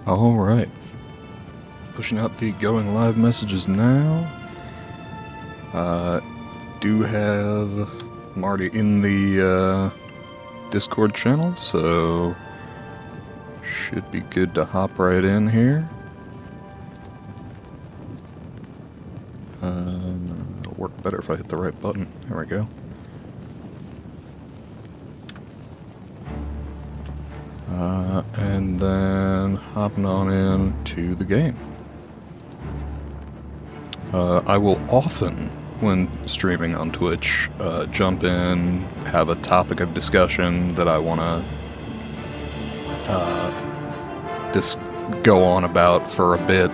Alright. Pushing out the going live messages now. Do have Marty in the Discord channel, so should be good to hop right in here. It'll work better if I hit the right button. There we go. And then hopping on into the game. I will often, when streaming on Twitch, jump in, have a topic of discussion that I want to just go on about for a bit,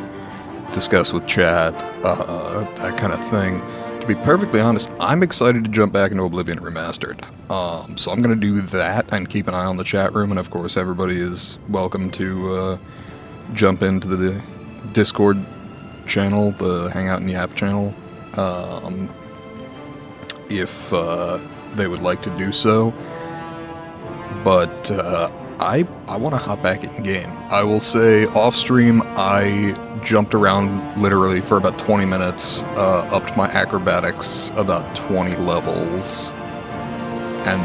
discuss with chat, that kind of thing. To be perfectly honest, I'm excited to jump back into Oblivion Remastered. So I'm going to do that and keep an eye on the chat room, and of course everybody is welcome to jump into the Discord channel, the Hangout and Yap channel, if they would like to do so. But I want to hop back in game. I will say, off stream, I jumped around literally for about 20 minutes, upped my acrobatics about 20 levels, and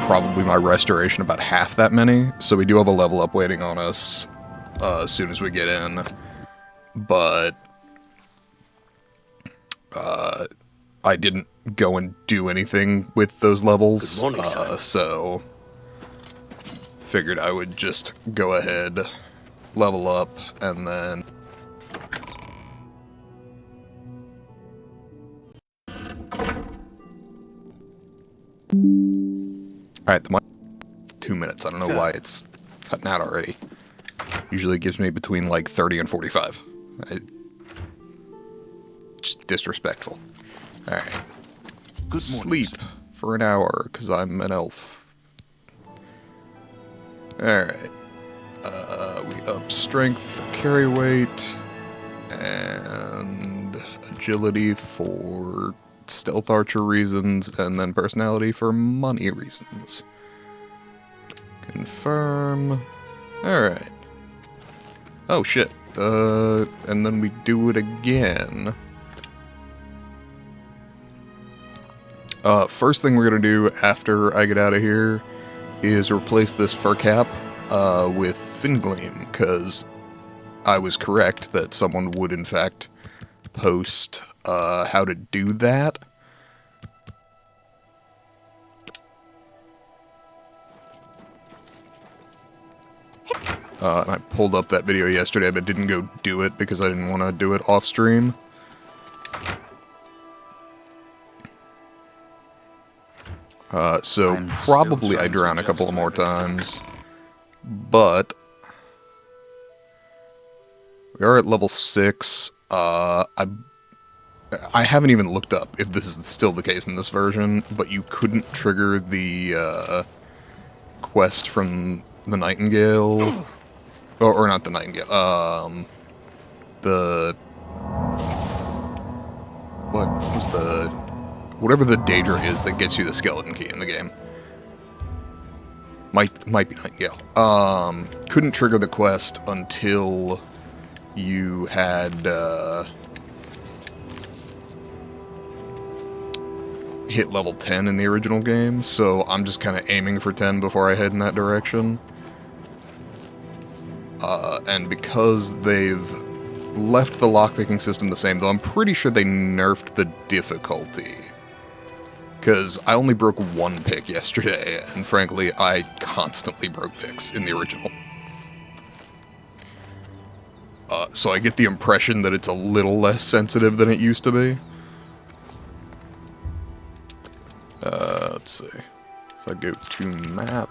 probably my restoration about half that many. So we do have a level up waiting on us as soon as we get in. But I didn't go and do anything with those levels, Good morning, so figured I would just go ahead, level up, and then alright, the mic 2 minutes. I don't know why it's cutting out already. Usually it gives me between like 30 and 45. Just disrespectful. Alright. Good morning. Sleep for an hour, because I'm an elf. Alright. We up strength, carry weight, and agility for stealth archer reasons, and then personality for money reasons. Confirm. Alright. Oh shit. And then we do it again. First thing we're gonna do after I get out of here is replace this fur cap with Fingleam, because I was correct that someone would in fact post how to do that. And I pulled up that video yesterday, but didn't go do it because I didn't want to do it off stream. So probably I drown a couple of more times, but we are at level 6. I haven't even looked up if this is still the case in this version, but you couldn't trigger the quest from the Nightingale, or not the Nightingale, what was the, whatever the Daedra is that gets you the skeleton key in the game. Might be Nightingale. Couldn't trigger the quest until you had hit level 10 in the original game, so I'm just kind of aiming for 10 before I head in that direction. And because they've left the lockpicking system the same, though I'm pretty sure they nerfed the difficulty. Because I only broke one pick yesterday, and frankly, I constantly broke picks in the original. So I get the impression that it's a little less sensitive than it used to be. Let's see. If I go to map,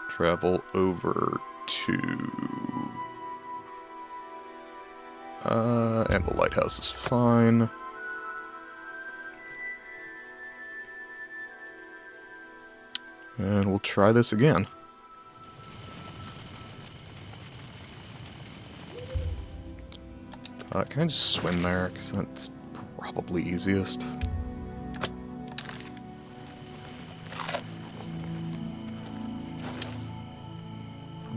travel over to... and the lighthouse is fine. And we'll try this again. Can I just swim there? Because that's probably easiest.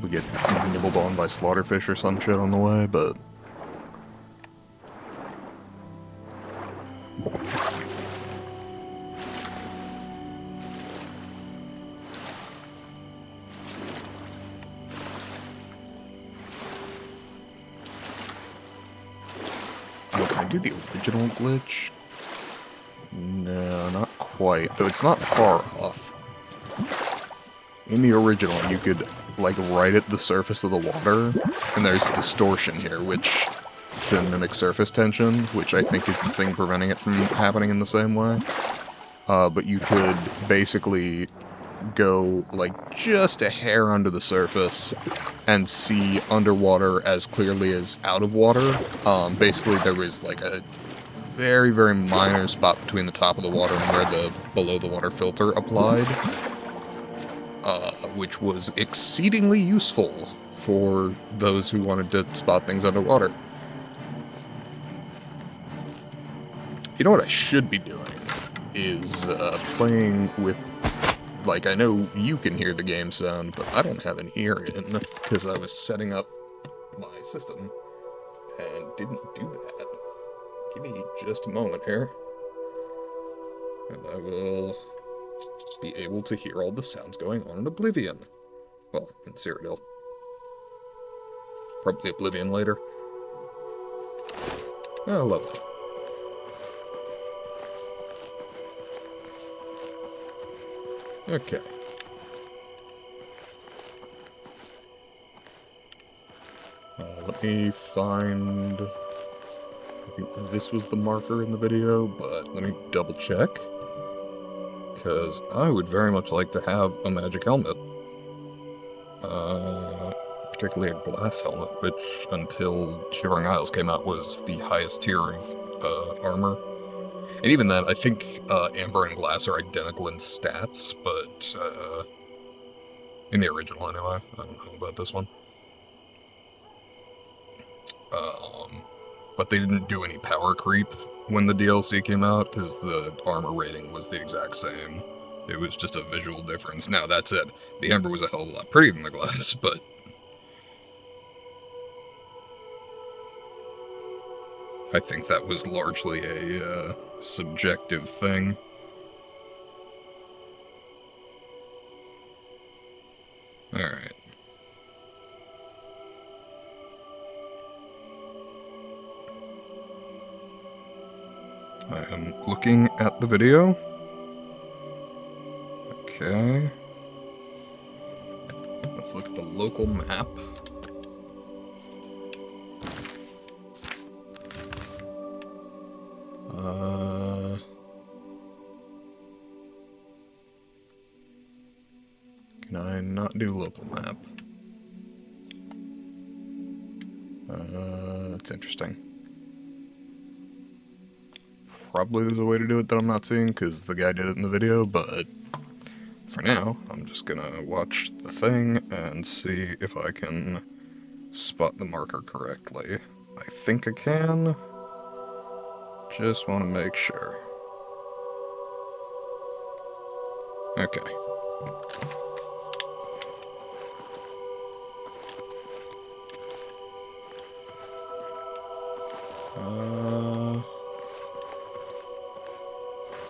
we get nibbled on by slaughterfish or some shit on the way, but... Oh, can I do the original glitch? No, not quite. Though it's not far off. In the original, you could, like, right at the surface of the water, and there's distortion here, which to mimic surface tension, which I think is the thing preventing it from happening in the same way. But you could basically go, like, just a hair under the surface and see underwater as clearly as out of water. Basically, there was, like, a very, very minor spot between the top of the water and where the below-the-water filter applied, which was exceedingly useful for those who wanted to spot things underwater. You know what I should be doing is playing with, like, I know you can hear the game sound, but I don't have an ear in, because I was setting up my system and didn't do that. Give me just a moment here, and I will be able to hear all the sounds going on in Oblivion. Well, in Cyrodiil. Probably Oblivion later. Oh, lovely. Okay. Let me find... I think this was the marker in the video, but let me double check. Because I would very much like to have a magic helmet. Particularly a glass helmet, which, until Shivering Isles came out, was the highest tier of armor. And even then, I think Amber and Glass are identical in stats, but in the original anyway. I don't know about this one. But they didn't do any power creep when the DLC came out, because the armor rating was the exact same. It was just a visual difference. Now, that said, the Amber was a hell of a lot prettier than the Glass, but... I think that was largely a subjective thing. Alright. I am looking at the video. Okay. Let's look at the local map. Can I not do local map? That's interesting. Probably there's a way to do it that I'm not seeing, because the guy did it in the video, but for now, I'm just gonna watch the thing and see if I can spot the marker correctly. I think I can. Just want to make sure. Okay.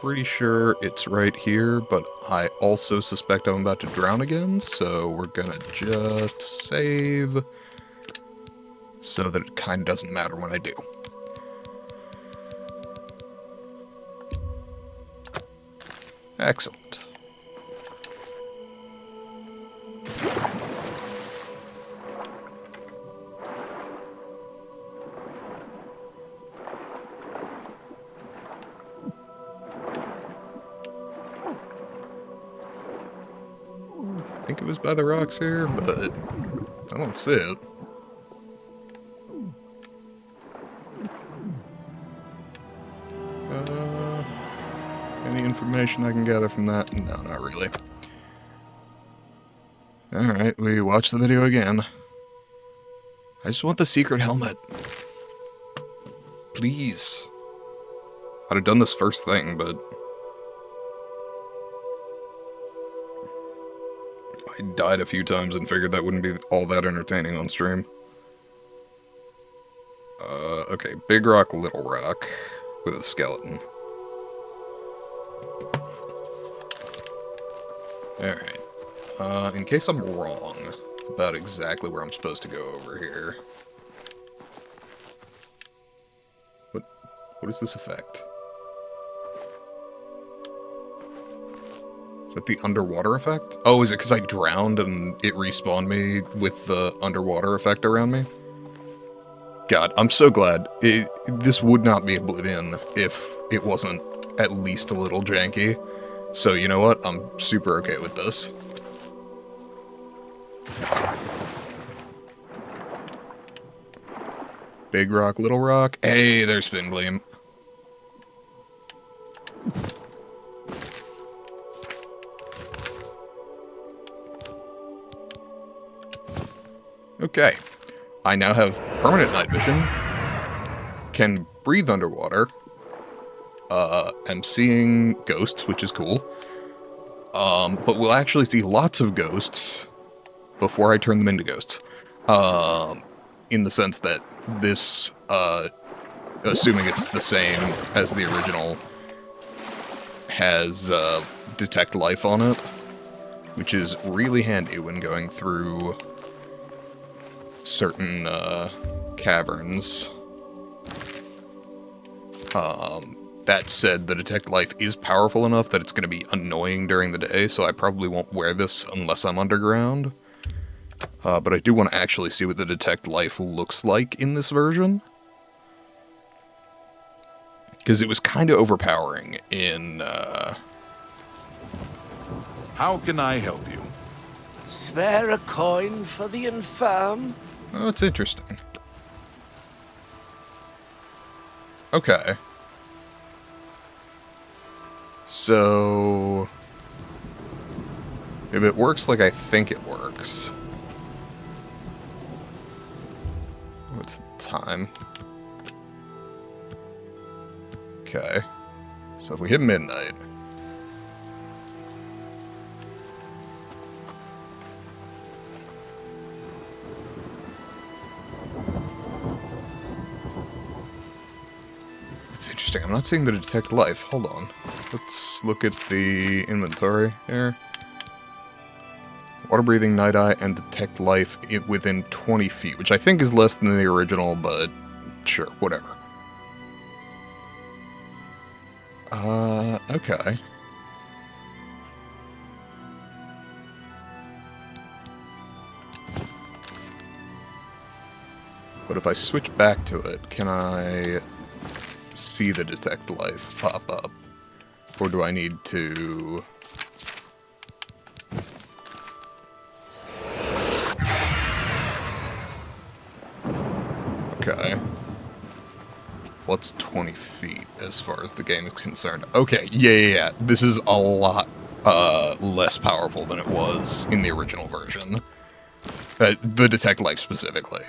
Pretty sure it's right here, but I also suspect I'm about to drown again, so we're gonna just save so that it kind of doesn't matter when I do. Excellent. I think it was by the rocks here, but I don't see it. Any information I can gather from that? No, not really. Alright, we watch the video again. I just want the secret helmet. Please. I'd have done this first thing, but... I died a few times and figured that wouldn't be all that entertaining on stream. Okay, Big Rock, Little Rock, with a skeleton. Alright. In case I'm wrong about exactly where I'm supposed to go over here. What is this effect? Is that the underwater effect? Oh, is it because I drowned and it respawned me with the underwater effect around me? God, I'm so glad. This would not be Oblivion if it wasn't at least a little janky. So, you know what? I'm super okay with this. Big Rock, Little Rock. Hey, there's Spin Gleam. Okay. I now have permanent night vision. Can breathe underwater. I'm seeing ghosts, which is cool. But we'll actually see lots of ghosts before I turn them into ghosts. In the sense that this, assuming it's the same as the original, has detect life on it, which is really handy when going through certain caverns. That said, the detect life is powerful enough that it's going to be annoying during the day, so I probably won't wear this unless I'm underground. But I do want to actually see what the detect life looks like in this version. Because it was kind of overpowering in, How can I help you? Spare a coin for the infirm? Oh, it's interesting. Okay. So, if it works like I think it works, what's the time? Okay, so if we hit midnight, it's interesting. I'm not seeing the detect life. Hold on. Let's look at the inventory here. Water breathing, night eye, and detect life within 20 feet, which I think is less than the original, but sure, whatever. Okay. But if I switch back to it, can I see the detect life pop up? Or do I need to... Okay. What's 20 feet as far as the game is concerned? Okay, yeah. This is a lot less powerful than it was in the original version. The detect life specifically.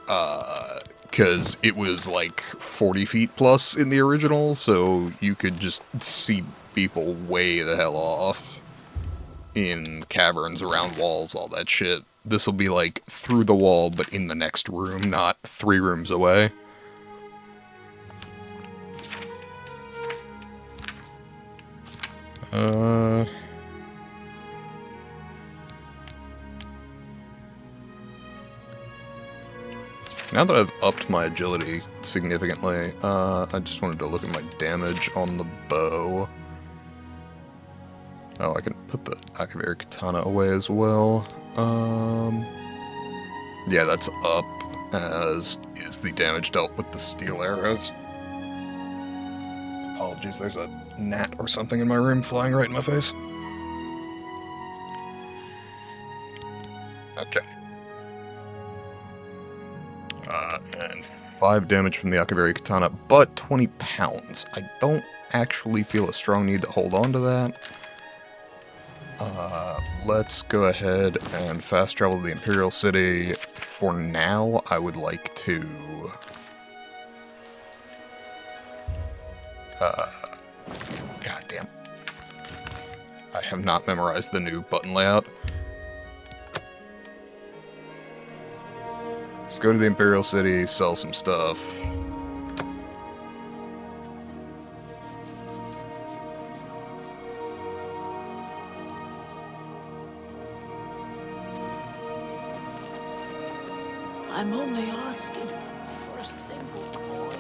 Because it was like 40 feet plus in the original, so you could just see people way the hell off in caverns, around walls, all that shit. This will be like through the wall, but in the next room, not 3 rooms away. Now that I've upped my agility significantly, I just wanted to look at my damage on the bow. Oh, I can put the Akaviri Katana away as well. Yeah, that's up, as is the damage dealt with the steel arrows. Apologies, there's a gnat or something in my room flying right in my face. Okay. And 5 damage from the Akaviri Katana, but 20 pounds. I don't actually feel a strong need to hold on to that. Let's go ahead and fast travel to the Imperial City. For now, I would like to... God damn. I have not memorized the new button layout. Let's go to the Imperial City, sell some stuff. I'm only asking for a single coin.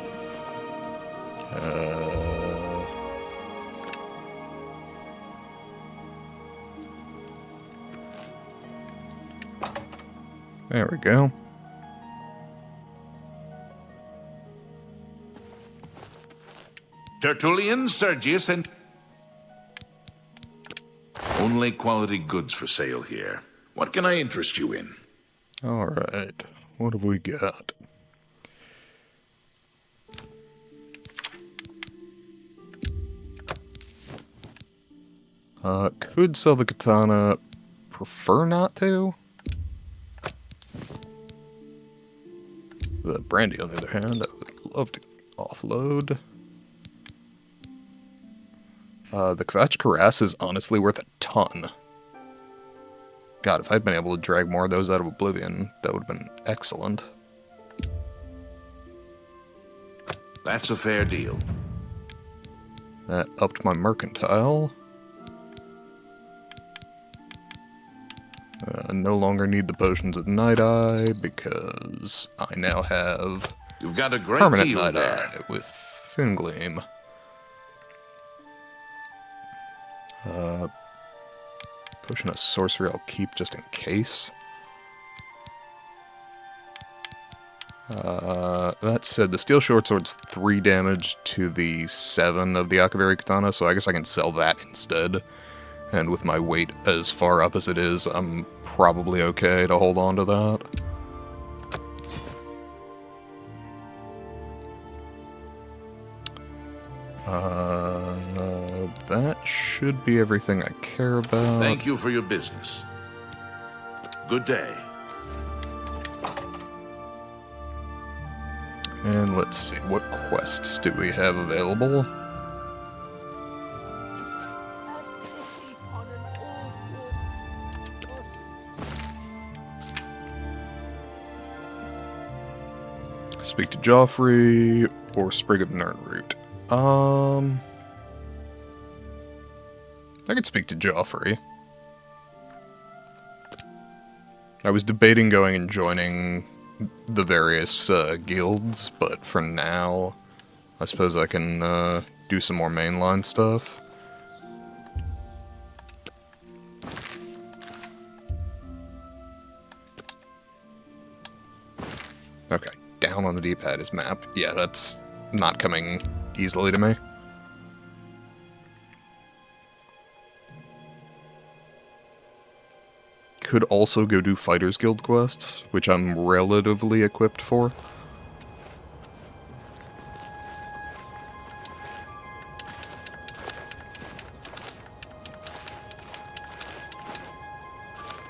There we go. Tertullian, Sergius, and... Only quality goods for sale here. What can I interest you in? Alright, what have we got? Could sell the katana, prefer not to. The brandy, on the other hand, I would love to offload. The Kvatch Cuirass is honestly worth a ton. God, if I'd been able to drag more of those out of Oblivion, that would have been excellent. That's a fair deal. That upped my mercantile. No longer need the potions of Night Eye because I now have You've got a great permanent deal Night there. Eye with Fingleam. Potion of Sorcery I'll keep just in case. That said, the Steel Short Sword's 3 damage to the 7 of the Akaviri Katana, so I guess I can sell that instead. And with my weight as far up as it is, I'm probably okay to hold on to that. That should be everything I care about. Thank you for your business. Good day. And let's see, what quests do we have available? Have pity on an old Speak to Joffrey or Sprig of Nernroot. I could speak to Joffrey. I was debating going and joining the various guilds, but for now, I suppose I can do some more mainline stuff. Okay, down on the D-pad is map. Yeah, that's not coming easily to me. Could also go do Fighters Guild quests, which I'm relatively equipped for.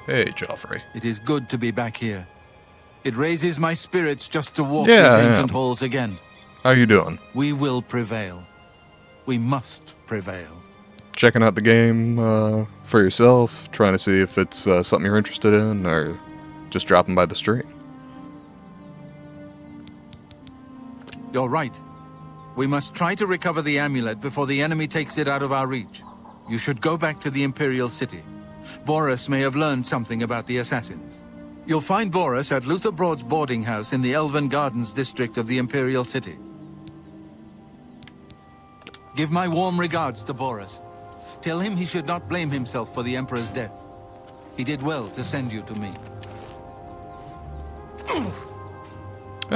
Hey, Joffrey. It is good to be back here. It raises my spirits just to walk Yeah, these yeah. ancient halls again. How you doing? We will prevail. We must prevail. Checking out the game for yourself, trying to see if it's something you're interested in, or just dropping by the street. You're right. We must try to recover the amulet before the enemy takes it out of our reach. You should go back to the Imperial City. Boris may have learned something about the assassins. You'll find Boris at Luther Broad's boarding house in the Elven Gardens district of the Imperial City. Give my warm regards to Boris. Tell him he should not blame himself for the Emperor's death. He did well to send you to me.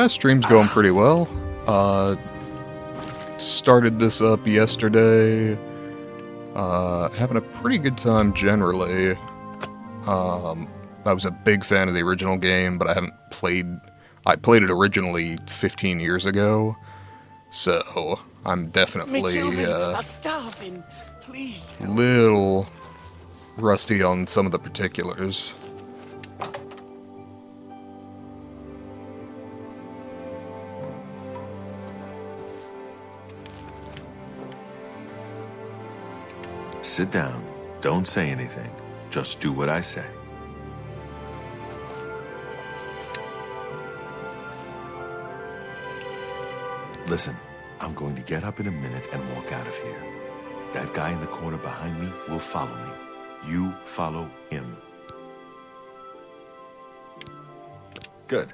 Stream's going pretty well. Started this up yesterday. Having a pretty good time generally. I was a big fan of the original game, but I haven't played... I played it originally 15 years ago, so I'm Me definitely children are starving. Please. little rusty on some of the particulars. Sit down. Don't say anything. Just do what I say. Listen, I'm going to get up in a minute and walk out of here. That guy in the corner behind me will follow me. You follow him. Good.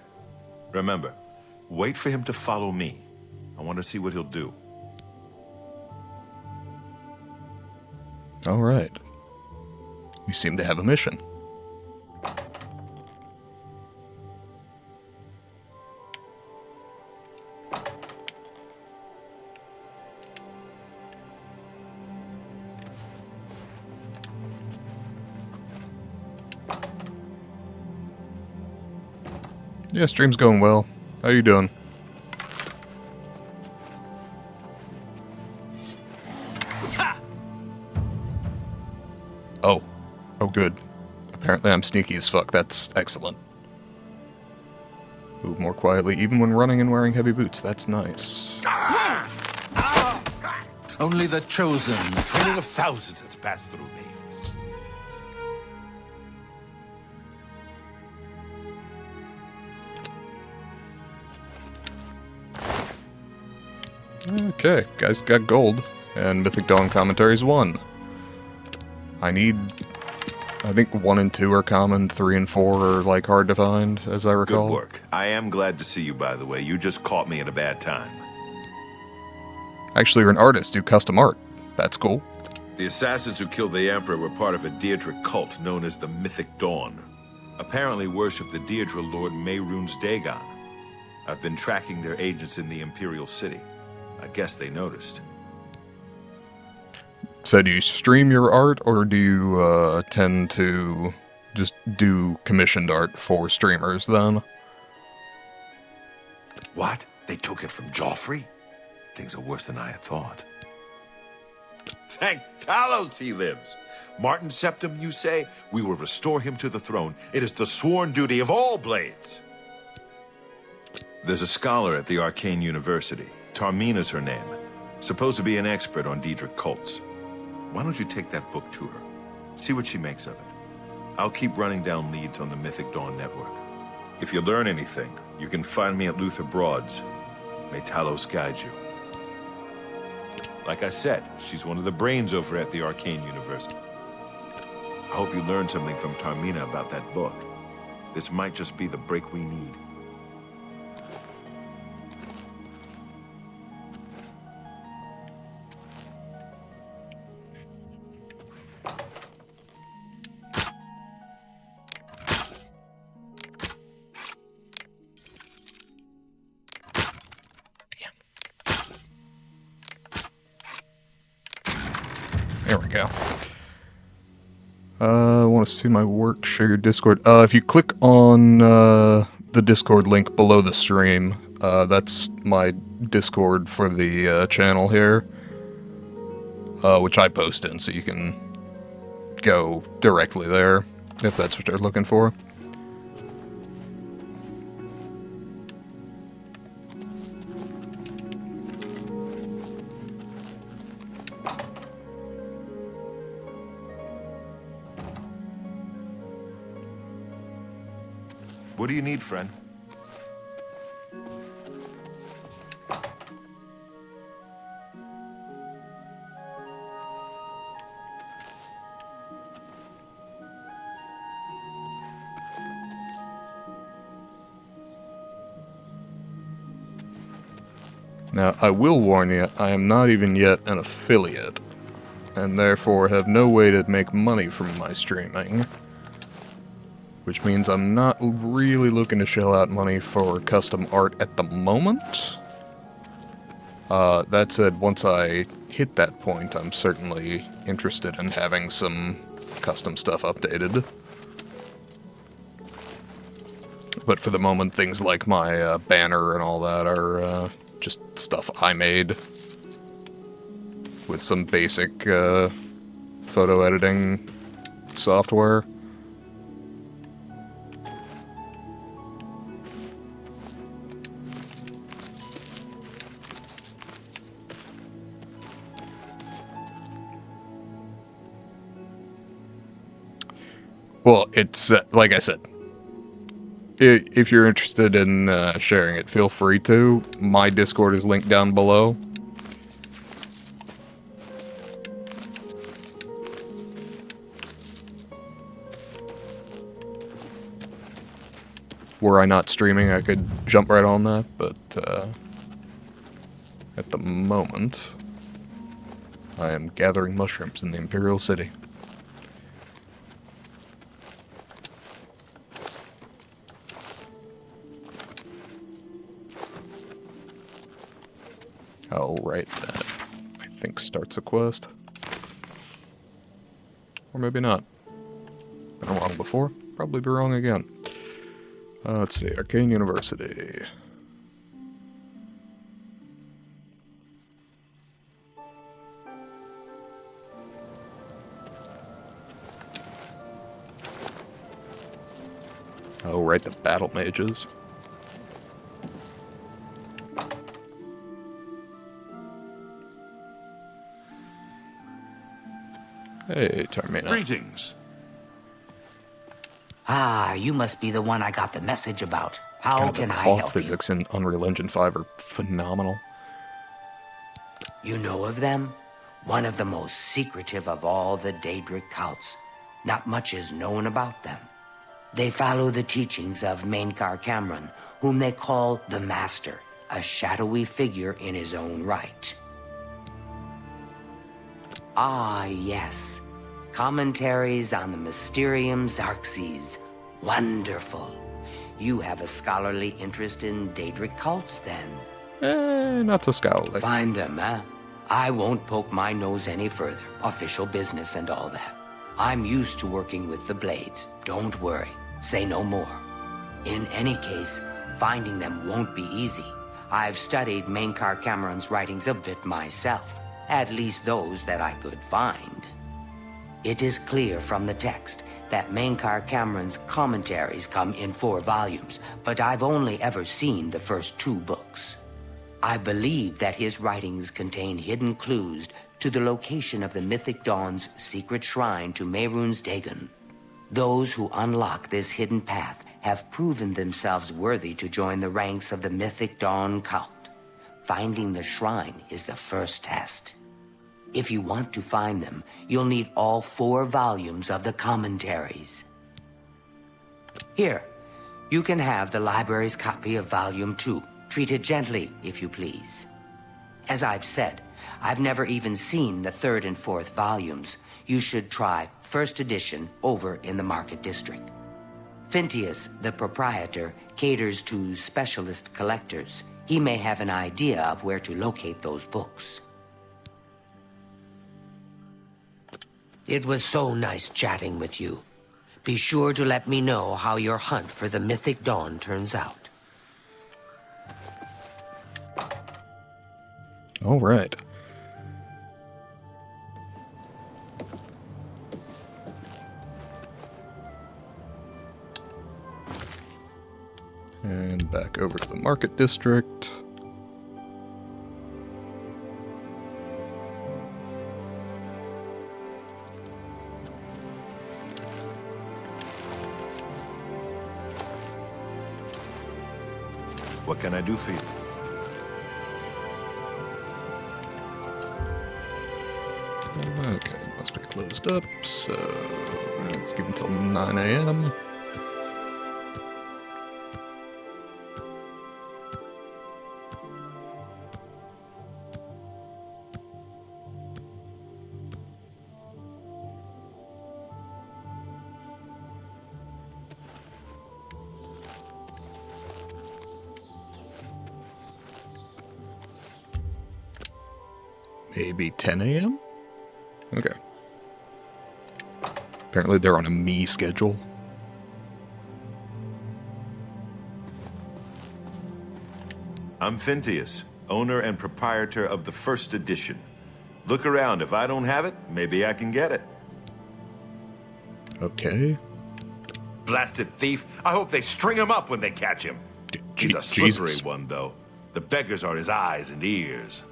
Remember, wait for him to follow me. I want to see what he'll do. All right. You seem to have a mission. Yeah, stream's going well. How you doing? Oh. Oh, good. Apparently I'm sneaky as fuck. That's excellent. Move more quietly, even when running and wearing heavy boots. That's nice. Only the chosen. Training of thousands has passed through me. Okay, guys got gold, and Mythic Dawn commentaries 1. I think 1 and 2 are common, 3 and 4 are, like, hard to find, as I recall. Good work. I am glad to see you, by the way. You just caught me at a bad time. Actually, you're an artist, do custom art. That's cool. The assassins who killed the Emperor were part of a Deirdre cult known as the Mythic Dawn. Apparently worship the Deirdre Lord Mehrunes Dagon. I've been tracking their agents in the Imperial City. I guess they noticed. So do you stream your art, or do you tend to just do commissioned art for streamers, then? What? They took it from Joffrey? Things are worse than I had thought. Thank Talos he lives. Martin Septim, you say? We will restore him to the throne. It is the sworn duty of all blades. There's a scholar at the Arcane University. Tarmina's her name. Supposed to be an expert on Deirdre cults. Why don't you take that book to her? See what she makes of it. I'll keep running down leads on the Mythic Dawn network. If you learn anything, you can find me at Luther Broad's. May Talos guide you. Like I said, she's one of the brains over at the Arcane University. I hope you learned something from Tarmina about that book. This might just be the break we need. There we go. I want to see my work, share your Discord. If you click on the Discord link below the stream, that's my Discord for the channel here, which I post in, so you can go directly there, if that's what you're looking for. What do you need, friend? Now, I will warn you, I am not even yet an affiliate, and therefore have no way to make money from my streaming. Which means I'm not really looking to shell out money for custom art at the moment. That said, once I hit that point, I'm certainly interested in having some custom stuff updated. But for the moment, things like my banner and all that are just stuff I made with some basic photo editing software. Well, it's like I said. If you're interested in sharing it, feel free to. My Discord is linked down below. Were I not streaming, I could jump right on that, but at the moment, I am gathering mushrooms in the Imperial City. Oh, right, that I think starts a quest. Or maybe not. Been wrong before, probably be wrong again. Let's see, Arcane University. Oh, right, the battle mages. Hey, Tarmina. Greetings. Ah, you must be the one I got the message about. How God, can the I cloth help you? physics in Unreal Engine 5 are phenomenal. You know of them? One of the most secretive of all the Daedric cults. Not much is known about them. They follow the teachings of Mainkar Cameron, whom they call the Master, a shadowy figure in his own right. Ah, yes. Commentaries on the Mysterium Xarxes. Wonderful. You have a scholarly interest in Daedric cults, then? Not so scholarly. Find them, eh? I won't poke my nose any further. Official business and all that. I'm used to working with the Blades. Don't worry. Say no more. In any case, finding them won't be easy. I've studied Mainkar Cameron's writings a bit myself. At least those that I could find. It is clear from the text that Mainkar Cameron's commentaries come in 4 volumes, but I've only ever seen the first 2 books. I believe that his writings contain hidden clues to the location of the Mythic Dawn's secret shrine to Mehrunes Dagon. Those who unlock this hidden path have proven themselves worthy to join the ranks of the Mythic Dawn cult. Finding the shrine is the first test. If you want to find them, you'll need all 4 volumes of the commentaries. Here, you can have the library's copy of Volume 2. Treat it gently, if you please. As I've said, I've never even seen the 3rd and 4th volumes. You should try first edition over in the Market District. Phintius, the proprietor, caters to specialist collectors. He may have an idea of where to locate those books. It was so nice chatting with you. Be sure to let me know how your hunt for the Mythic Dawn turns out. All right. And back over to the Market District. What can I do for you? Okay, must be closed up, so let's give until 9 a.m. Maybe 10 a.m.? Okay. Apparently they're on a me schedule. I'm Phintius, owner and proprietor of the first edition. Look around. If I don't have it, maybe I can get it. Okay. Blasted thief. I hope they string him up when they catch him. He's a slippery Jesus. one, though. The beggars are his eyes and ears.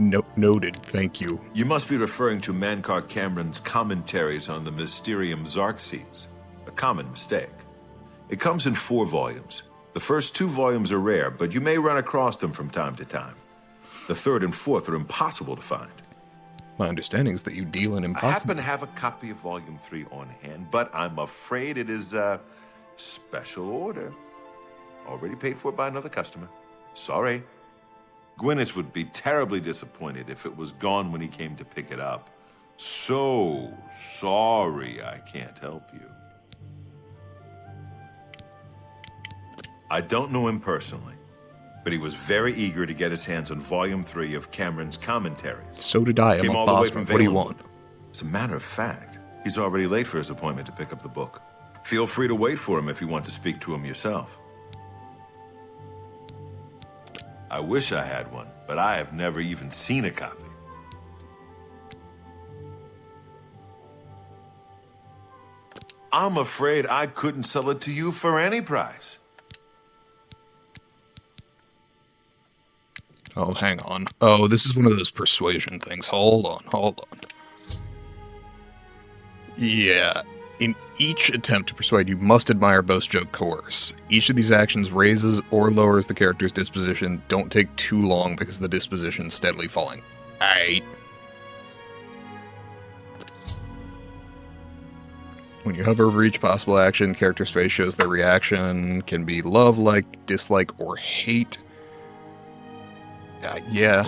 Noted, thank you. You must be referring to Mankar Cameron's commentaries on the Mysterium Xarxes. A common mistake. It comes in 4 volumes. The first 2 volumes are rare, but you may run across them from time to time. The 3rd and 4th are impossible to find. My understanding is that you deal in I impossible. happen to have a copy of Volume 3 on hand, but I'm afraid it is a special order. Already paid for by another customer. Sorry. Gwyneth would be terribly disappointed if it was gone when he came to pick it up. So sorry I can't help you. I don't know him personally, but he was very eager to get his hands on Volume 3 of Cameron's commentaries. So did I. I'm Came a all the way boss. from What do you Valenwood. want? As a matter of fact, he's already late for his appointment to pick up the book. Feel free to wait for him if you want to speak to him yourself. I wish I had one, but I have never even seen a copy. I'm afraid I couldn't sell it to you for any price. Oh, hang on. Oh, this is one of those persuasion things. Hold on. Yeah. In each attempt to persuade, you must admire, boast, joke, coerce. Each of these actions raises or lowers the character's disposition. Don't take too long because the disposition is steadily falling. Aight. When you hover over each possible action, character's face shows their reaction. Can be love, like, dislike, or hate. Yeah.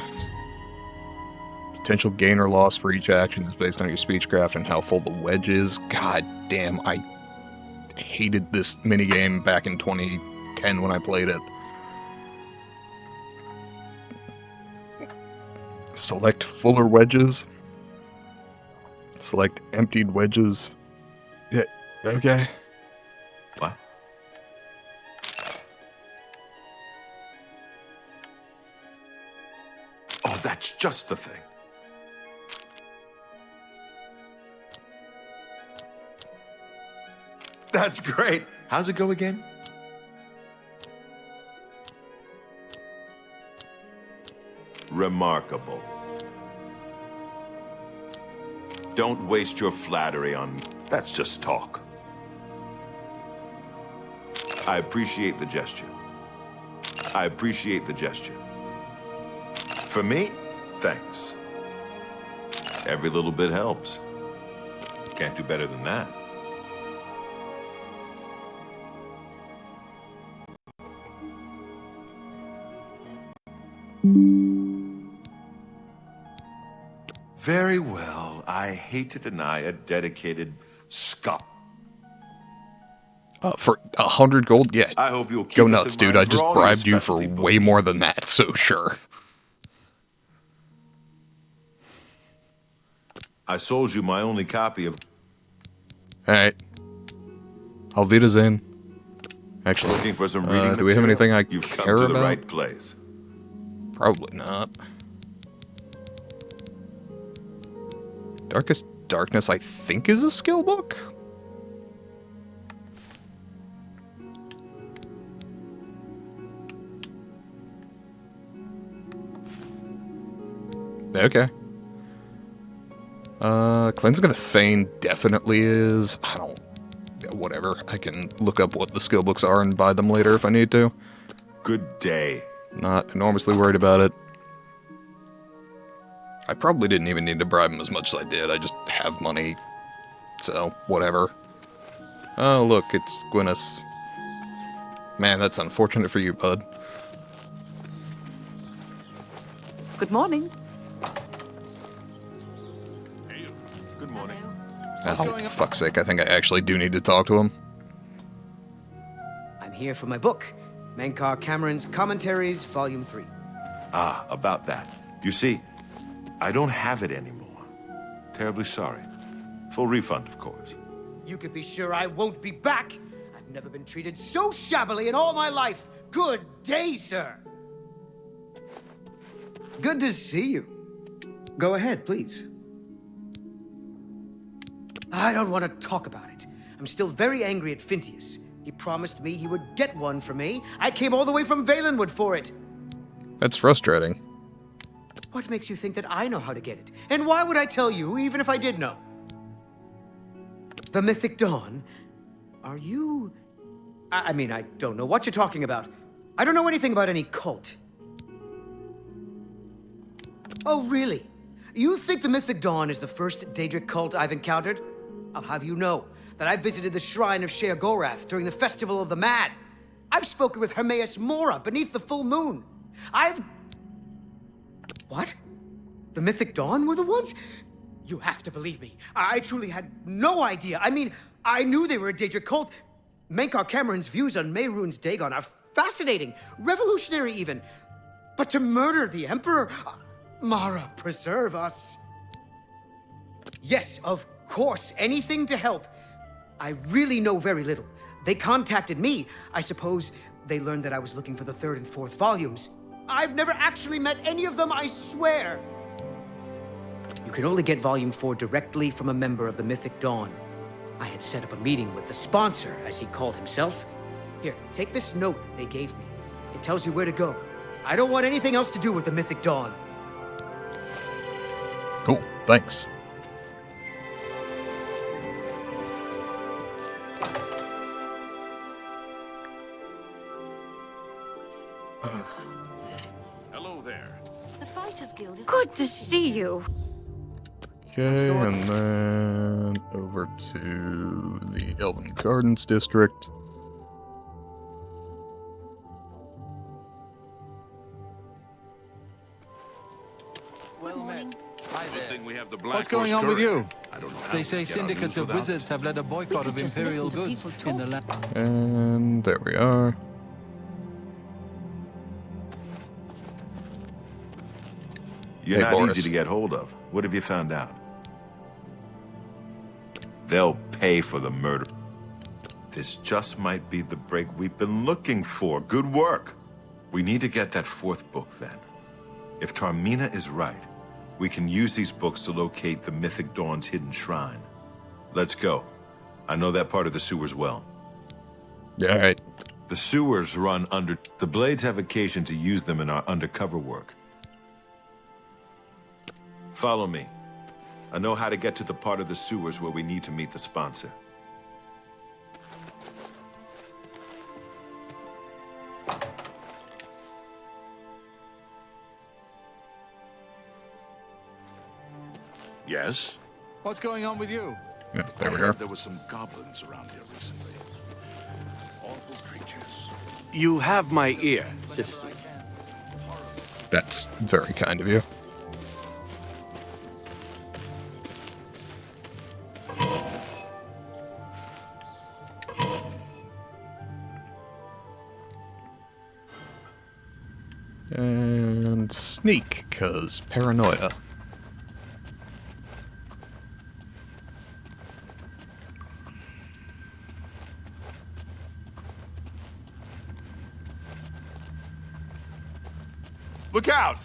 Potential gain or loss for each action is based on your speechcraft and how full the wedge is. God damn, I hated this minigame back in 2010 when I played it. Select fuller wedges. Select emptied wedges. Yeah, okay. What? Oh, that's just the thing. That's great. How's it go again? Remarkable. Don't waste your flattery on... That's just talk. I appreciate the gesture. For me, thanks. Every little bit helps. Can't do better than that. Very well. I hate to deny a dedicated scop. For 100 gold? Yeah. I hope you'll keep Go us nuts, in dude. mind I for just all your bribed you for specialty book way more needs. than that, so sure. I sold you my only copy of... Alright. Auf Wiedersehen. Actually, Looking for some reading do we have material? anything I You've care come to the about? right place. Probably not. Darkest Darkness, I think, is a skill book? Okay. Cleansing of the Fane definitely is. I don't... Whatever. I can look up what the skill books are and buy them later if I need to. Good day. Not enormously worried about it. I probably didn't even need to bribe him as much as I did. I just have money. So, whatever. Oh, look, it's Gwyneth. Man, that's unfortunate for you, bud. Good morning. Good morning. Oh, for fuck's sake, I think I actually do need to talk to him. I'm here for my book, Mankar Cameron's Commentaries, Volume 3. Ah, about that. You see, I don't have it anymore. Terribly sorry. Full refund, of course. You can be sure I won't be back. I've never been treated so shabbily in all my life. Good day, sir. Good to see you. Go ahead, please. I don't want to talk about it. I'm still very angry at Phintius. He promised me he would get one for me. I came all the way from Valenwood for it. That's frustrating. What makes you think that I know how to get it? And why would I tell you, even if I did know? The Mythic Dawn? Are you... I mean, I don't know what you're talking about. I don't know anything about any cult. Oh, really? You think the Mythic Dawn is the first Daedric cult I've encountered? I'll have you know that I visited the shrine of Sheogorath during the Festival of the Mad. I've spoken with Hermaeus Mora beneath the full moon. What? The Mythic Dawn were the ones? You have to believe me. I truly had no idea. I mean, I knew they were a Daedric cult. Menkar Cameron's views on Mehrunes Dagon are fascinating, revolutionary even. But to murder the Emperor? Mara, preserve us. Yes, of course, anything to help. I really know very little. They contacted me. I suppose they learned that I was looking for the 3rd and 4th volumes. I've never actually met any of them, I swear. You can only get Volume 4 directly from a member of the Mythic Dawn. I had set up a meeting with the sponsor, as he called himself. Here, take this note they gave me. It tells you where to go. I don't want anything else to do with the Mythic Dawn. Cool, thanks. Hello there. The Fighters Guild is Good to see you. Okay, and then over to the Elven Gardens District. Good morning. Hi Good there. thing we have the Black What's going Horse on with Courier. you? I don't know how They we say get our syndicates news of without wizards have led a boycott of could just imperial listen to goods people in the talk. land. And there we are. You're Hey, not Boris. easy to get hold of. What have you found out? They'll pay for the murder. This just might be the break we've been looking for. Good work. We need to get that 4th book, then. If Tarmina is right, we can use these books to locate the Mythic Dawn's hidden shrine. Let's go. I know that part of the sewers well. Yeah, alright. The sewers run under... The Blades have occasion to use them in our undercover work. Follow me. I know how to get to the part of the sewers where we need to meet the sponsor. Yes? What's going on with you? Yeah, there we I are. heard there were some goblins around here recently. Awful creatures. You have my ear, citizen. That's very kind of you. And sneak, cause paranoia. Look out!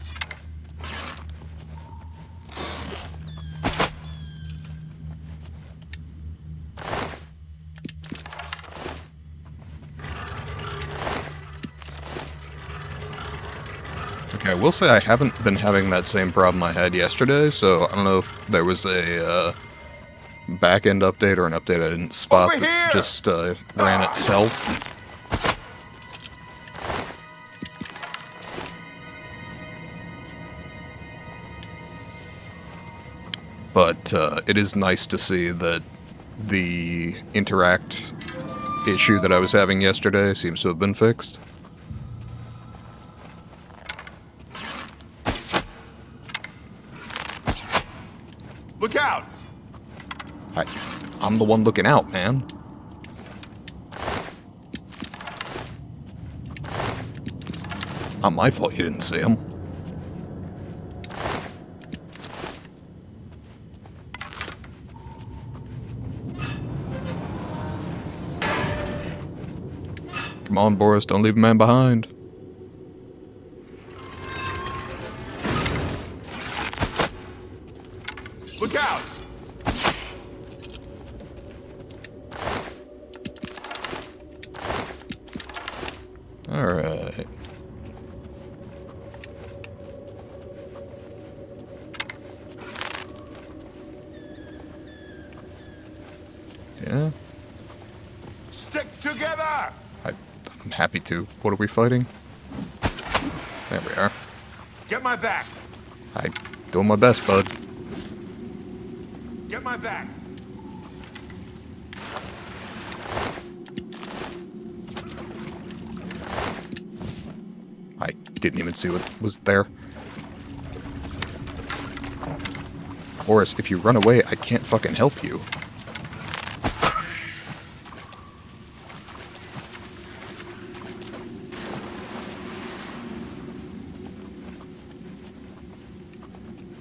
Okay, I will say I haven't been having that same problem I had yesterday, so I don't know if there was a back-end update or an update I didn't spot Over that here! just ran itself. But it is nice to see that the interact issue that I was having yesterday seems to have been fixed. Look out! I'm the one looking out, man. Not my fault you didn't see him. Come on, Boris, don't leave a man behind. Look out! Alright. Yeah, Stick together! I'm happy to. What are we fighting? There we are. Get my back! I'm doing my best, bud. Get my back! I didn't even see what was there. Boris, if you run away, I can't fucking help you.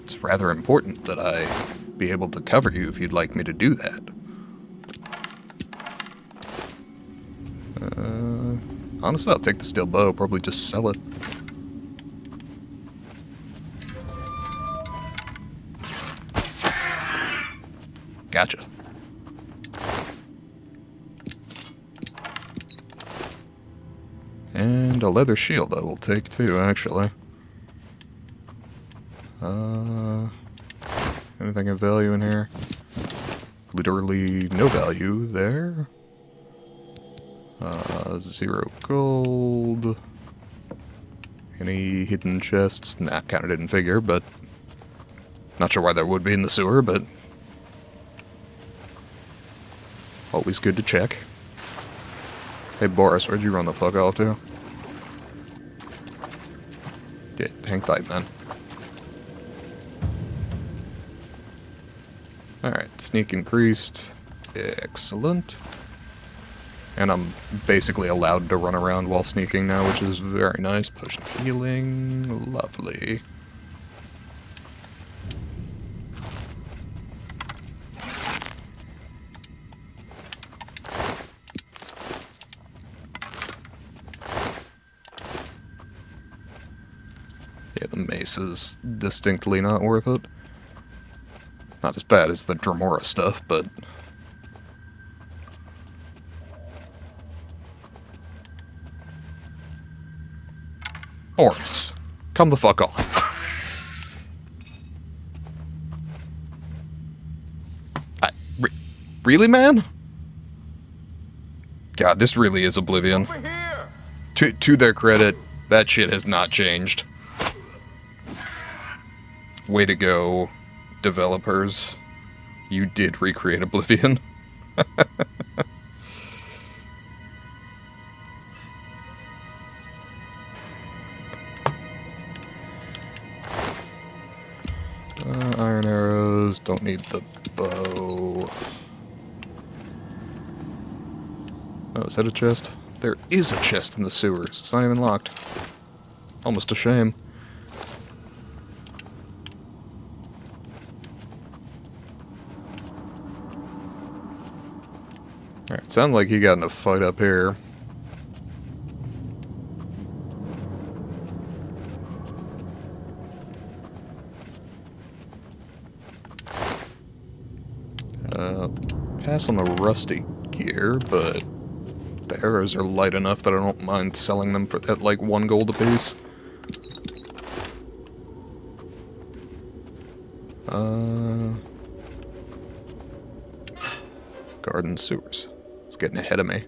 It's rather important that I be able to cover you if you'd like me to do that. Honestly, I'll take the steel bow, probably just sell it. Gotcha. And a leather shield I will take too, actually. Anything of value in here? Literally no value there. 0 gold. Any hidden chests? Nah, kinda didn't figure, but... Not sure why there would be in the sewer, but... Always good to check. Hey Boris, where'd you run the fuck off to? Yeah, hang tight, man. Alright, sneak increased. Excellent. And I'm basically allowed to run around while sneaking now, which is very nice. Potion of healing. Lovely. Yeah, the mace is distinctly not worth it. Not as bad as the Dremora stuff, but... Boris, come the fuck on. Really, man? God, this really is Oblivion. To their credit, that shit has not changed. Way to go, developers. You did recreate Oblivion. Iron arrows, don't need the bow. Oh, is that a chest? There is a chest in the sewers. It's not even locked. Almost a shame. Alright, sounded like he got in a fight up here. Pass on the rusty gear, but the arrows are light enough that I don't mind selling them for at like 1 gold apiece. Garden sewers. It's getting ahead of me.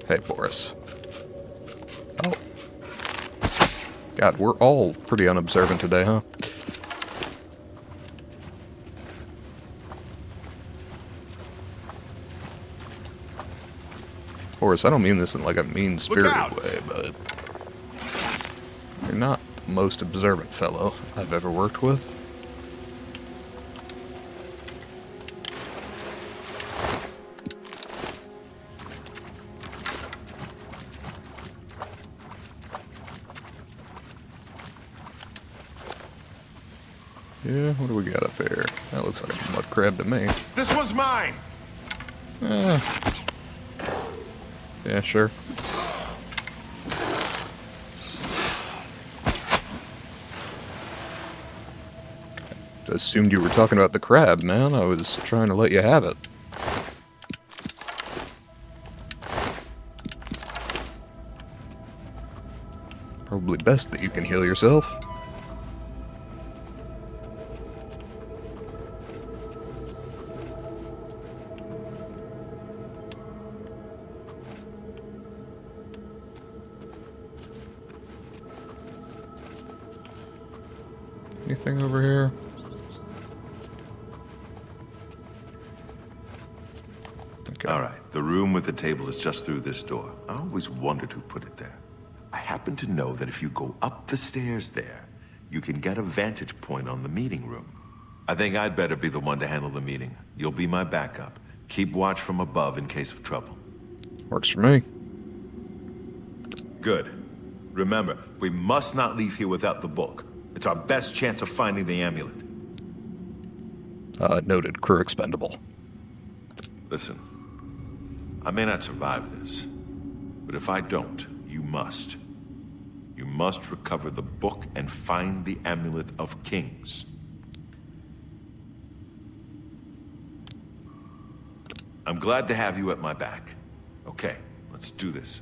Hey, Boris. Oh. God, we're all pretty unobservant today, huh? Boris, I don't mean this in like a mean-spirited way, but you're not the most observant fellow I've ever worked with. Yeah, what do we got up here? That looks like a mud crab to me. This one's mine! Yeah, sure. I assumed you were talking about the crab, man. I was trying to let you have it. Probably best that you can heal yourself. Anything over here? Okay. All right, the room with the table is just through this door. I always wondered who put it there. I happen to know that if you go up the stairs there, you can get a vantage point on the meeting room. I think I'd better be the one to handle the meeting. You'll be my backup. Keep watch from above in case of trouble. Works for me. Good. Remember, we must not leave here without the book. It's our best chance of finding the amulet. Noted. Crew expendable. Listen, I may not survive this, but if I don't, you must. You must recover the book and find the Amulet of Kings. I'm glad to have you at my back. Okay, let's do this.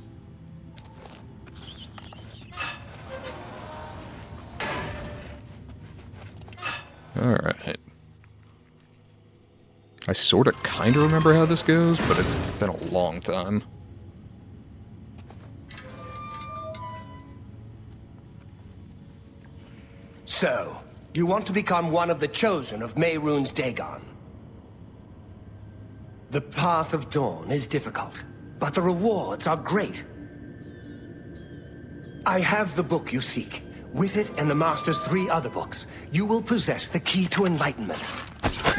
Alright. I sorta kinda remember how this goes, but it's been a long time. So, you want to become one of the chosen of Mehrunes Dagon. The path of dawn is difficult, but the rewards are great. I have the book you seek. With it and the Master's 3 other books, you will possess the key to enlightenment.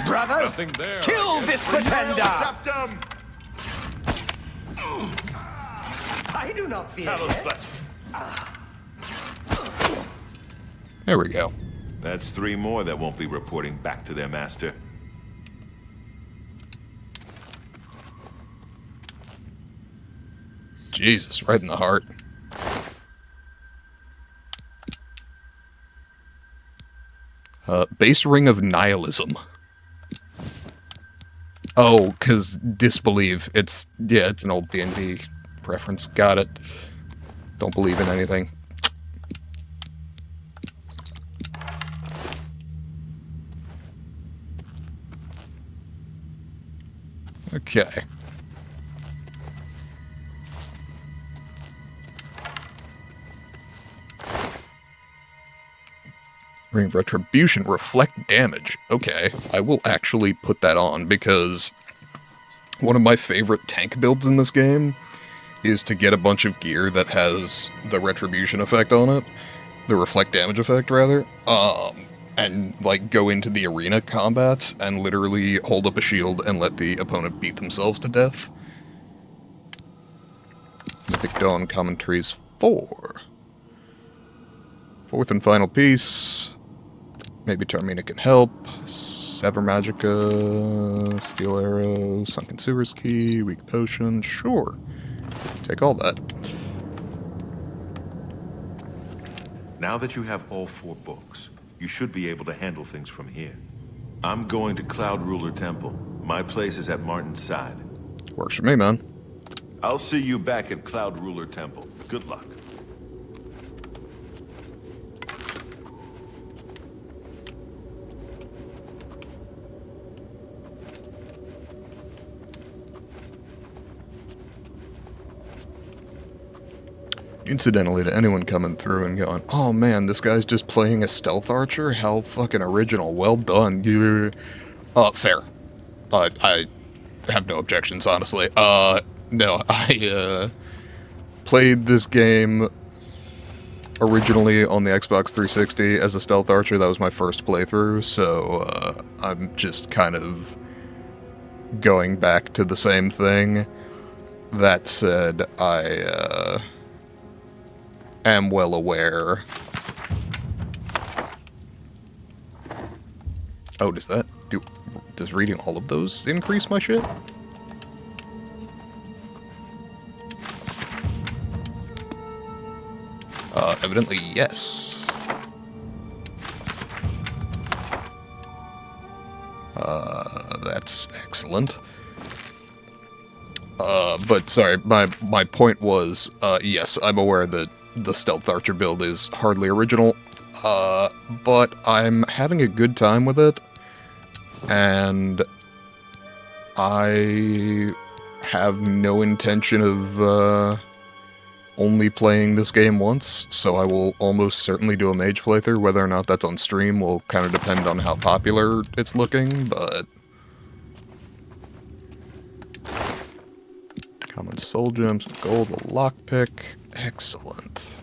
Brothers, kill this pretender! Septum! I do not fear Talos death. bless you. There we go. That's 3 more that won't be reporting back to their master. Jesus, right in the heart. Base ring of nihilism. Oh, because disbelieve. It's an old D&D reference. Got it. Don't believe in anything. Okay. Ring of Retribution, reflect damage. Okay, I will actually put that on because one of my favorite tank builds in this game is to get a bunch of gear that has the Retribution effect on it. The reflect damage effect, rather. And, like, go into the arena combats and literally hold up a shield and let the opponent beat themselves to death. Mythic Dawn Commentaries 4. Fourth and final piece. Maybe Tarmina can help. Sever Magica, Steel Arrow, Sunken Sewers Key, Weak Potion. Sure. Take all that. Now that you have all 4 books, you should be able to handle things from here. I'm going to Cloud Ruler Temple. My place is at Martin's side. Works for me, man. I'll see you back at Cloud Ruler Temple. Good luck. Incidentally, to anyone coming through and going, oh man, this guy's just playing a stealth archer? How fucking original. Well done. You. Fair. I have no objections, honestly. No, I played this game originally on the Xbox 360 as a stealth archer. That was my first playthrough, so I'm just kind of going back to the same thing. That said, I am well aware. Oh, does reading all of those increase my shit? Evidently, yes. That's excellent. But sorry, my point was, yes, I'm aware that the Stealth Archer build is hardly original, but I'm having a good time with it, and I have no intention of only playing this game once, so I will almost certainly do a mage playthrough. Whether or not that's on stream will kind of depend on how popular it's looking, but... Common soul gems, gold, a lockpick. Excellent.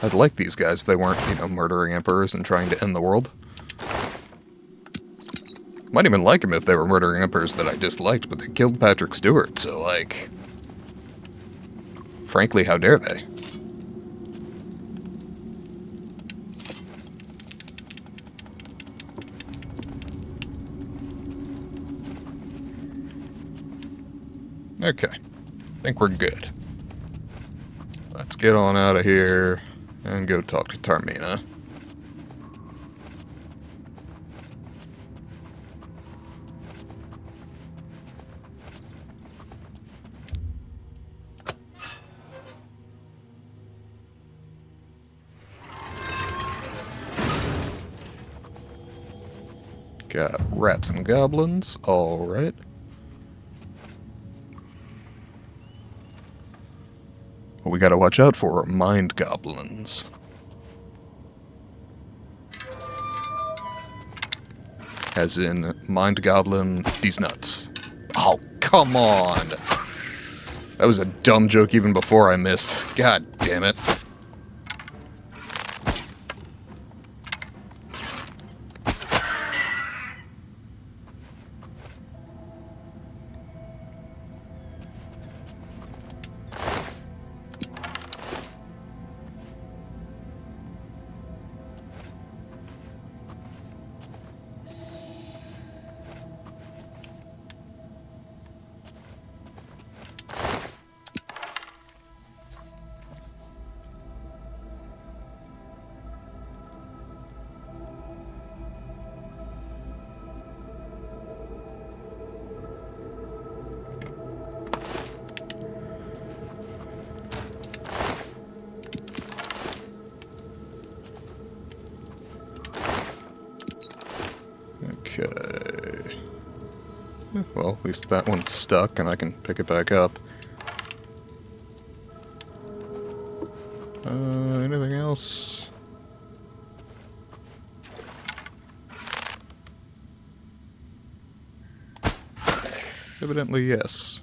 I'd like these guys if they weren't, you know, murdering emperors and trying to end the world. Might even like them if they were murdering emperors that I disliked, but they killed Patrick Stewart, so, like... Frankly, how dare they? Okay. I think we're good. Let's get on out of here and go talk to Tarmina. Got rats and goblins, alright. What we gotta watch out for are mind goblins. As in, mind goblin, these nuts. Oh, come on! That was a dumb joke even before I missed. God damn it. Okay. Well, at least that one's stuck and I can pick it back up. Anything else? Evidently, yes.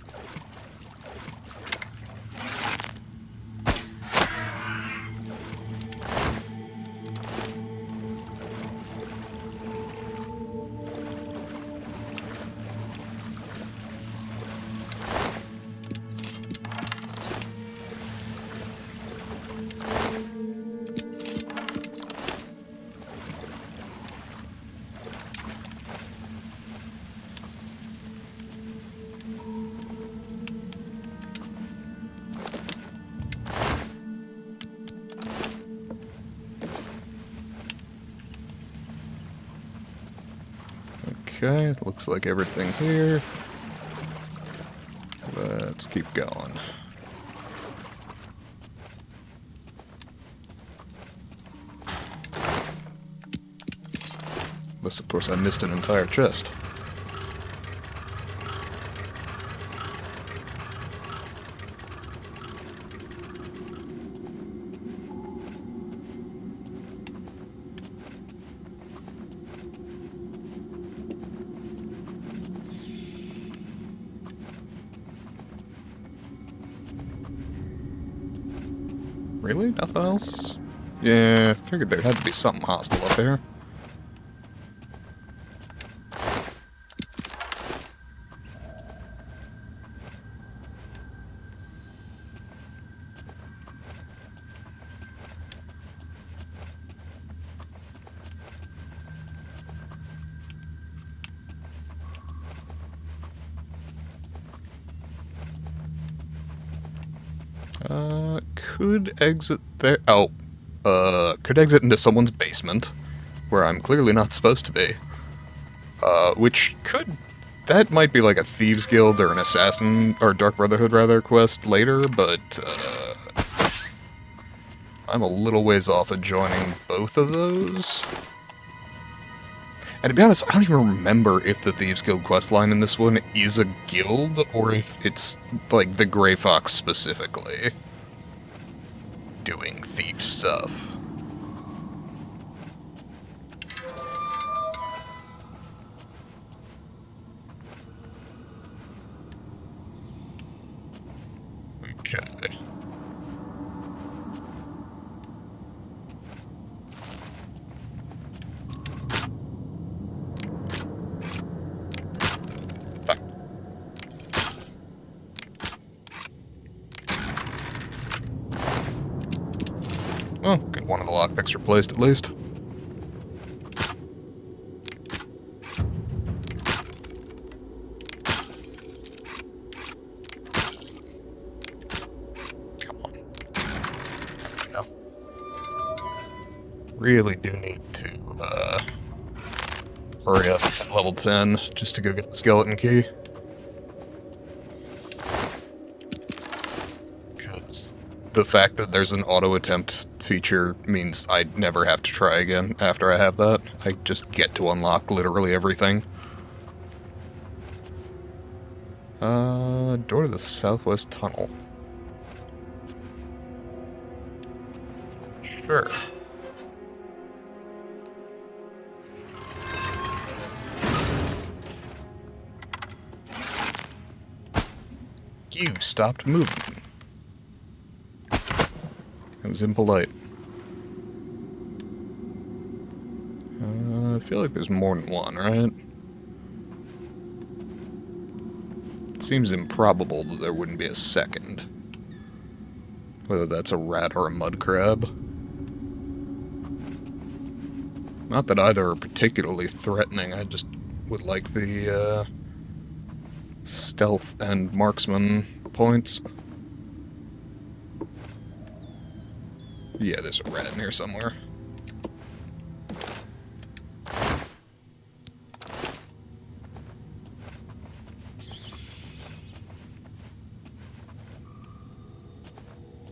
Okay, looks like everything here. Let's keep going. Unless, of course, I missed an entire chest. Really? Nothing else? Yeah, figured there had to be something hostile up there. Could exit there. Oh, could exit into someone's basement, where I'm clearly not supposed to be. Which could. That might be like a Thieves Guild or an Assassin, or Dark Brotherhood rather, quest later, but, I'm a little ways off of joining both of those. And to be honest, I don't even remember if the Thieves Guild questline in this one is a guild, or if it's, like, the Grey Fox specifically doing thief stuff. Okay. Well, get one of the lockpicks replaced at least. Come on. No. Really do need to, hurry up at level 10 just to go get the skeleton key. Because the fact that there's an auto attempt feature means I'd never have to try again after I have that. I just get to unlock literally everything. Door to the southwest tunnel. Sure. You stopped moving. It was impolite. I feel like there's more than one, right? It seems improbable that there wouldn't be a second. Whether that's a rat or a mud crab. Not that either are particularly threatening, I just would like the, stealth and marksman points. Yeah, there's a rat in here somewhere.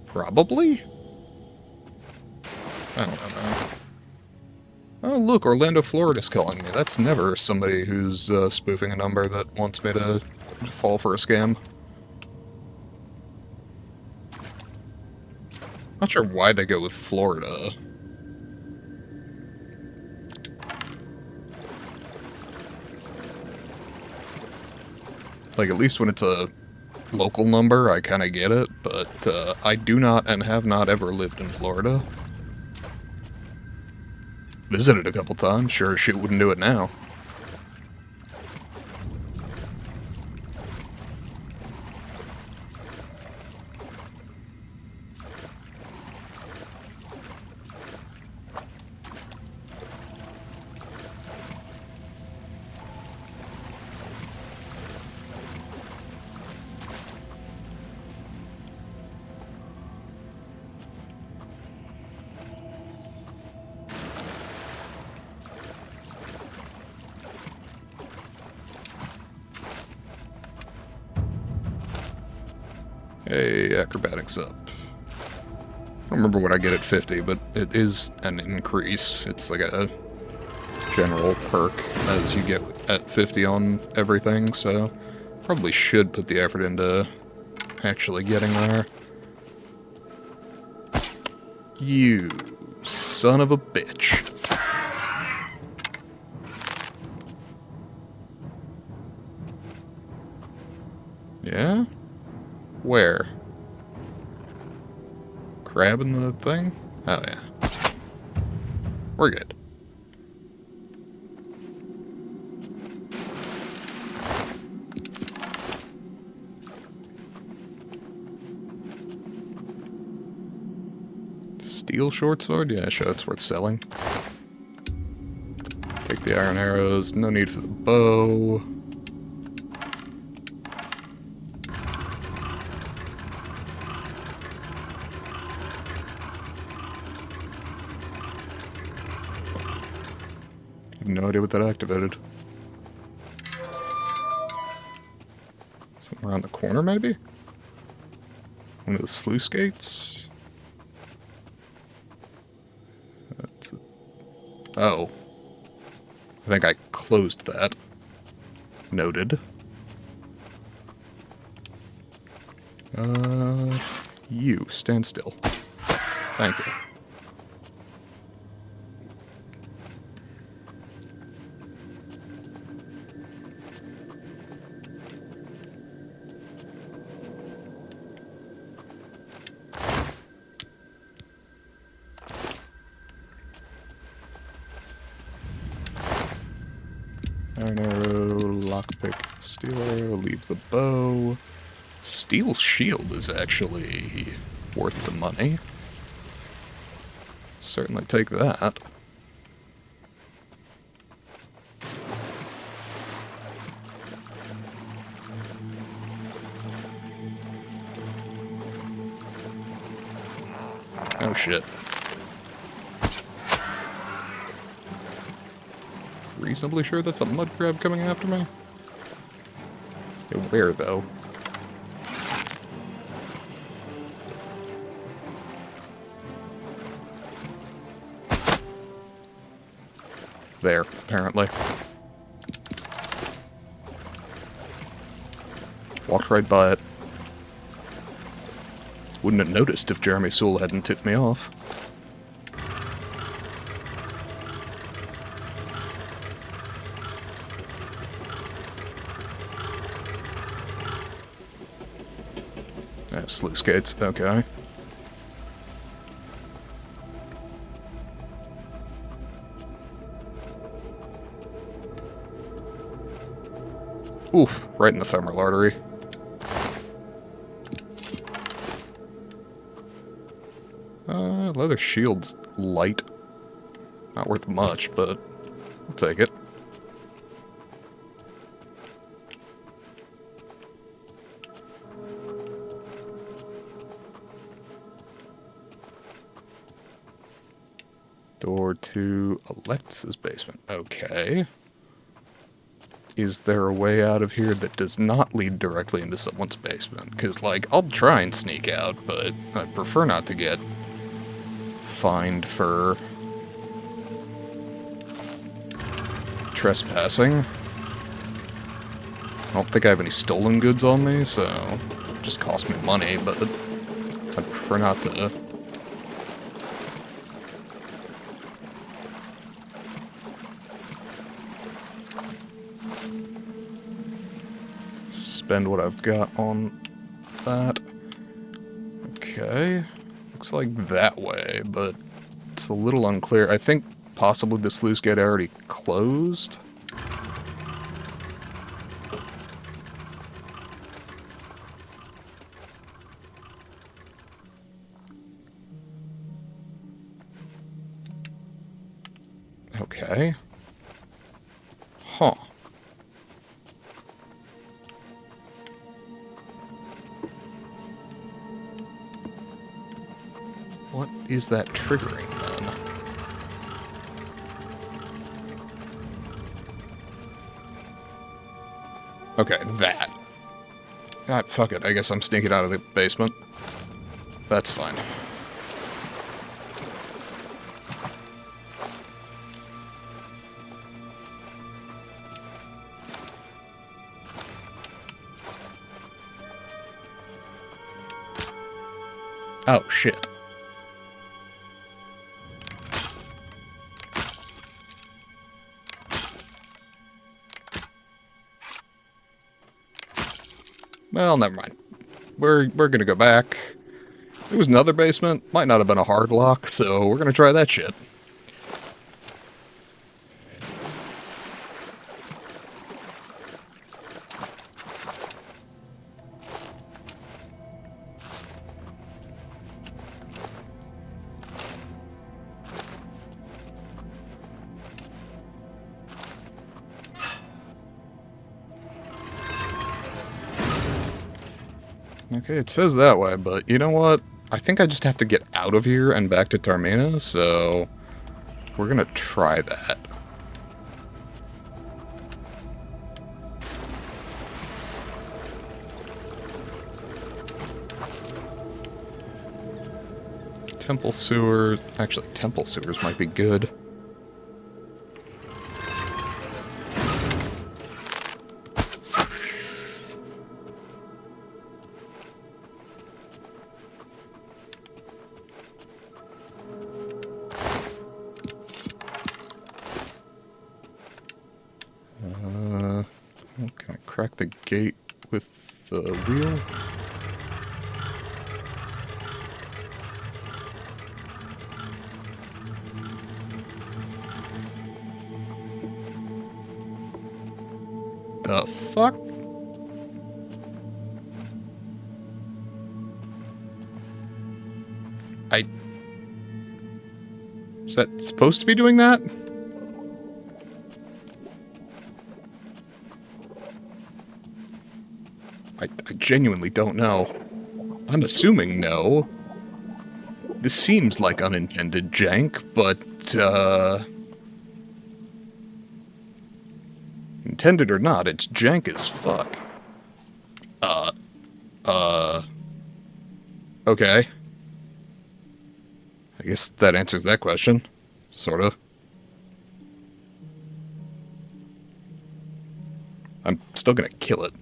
Probably? I don't know. Oh, look, Orlando, Florida's calling me. That's never somebody who's spoofing a number that wants me to fall for a scam. Not sure why they go with Florida. Like, at least when it's a local number, I kind of get it, but I do not and have not ever lived in Florida. Visited a couple times, sure as shit wouldn't do it now. Hey, acrobatics up. I don't remember what I get at 50, but it is an increase. It's like a general perk as you get at 50 on everything, so probably should put the effort into actually getting there. You son of a bitch. Yeah? Where? Crab in the thing? Oh yeah. We're good. Steel short sword? Yeah, sure, that's worth selling. Take the iron arrows, no need for the bow. No idea what that activated. Something around the corner, maybe? One of the sluice gates? That's it. Oh. I think I closed that. Noted. You, stand still. Thank you. Iron arrow, lockpick, steel arrow, leave the bow. Steel shield is actually worth the money. Certainly take that. Oh shit. Reasonably sure that's a mud crab coming after me? Yeah, where though? There, apparently. Walked right by it. Wouldn't have noticed if Jeremy Sewell hadn't tipped me off. Sluice gates, okay. Oof, right in the femoral artery. Leather shield's light. Not worth much, but I'll take it. Door to Alex's basement. Okay. Is there a way out of here that does not lead directly into someone's basement? Because, like, I'll try and sneak out, but I'd prefer not to get fined for trespassing. I don't think I have any stolen goods on me, so it'll just cost me money, but I'd prefer not to. Spend what I've got on that. Okay. Looks like that way, but it's a little unclear. I think possibly the sluice gate already closed. Okay. Huh. What is that triggering, then? Okay, that. God, fuck it. I guess I'm sneaking out of the basement. That's fine. Oh, shit. Well, never mind. We're gonna go back. It was another basement. Might not have been a hard lock, so we're gonna try that shit. Okay, it says that way, but you know what? I think I just have to get out of here and back to Tarmina, so we're gonna try that. Temple sewers. Actually, temple sewers might be good. crack the gate with the wheel? The fuck? Is that supposed to be doing that? I genuinely don't know. I'm assuming no. This seems like unintended jank, but, intended or not, it's jank as fuck. Okay. I guess that answers that question. Sorta. I'm still gonna kill it.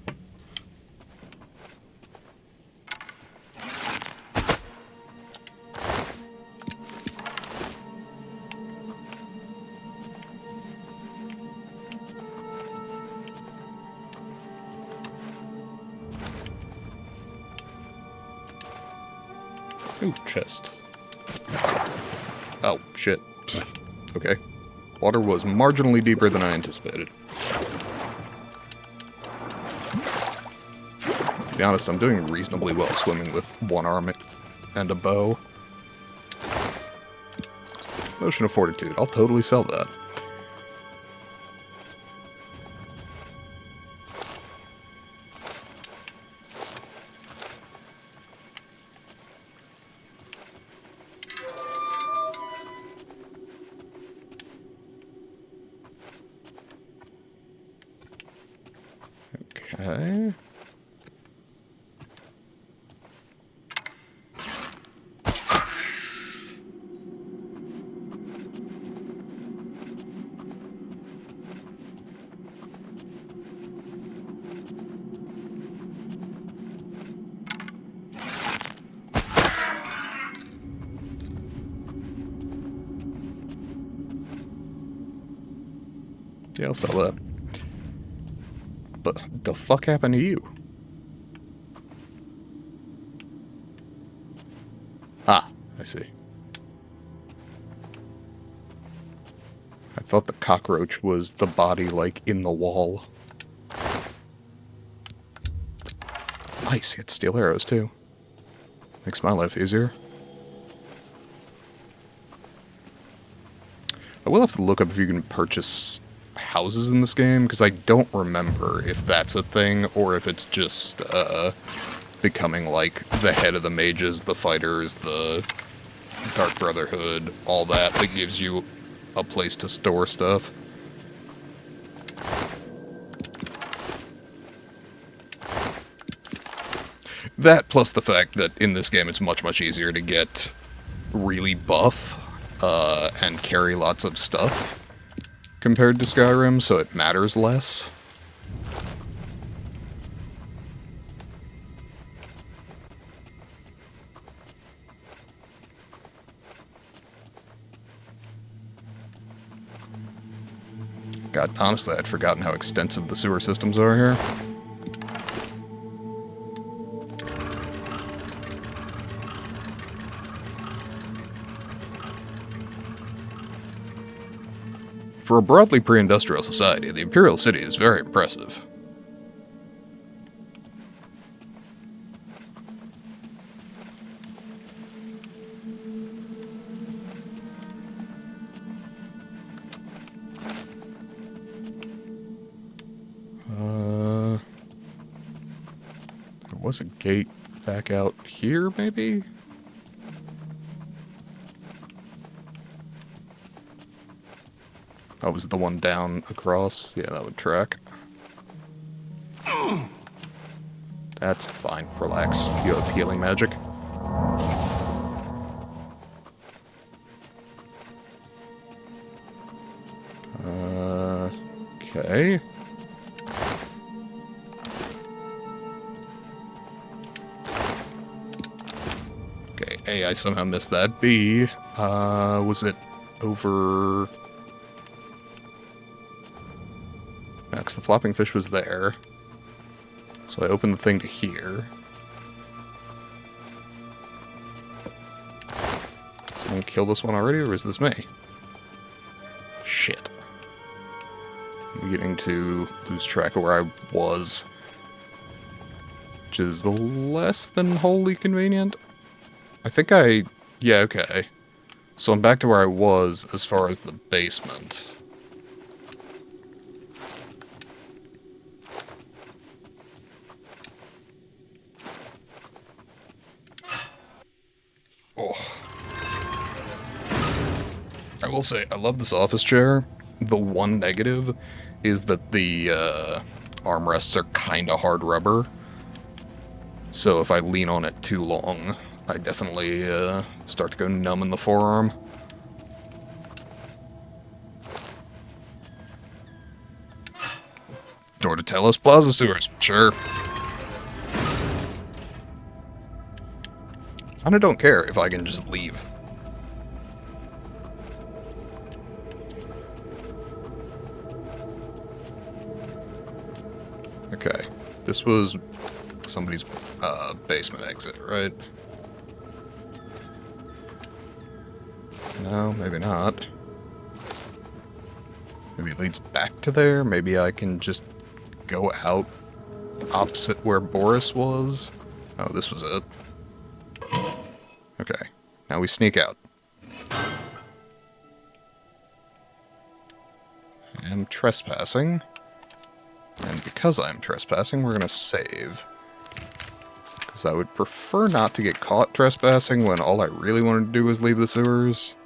Ooh, chest. Oh, shit. Okay. Water was marginally deeper than I anticipated. To be honest, I'm doing reasonably well swimming with one arm and a bow. Motion of Fortitude. I'll totally sell that. Okay. Yeah, I'll sell that. But the fuck happened to you? Ah, I see. I thought the cockroach was the body, like, in the wall. Nice, you get steel arrows, too. Makes my life easier. I will have to look up if you can purchase houses in this game, because I don't remember if that's a thing, or if it's just, becoming, like, the head of the mages, the fighters, the Dark Brotherhood, all that gives you a place to store stuff. That, plus the fact that in this game it's much, much easier to get really buff, and carry lots of stuff compared to Skyrim, so it matters less. God, honestly, I'd forgotten how extensive the sewer systems are here. For a broadly pre-industrial society, the Imperial City is very impressive. There was a gate back out here, maybe? Oh, was it the one down across? Yeah, that would track. That's fine. Relax. You have healing magic. Okay. Okay, A, I somehow missed that. B, was it over... Yeah, 'cause the flopping fish was there. So I open the thing to here. Someone kill this one already, or is this me? Shit. I'm beginning to lose track of where I was. Which is less than wholly convenient. I think yeah, okay. So I'm back to where I was as far as the basement. Oh. I will say, I love this office chair. The one negative is that the armrests are kind of hard rubber. So if I lean on it too long, I definitely start to go numb in the forearm. Door to Telos Plaza sewers, sure. I don't care if I can just leave. Okay, this was somebody's basement exit, right? No, maybe not. Maybe it leads back to there? Maybe I can just go out opposite where Boris was? Oh, this was it. Okay, now we sneak out. I'm trespassing. And because I'm trespassing, we're gonna save. Because I would prefer not to get caught trespassing when all I really wanted to do was leave the sewers.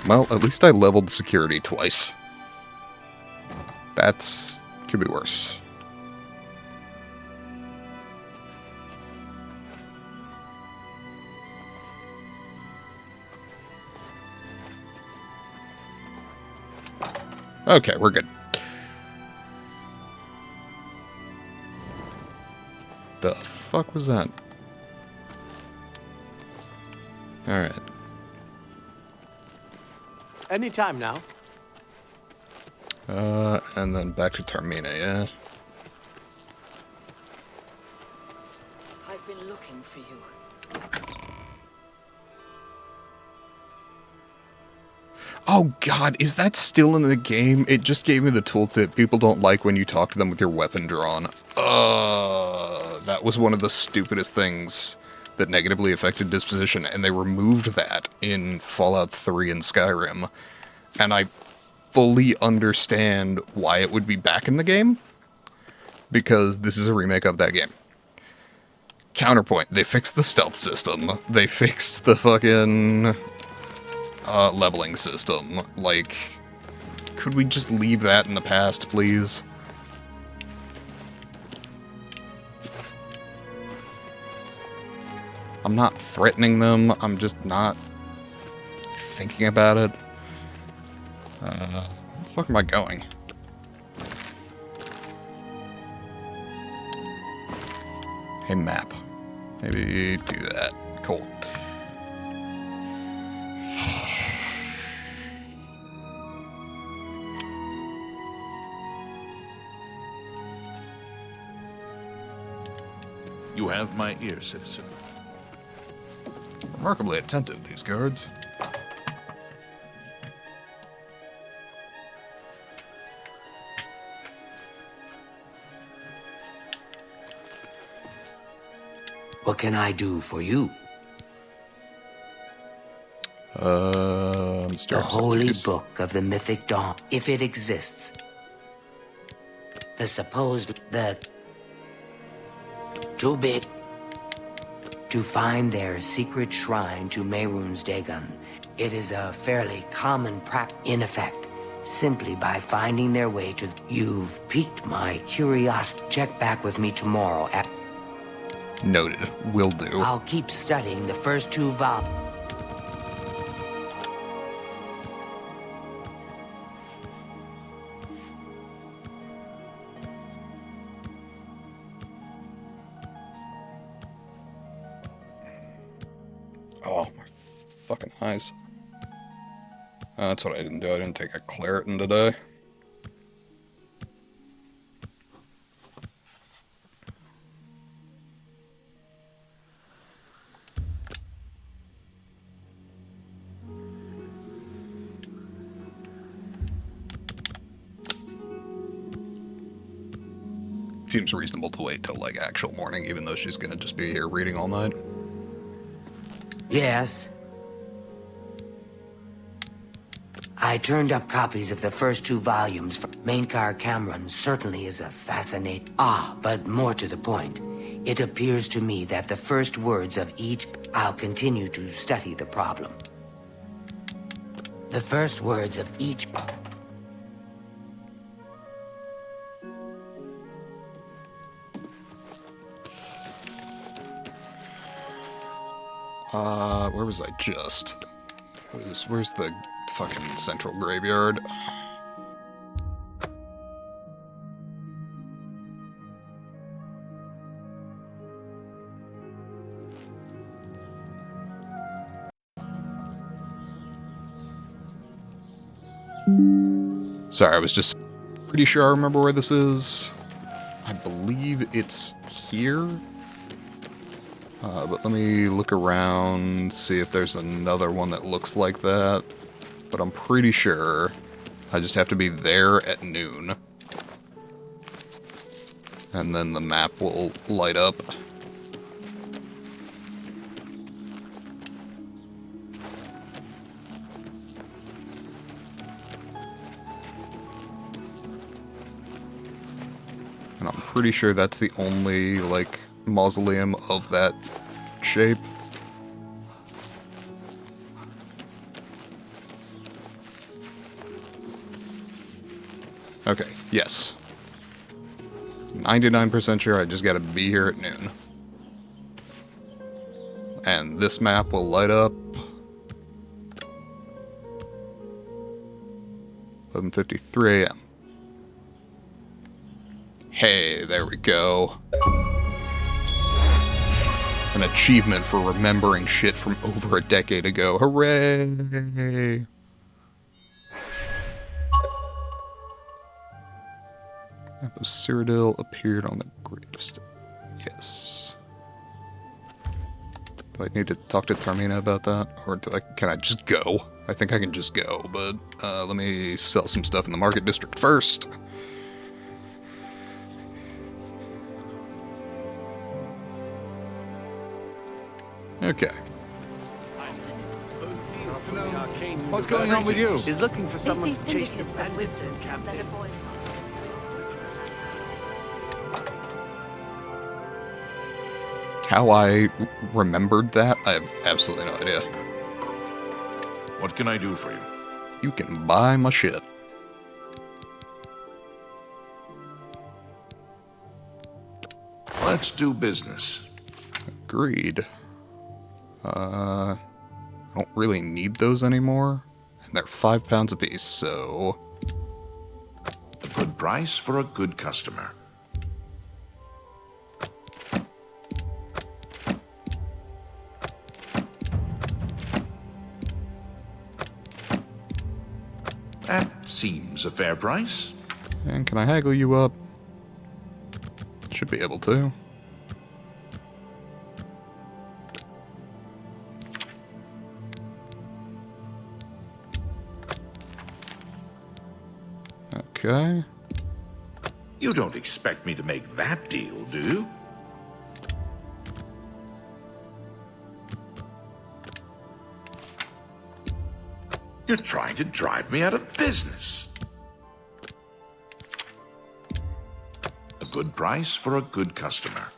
Well, at least I leveled security twice. That's... could be worse. Okay, we're good. The fuck was that? Alright. Anytime now. And then back to Termina, yeah? I've been looking for you. Oh god, is that still in the game? It just gave me the tooltip. People don't like when you talk to them with your weapon drawn. That was one of the stupidest things that negatively affected disposition, and they removed that in Fallout 3 and Skyrim. And I fully understand why it would be back in the game, because this is a remake of that game. Counterpoint, they fixed the stealth system. They fixed the fucking leveling system. Like, could we just leave that in the past, please? I'm not threatening them, I'm just not thinking about it. Where the fuck am I going? Hey, map. Maybe do that. Cool. You have my ear, citizen. Remarkably attentive, these guards. What can I do for you? The Holy Book of the Mythic Dawn, if it exists. The supposed... Too big. to find their secret shrine to Mehrunes Dagon. It is a fairly common practice in effect, simply by finding their way to... You've piqued my curiosity. Check back with me tomorrow at... Noted. Will do. I'll keep studying the first 2 volumes. Oh, my fucking eyes. That's what I didn't do. I didn't take a Claritin today. Seems reasonable to wait till, like, actual morning, even though she's gonna just be here reading all night. Yes. I turned up copies of the first 2 volumes. Mainkar Cameron certainly is a fascinating... but more to the point. It appears to me that the first words of each... I'll continue to study the problem. The first words of each... Where was I just? Where's the fucking central graveyard? Sorry, I was just pretty sure I remember where this is. I believe it's here. But let me look around, see if there's another one that looks like that. But I'm pretty sure I just have to be there at noon. And then the map will light up. And I'm pretty sure that's the only, like, mausoleum of that shape. Okay, yes. 99% sure I just gotta be here at noon. And this map will light up 11:53 a.m. Hey, there we go. An achievement for remembering shit from over a decade ago. Hooray! Map of Cyrodiil appeared on the gravestone. Yes. Do I need to talk to Tarmina about that? Or can I just go? I think I can just go, but let me sell some stuff in the market district first. Okay. What's going on with you? Is looking for someone They say to chase the syndicates of bandits and wizards that captives. avoid... How I remembered that, I have absolutely no idea. What can I do for you? You can buy my shit. Let's do business. Agreed. I don't really need those anymore. And they're £5 a piece, so... A good price for a good customer. That seems a fair price. And can I haggle you up? Should be able to. Okay. You don't expect me to make that deal, do you? You're trying to drive me out of business. A good price for a good customer.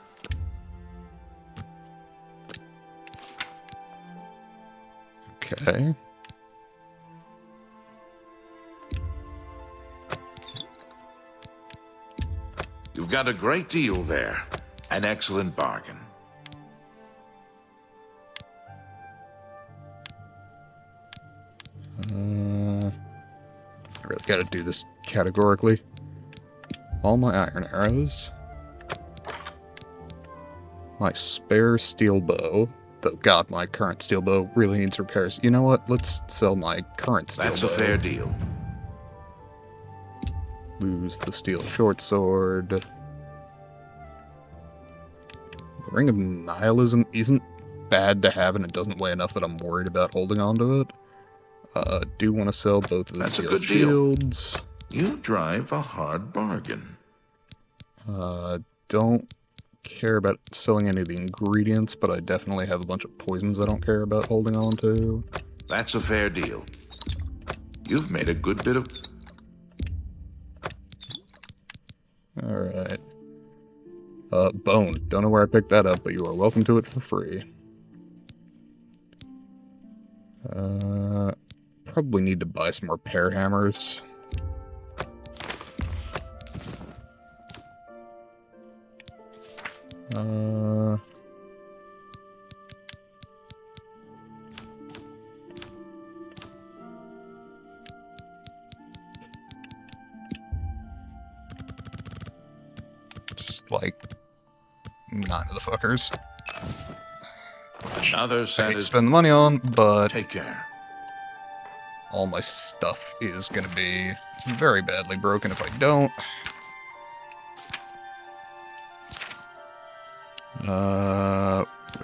Okay. You've got a great deal there. An excellent bargain. I really gotta do this categorically. All my iron arrows. My spare steel bow. Though, God, my current steel bow really needs repairs. You know what? Let's sell my current steel bow. That's a fair deal. Lose the steel short sword. The Ring of Nihilism isn't bad to have, and it doesn't weigh enough that I'm worried about holding on to it. Do want to sell both of the That's a steel good shields. deal. You drive a hard bargain. Don't care about selling any of the ingredients, but I definitely have a bunch of poisons I don't care about holding on to. That's a fair deal. You've made a good bit of... Alright. Bone. Don't know where I picked that up, but you are welcome to it for free. Probably need to buy some repair hammers. Just like 9 of the fuckers. Another I hate set to is... spend the money on, but Take care. all my stuff is gonna be very badly broken if I don't.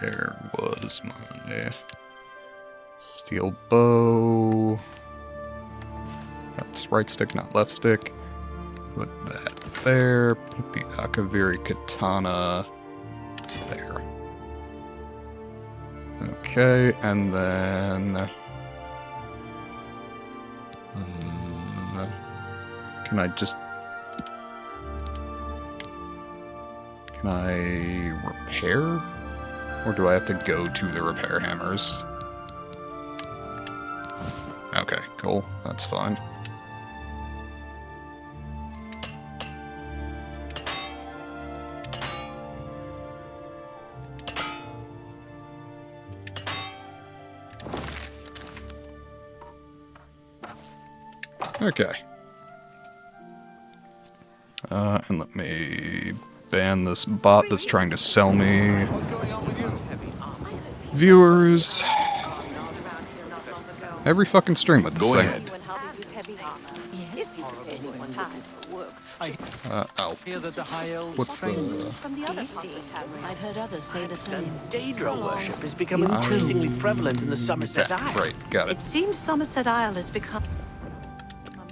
Where was my steel bow? That's right stick, not left stick. Put that there. Put the Akaviri katana there. Okay, and then... can I just... Can I repair? Or do I have to go to the repair hammers? Okay, cool. That's fine. Okay. And let me ban this bot that's trying to sell me viewers. Every fucking stream with this Go thing. ahead. Ow. What's the... I've heard others say the same. Daedra worship is becoming increasingly prevalent in the Somerset Isle. Right, got it. It seems Somerset Isle has become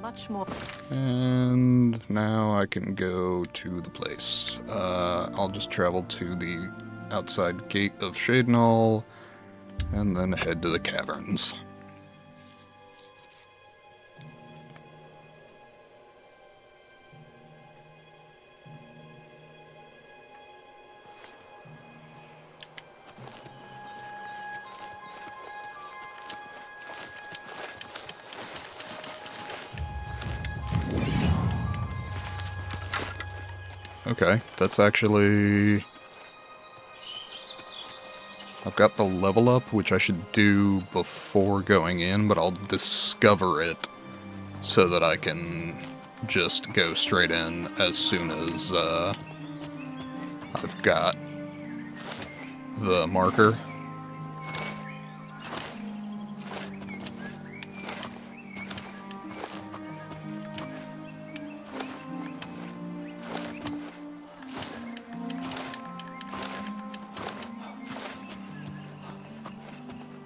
much more... And now I can go to the place. I'll just travel to the outside gate of Shadenall, and then head to the caverns. Okay, that's actually... I've got the level up, which I should do before going in, but I'll discover it so that I can just go straight in as soon as I've got the marker.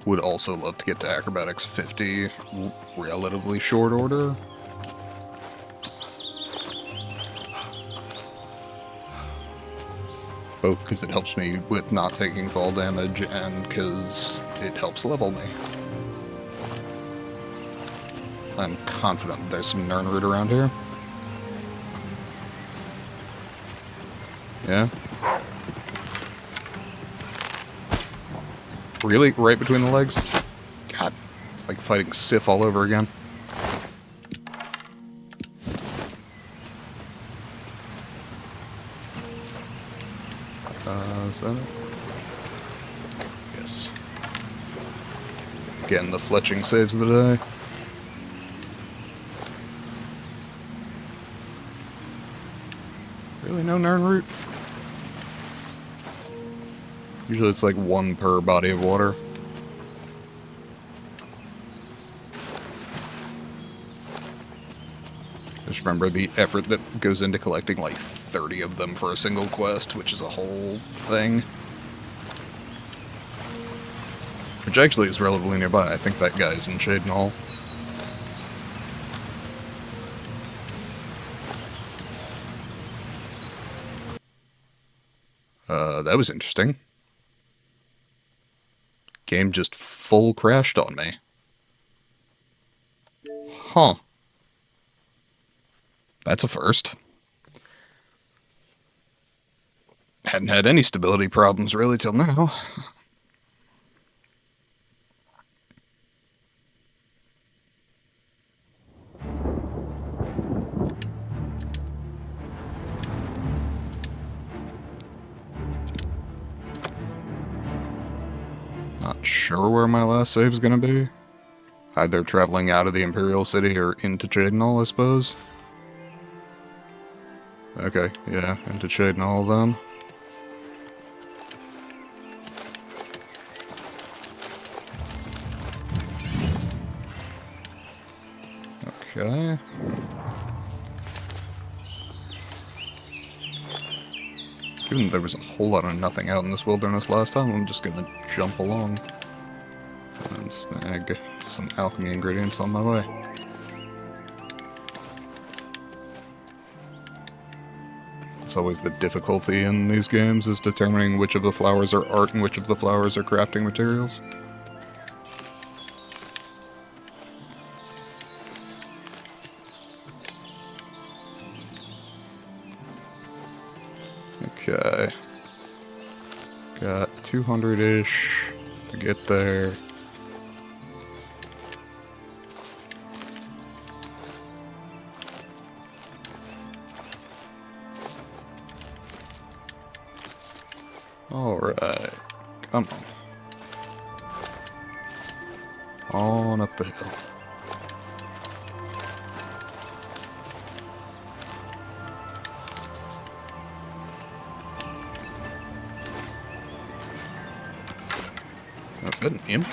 Would also love to get to Acrobatics 50 relatively short order. Both because it helps me with not taking fall damage and because it helps level me. I'm confident there's some Nirnroot around here. Yeah? Really? Right between the legs? God It's like fighting Sif all over again. Is that it? Yes. Again, the fletching saves the day. Really, no Nern route? Usually it's like one per body of water. Just remember the effort that goes into collecting like 30 of them for a single quest, which is a whole thing. Which actually is relatively nearby. I think that guy's in Shade and Hall. That was interesting. Game just full crashed on me. Huh. That's a first. Hadn't had any stability problems really till now. Not sure where my last save's gonna be. Either traveling out of the Imperial City or into Cheydinal, I suppose. Okay, yeah, into Cheydinal then. Okay. Given that there was a whole lot of nothing out in this wilderness last time, I'm just gonna jump along and snag some alchemy ingredients on my way. It's always the difficulty in these games, is determining which of the flowers are art and which of the flowers are crafting materials. Okay. Got 200-ish to get there. Alright. Come on. On up the hill. Oh, is that an imp?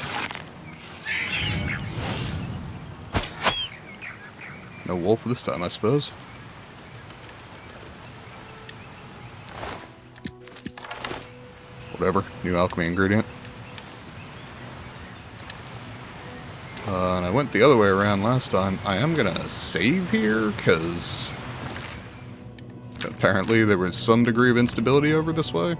No wolf this time, I suppose. Whatever, new alchemy ingredient. And I went the other way around last time. I am gonna save here, because apparently there was some degree of instability over this way.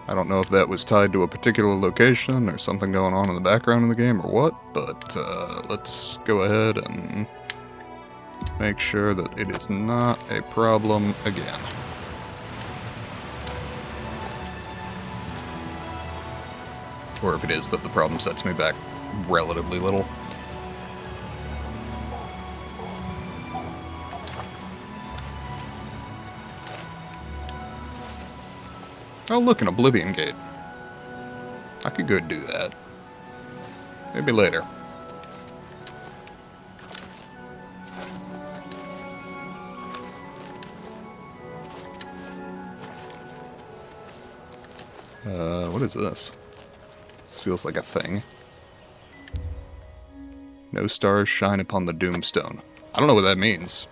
I don't know if that was tied to a particular location or something going on in the background of the game or what, but let's go ahead and make sure that it is not a problem again. Or if it is, that the problem sets me back relatively little. Oh look, an Oblivion Gate. I could go do that. Maybe later. What is this? This feels like a thing. No stars shine upon the Doomstone. I don't know what that means.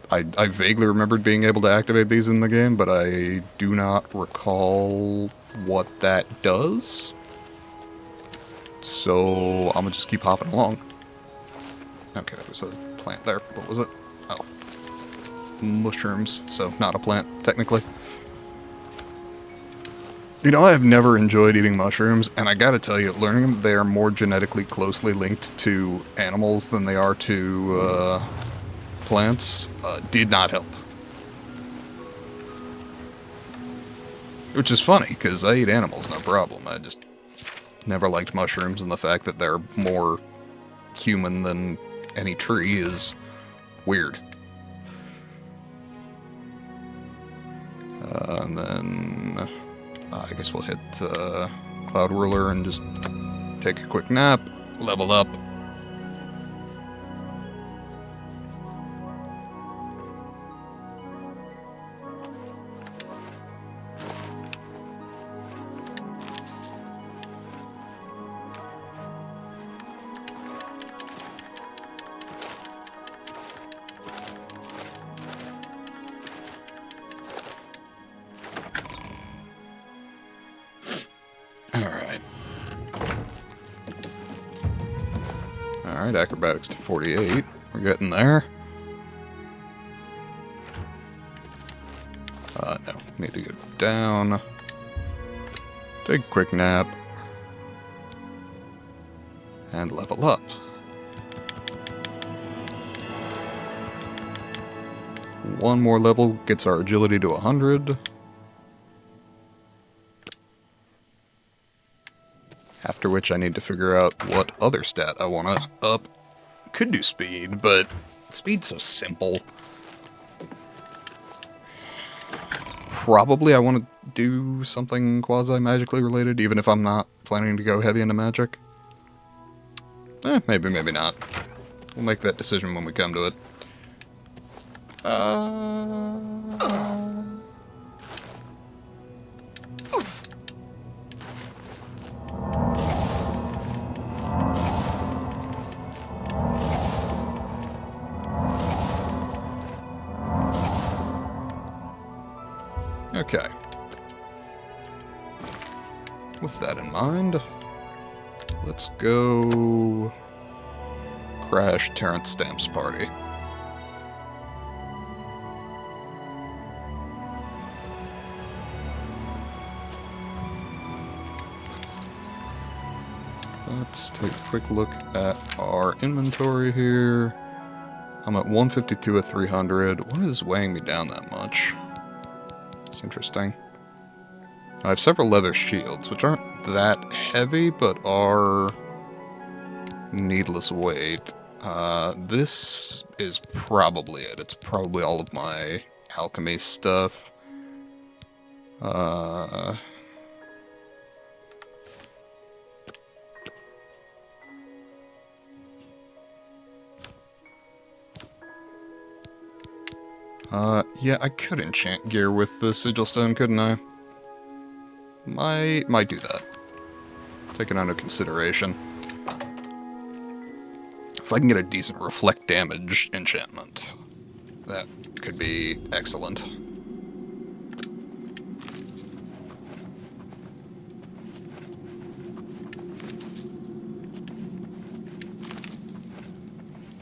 I vaguely remembered being able to activate these in the game, but I do not recall what that does. So I'm gonna just keep hopping along. Okay, there was a plant there. What was it? Oh. Mushrooms, so not a plant, technically. You know, I have never enjoyed eating mushrooms, and I gotta tell you, learning that they are more genetically closely linked to animals than they are to, plants, did not help. Which is funny, because I eat animals, no problem. I just never liked mushrooms, and the fact that they're more human than any tree is weird. And then I guess we'll hit Cloud Whirler and just take a quick nap, level up. Alright, acrobatics to 48. We're getting there. No, need to go down. Take a quick nap. And level up. One more level gets our agility to 100. After which I need to figure out what other stat I want to up. Could do speed, but speed's so simple. Probably I want to do something quasi-magically related, even if I'm not planning to go heavy into magic. Maybe, maybe not. We'll make that decision when we come to it. Okay. With that in mind, let's go crash Terrence Stamp's party. Let's take a quick look at our inventory here. I'm at 152 at 300. What is weighing me down that much? It's interesting. I have several leather shields, which aren't that heavy, but are needless weight. This is probably it. It's probably all of my alchemy stuff. Yeah, I could enchant gear with the sigil stone, couldn't I? Might do that. Take it under consideration. If I can get a decent reflect damage enchantment, that could be excellent.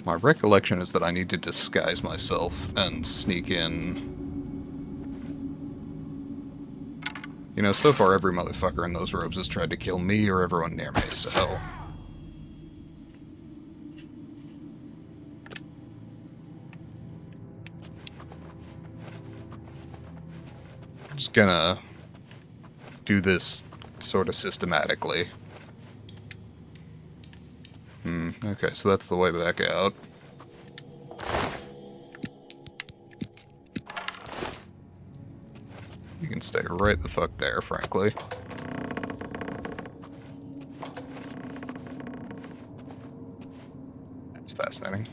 My recollection is that I need to disguise myself and sneak in. You know, so far every motherfucker in those robes has tried to kill me or everyone near me, so... I'm just gonna do this sort of systematically. Okay, so that's the way back out. You can stay right the fuck there, frankly. That's fascinating.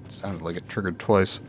It sounded like it triggered twice.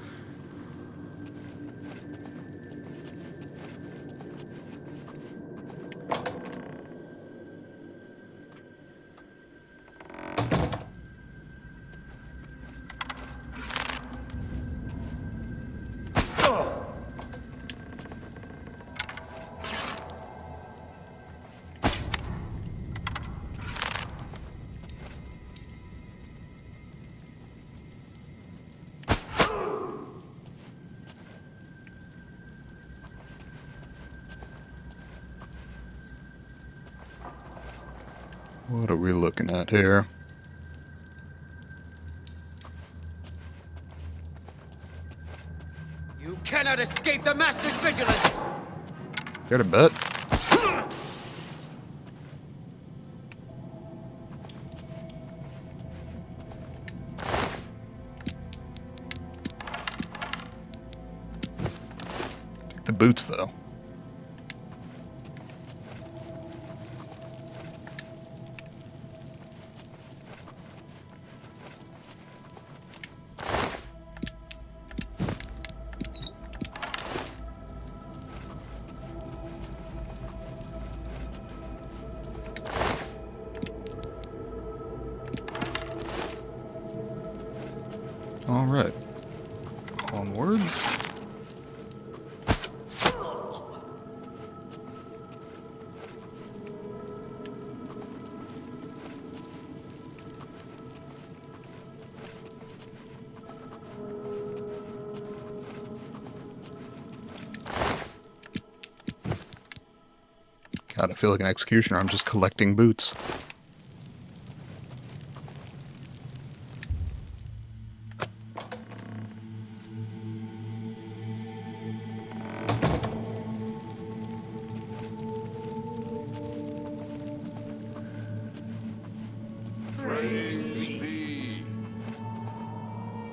What are we looking at here? You cannot escape the Master's vigilance! Got a bet? boots, though. All right. Onwards. God, I feel like an executioner. I'm just collecting boots. Praise be.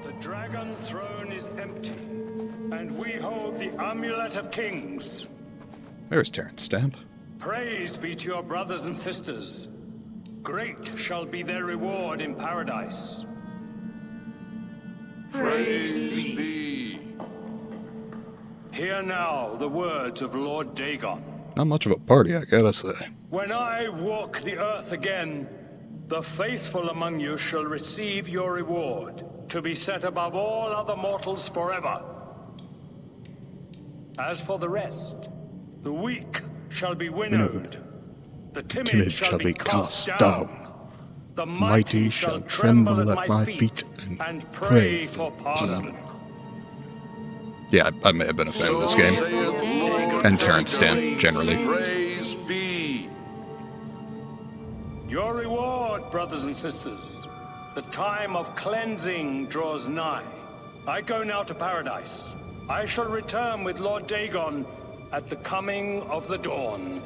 The dragon throne is empty, and we hold the amulet of kings. There's Terran's stamp. Praise be to your brothers and sisters. Great shall be their reward in paradise. Praise be. Hear now the words of Lord Dagon. Not much of a party, I gotta say. When I walk the earth again, the faithful among you shall receive your reward, to be set above all other mortals forever. As for the rest, the weak shall be winnowed, the timid shall be cast down, the mighty shall tremble at my feet and pray for pardon. Yeah, I may have been a fan of this game. And Terran's stamp, generally. Praise be. Your reward, brothers and sisters. The time of cleansing draws nigh. I go now to paradise. I shall return with Lord Dagon at the coming of the dawn.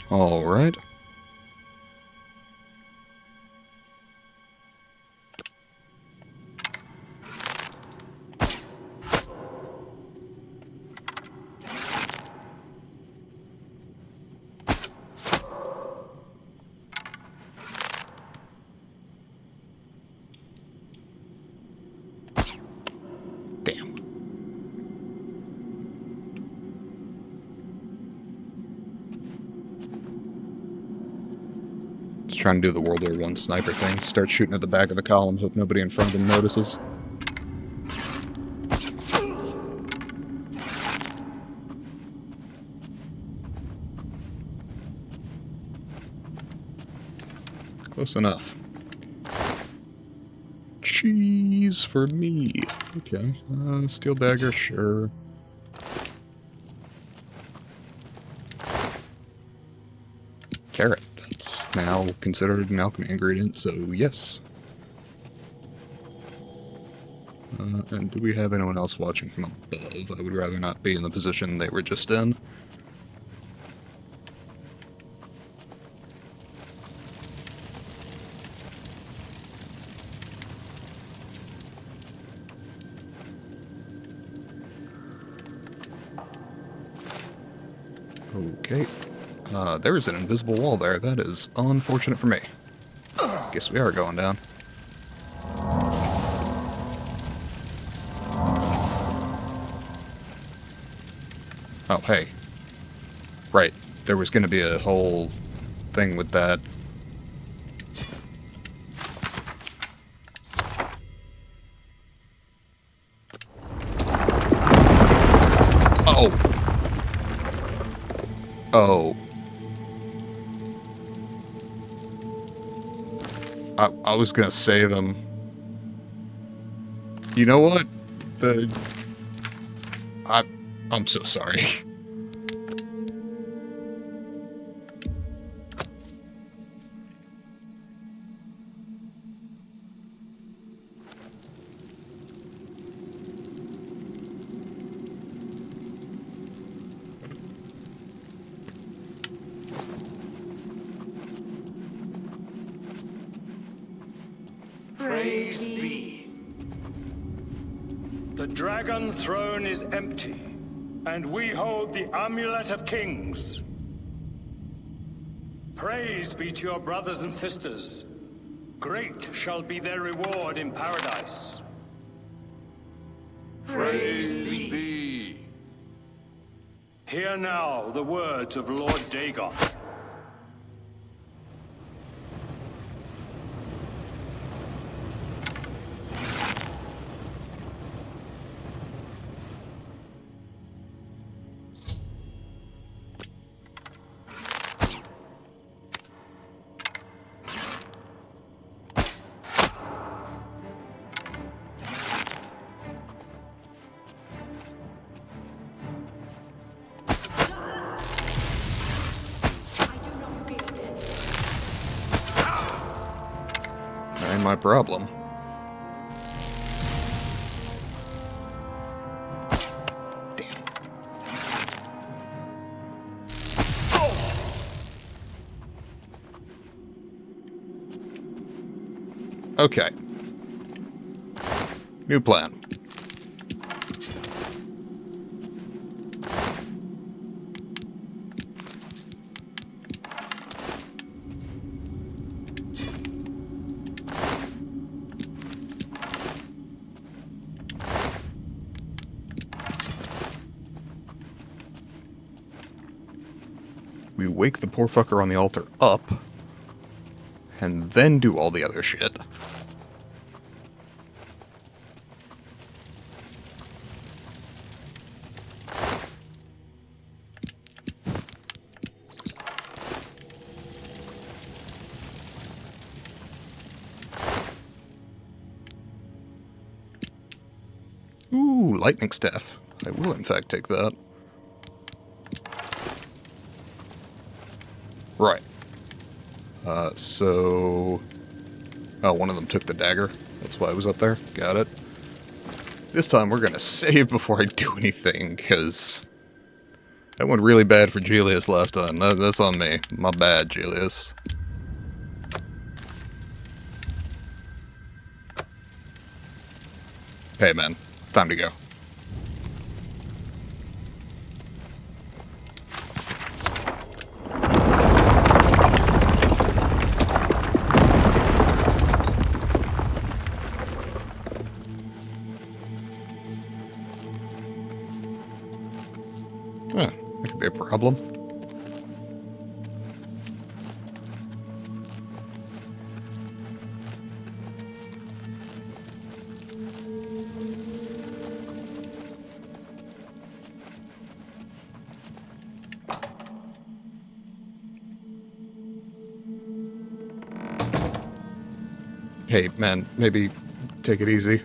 All right. Damn. Just trying to do the World War I sniper thing. Start shooting at the back of the column, hope nobody in front of him notices. Close enough. Cheese for me. Okay. Steel dagger, sure. Carrot. That's now considered an alchemy ingredient, so yes. And do we have anyone else watching from above? I would rather not be in the position they were just in. Okay. There's an invisible wall there. That is unfortunate for me. Guess we are going down. Oh, hey. Right. There was going to be a whole thing with that. Oh. Oh. I was gonna save him. You know what? I'm so sorry. Praise be. The dragon throne is empty, and we hold the Amulet of Kings. Praise be to your brothers and sisters. Great shall be their reward in paradise. Praise be. Hear now the words of Lord Dagon. That ain't my problem. Damn. Okay. New plan. We wake the poor fucker on the altar up, and then do all the other shit. Ooh, lightning staff. I will in fact take that. Right. So... Oh, one of them took the dagger. That's why I was up there. Got it. This time we're gonna save before I do anything, because... that went really bad for Julius last time. That's on me. My bad, Julius. Hey, man. Time to go. Huh, that could be a problem. Hey, man, maybe take it easy.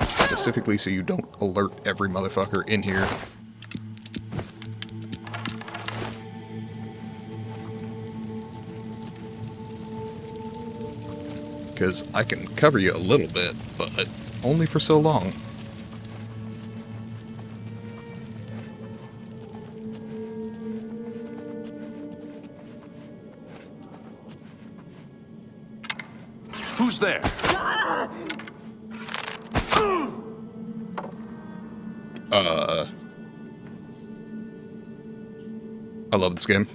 Specifically so you don't alert every motherfucker in here. Because I can cover you a little bit, but only for so long. Who's there? I love this game.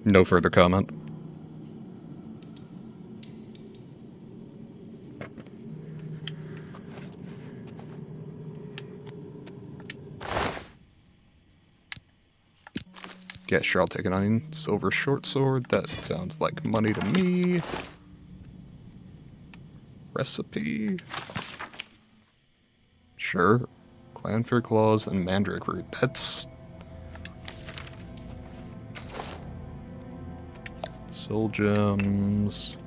No further comment. Yeah, sure, I'll take an onion. Silver short sword. That sounds like money to me. Recipe. Sure. Clanfear claws and mandrake root. That's... soul gems.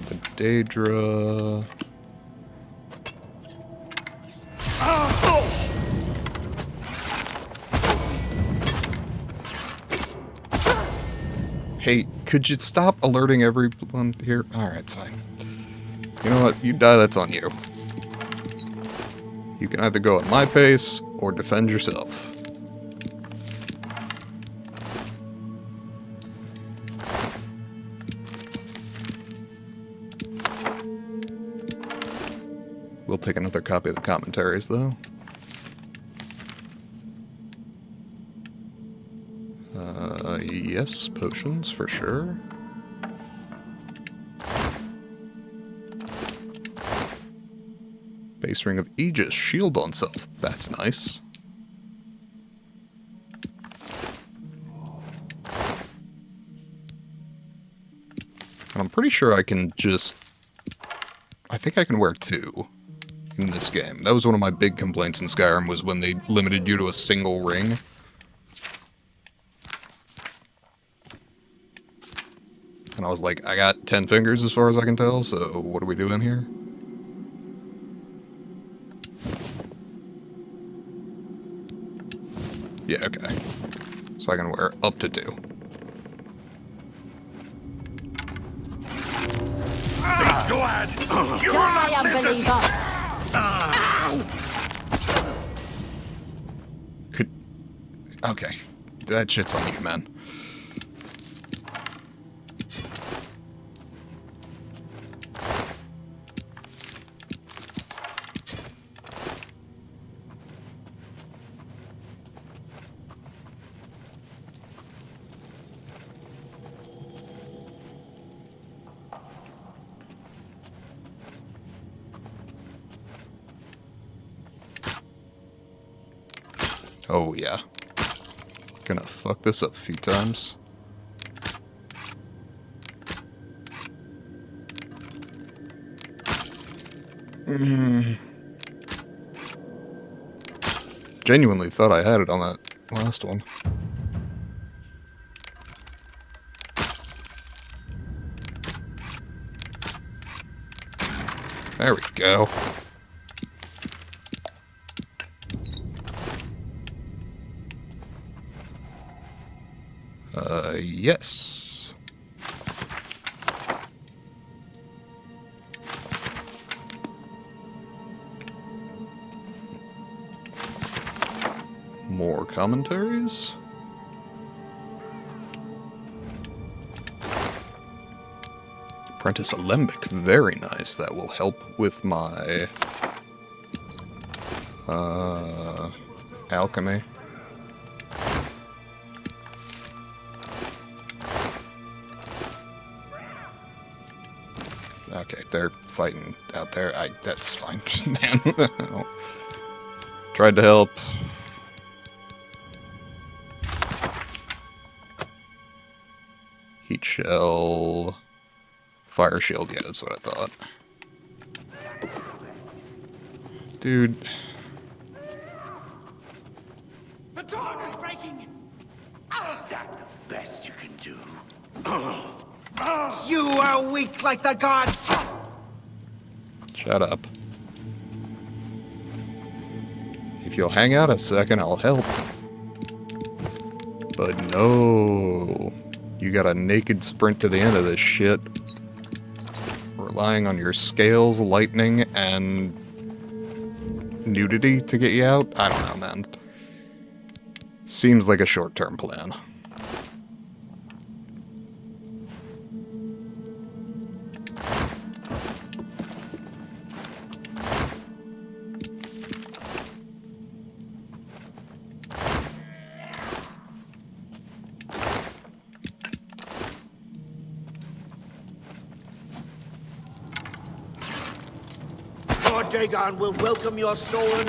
The Daedra. Hey, could you stop alerting everyone here? Alright, fine. You know what? You die, that's on you. You can either go at my pace, or defend yourself. take another copy of the commentaries, though. Yes, potions, for sure. Base ring of Aegis, shield on self. That's nice. And I'm pretty sure I can just... I think I can wear 2 in this game. That was one of my big complaints in Skyrim, was when they limited you to a single ring. And I was like, I got 10 fingers as far as I can tell, so what are we doing here? Yeah, okay. So I can wear up to 2. Go ahead! Die, unbeliever! Could... Okay. That shit's on you, man. Oh, yeah. Gonna fuck this up a few times. Genuinely thought I had it on that last one. There we go. Yes. More commentaries? Apprentice Alembic, very nice. That will help with my alchemy. Okay, they're fighting out there. That's fine, man. Tried to help. Heat shell. Fire shield, yeah, that's what I thought. Dude. The dawn is breaking! Is that the best you can do? You are weak like the gods! Shut up. If you'll hang out a second, I'll help. But no. You got a naked sprint to the end of this shit. Relying on your scales, lightning, and nudity to get you out? I don't know, man. Seems like a short-term plan. Lord Dagon will welcome your soul in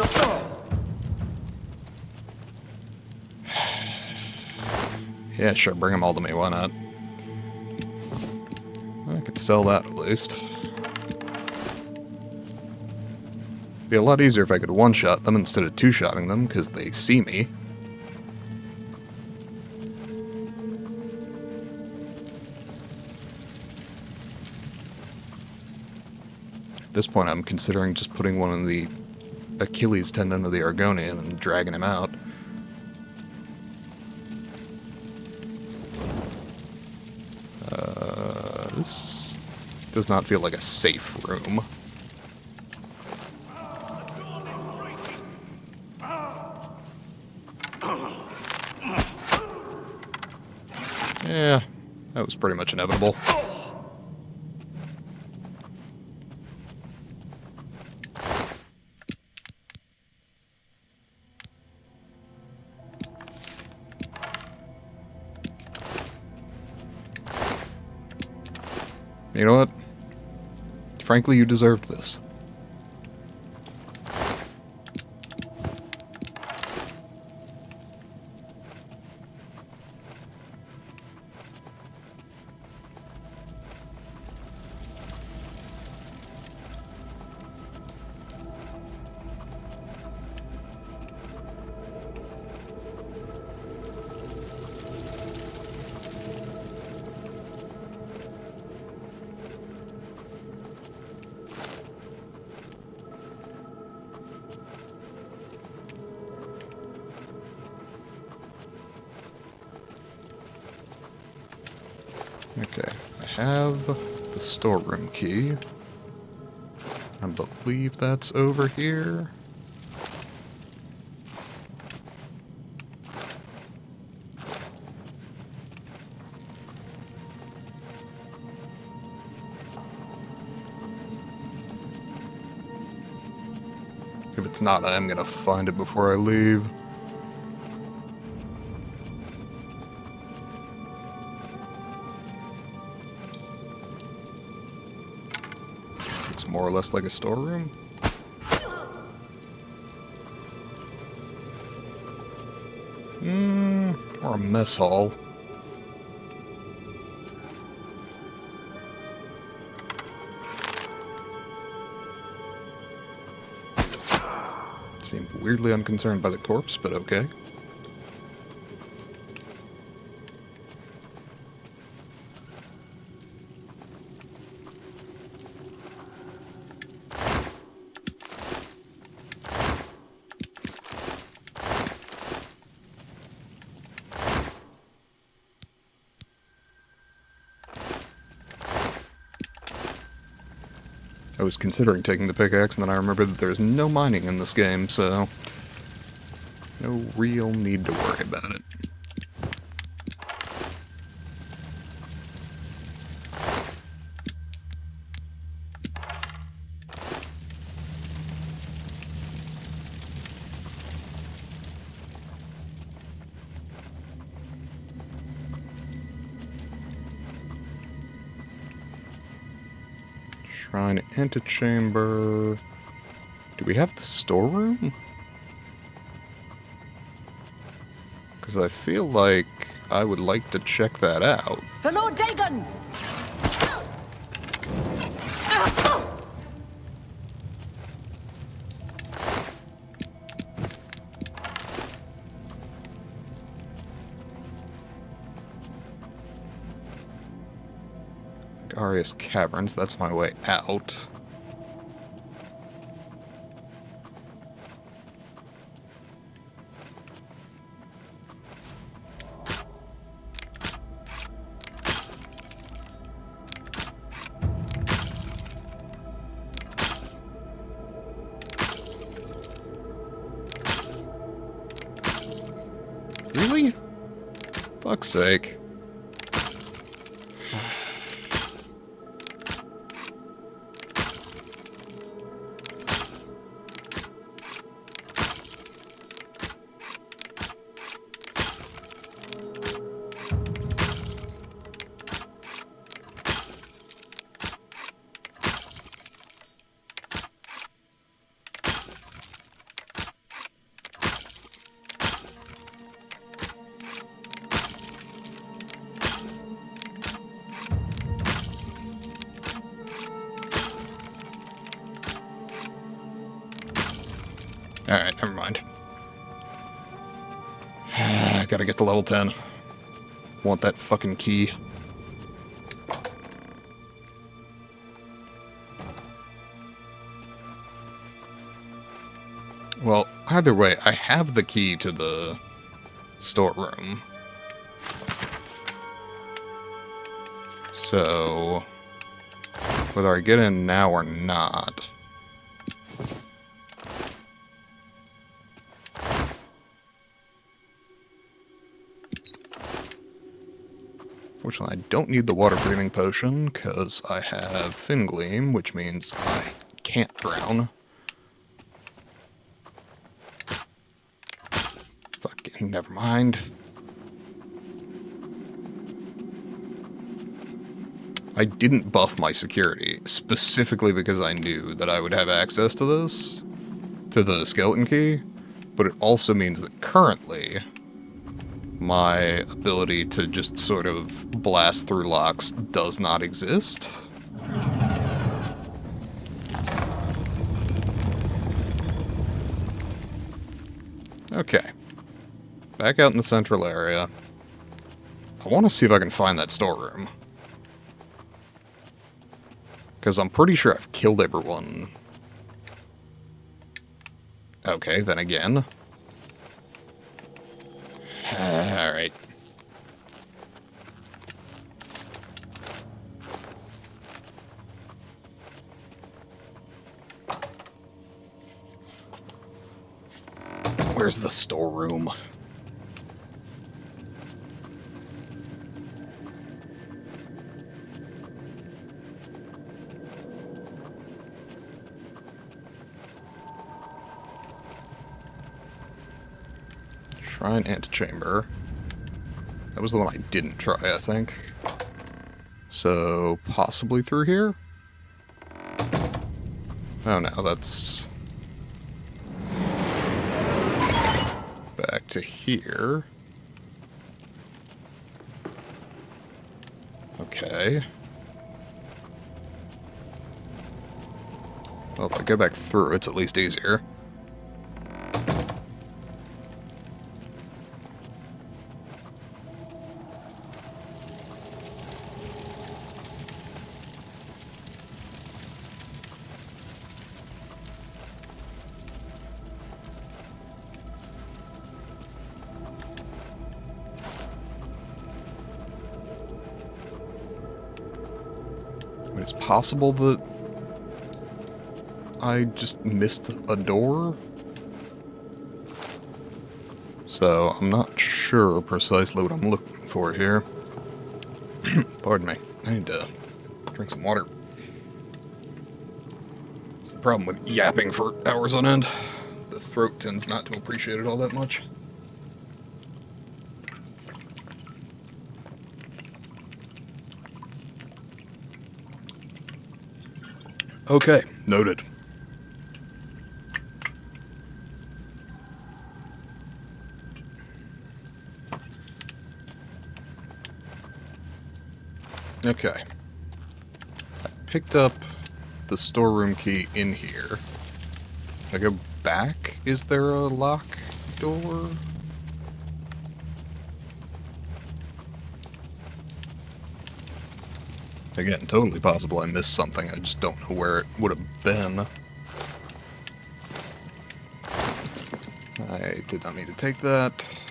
Yeah, sure, bring them all to me, why not? I could sell that at least. Be a lot easier if I could one-shot them instead of two-shotting them, because they see me. At this point, I'm considering just putting one in the Achilles tendon of the Argonian and dragging him out. This does not feel like a safe room. Yeah, that was pretty much inevitable. You know what? Frankly, you deserved this. Okay, I have the storeroom key. I believe that's over here. If it's not, I am gonna find it before I leave. Looks more or less like a storeroom. Or a mess hall. Seemed weirdly unconcerned by the corpse, but okay. I was considering taking the pickaxe, and then I remembered that there's no mining in this game, so no real need to worry about it. Shrine antechamber. Do we have the storeroom? Because I feel like I would like to check that out. For Lord Dagon! Arius Caverns, that's my way out. Really? Fuck's sake. Alright, never mind. I gotta get to level 10. Want that fucking key. Well, either way, I have the key to the storeroom. So, whether I get in now or not... Fortunately, I don't need the water-breathing potion, because I have Fin Gleam, which means I can't drown. Fucking never mind. I didn't buff my security, specifically because I knew that I would have access to this, to the skeleton key, but it also means that currently, my ability to just sort of blast through locks does not exist. Okay. Back out in the central area. I want to see if I can find that storeroom. Because I'm pretty sure I've killed everyone. Okay, then again. Alright. Where's the storeroom? Shrine antechamber. That was the one I didn't try, I think. So, possibly through here? Oh no, that's... back to here. Okay. Well, if I go back through, it's at least easier. It's possible that I just missed a door. So I'm not sure precisely what I'm looking for here. Pardon me. I need to drink some water. It's the problem with yapping for hours on end. The throat tends not to appreciate it all that much. Okay, noted. Okay. I picked up the storeroom key in here. Can I go back? Is there a lock door? Again, totally possible I missed something, I just don't know where it would have been. I did not need to take that.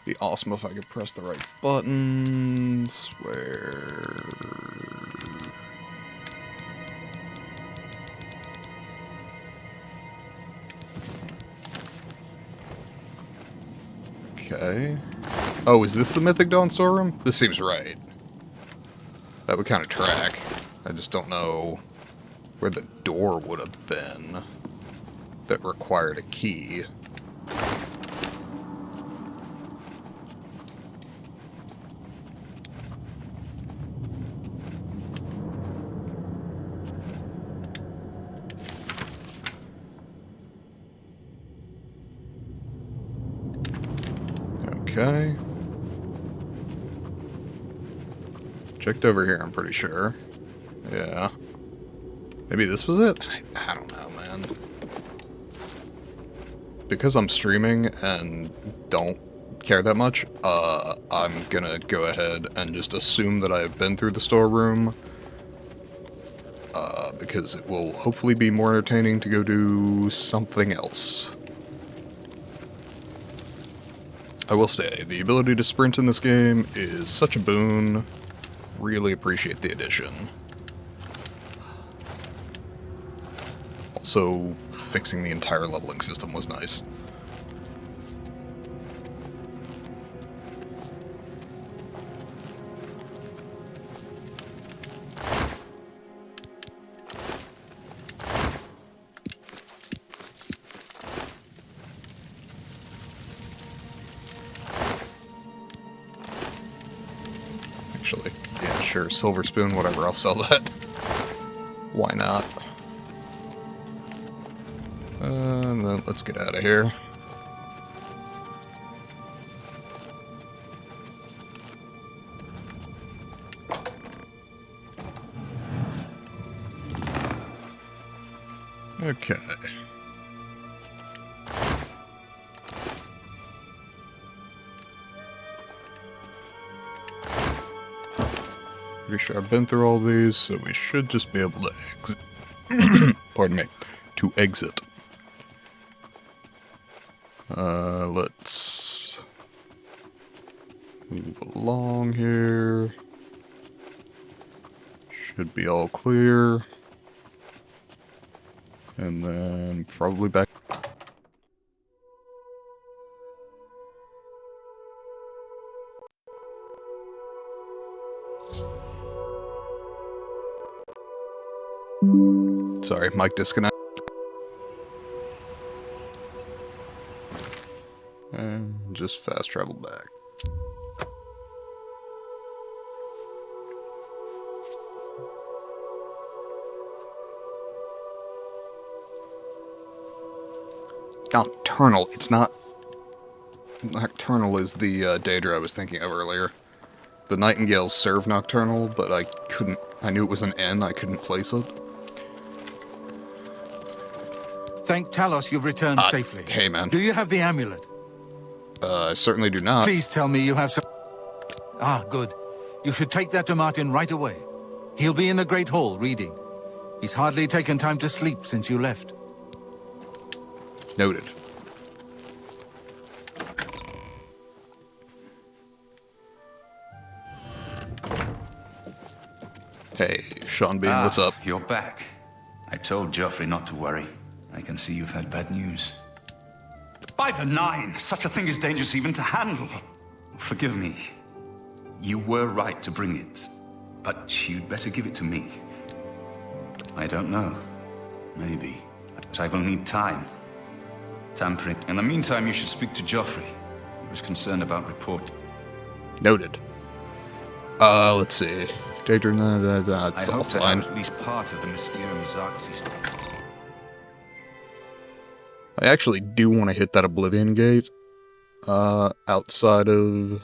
Be awesome if I could press the right buttons. Where... Okay. Oh, is this the Mythic Dawn storeroom? This seems right. That would kind of track. I just don't know where the door would have been that required a key. Okay. Checked over here, I'm pretty sure. Yeah. Maybe this was it? I don't know, man. Because I'm streaming and don't care that much, I'm gonna go ahead and just assume that I've been through the storeroom. Because it will hopefully be more entertaining to go do something else. I will say, the ability to sprint in this game is such a boon. Really appreciate the addition. Also, fixing the entire leveling system was nice. Sure, silver spoon, whatever, I'll sell that. Why not? And then let's get out of here. Okay. Pretty sure I've been through all these, so we should just be able to exit. Pardon me. To exit. Let's move along here. Should be all clear. And then probably back. Sorry, mic disconnect. And just fast travel back. Nocturnal. It's not... Nocturnal is the Daedra I was thinking of earlier. The Nightingales serve Nocturnal, but I couldn't... I knew it was an N, I couldn't place it. Thank Talos you've returned safely. Hey, man. Do you have the amulet? I certainly do not. Please tell me you have some... Ah, good. You should take that to Martin right away. He'll be in the Great Hall reading. He's hardly taken time to sleep since you left. Noted. Hey, Sean Bean, what's up? You're back. I told Joffrey not to worry. I can see you've had bad news. By the Nine, such a thing is dangerous even to handle. Forgive me. You were right to bring it, but you'd better give it to me. I don't know. Maybe. But I will need time. Tampering. In the meantime, you should speak to Joffrey. He was concerned about report. Noted. Let's see. Daedra, that's I all hope to fine. have at least part of the Mysterium Xarxes. I actually do want to hit that Oblivion Gate. Outside of...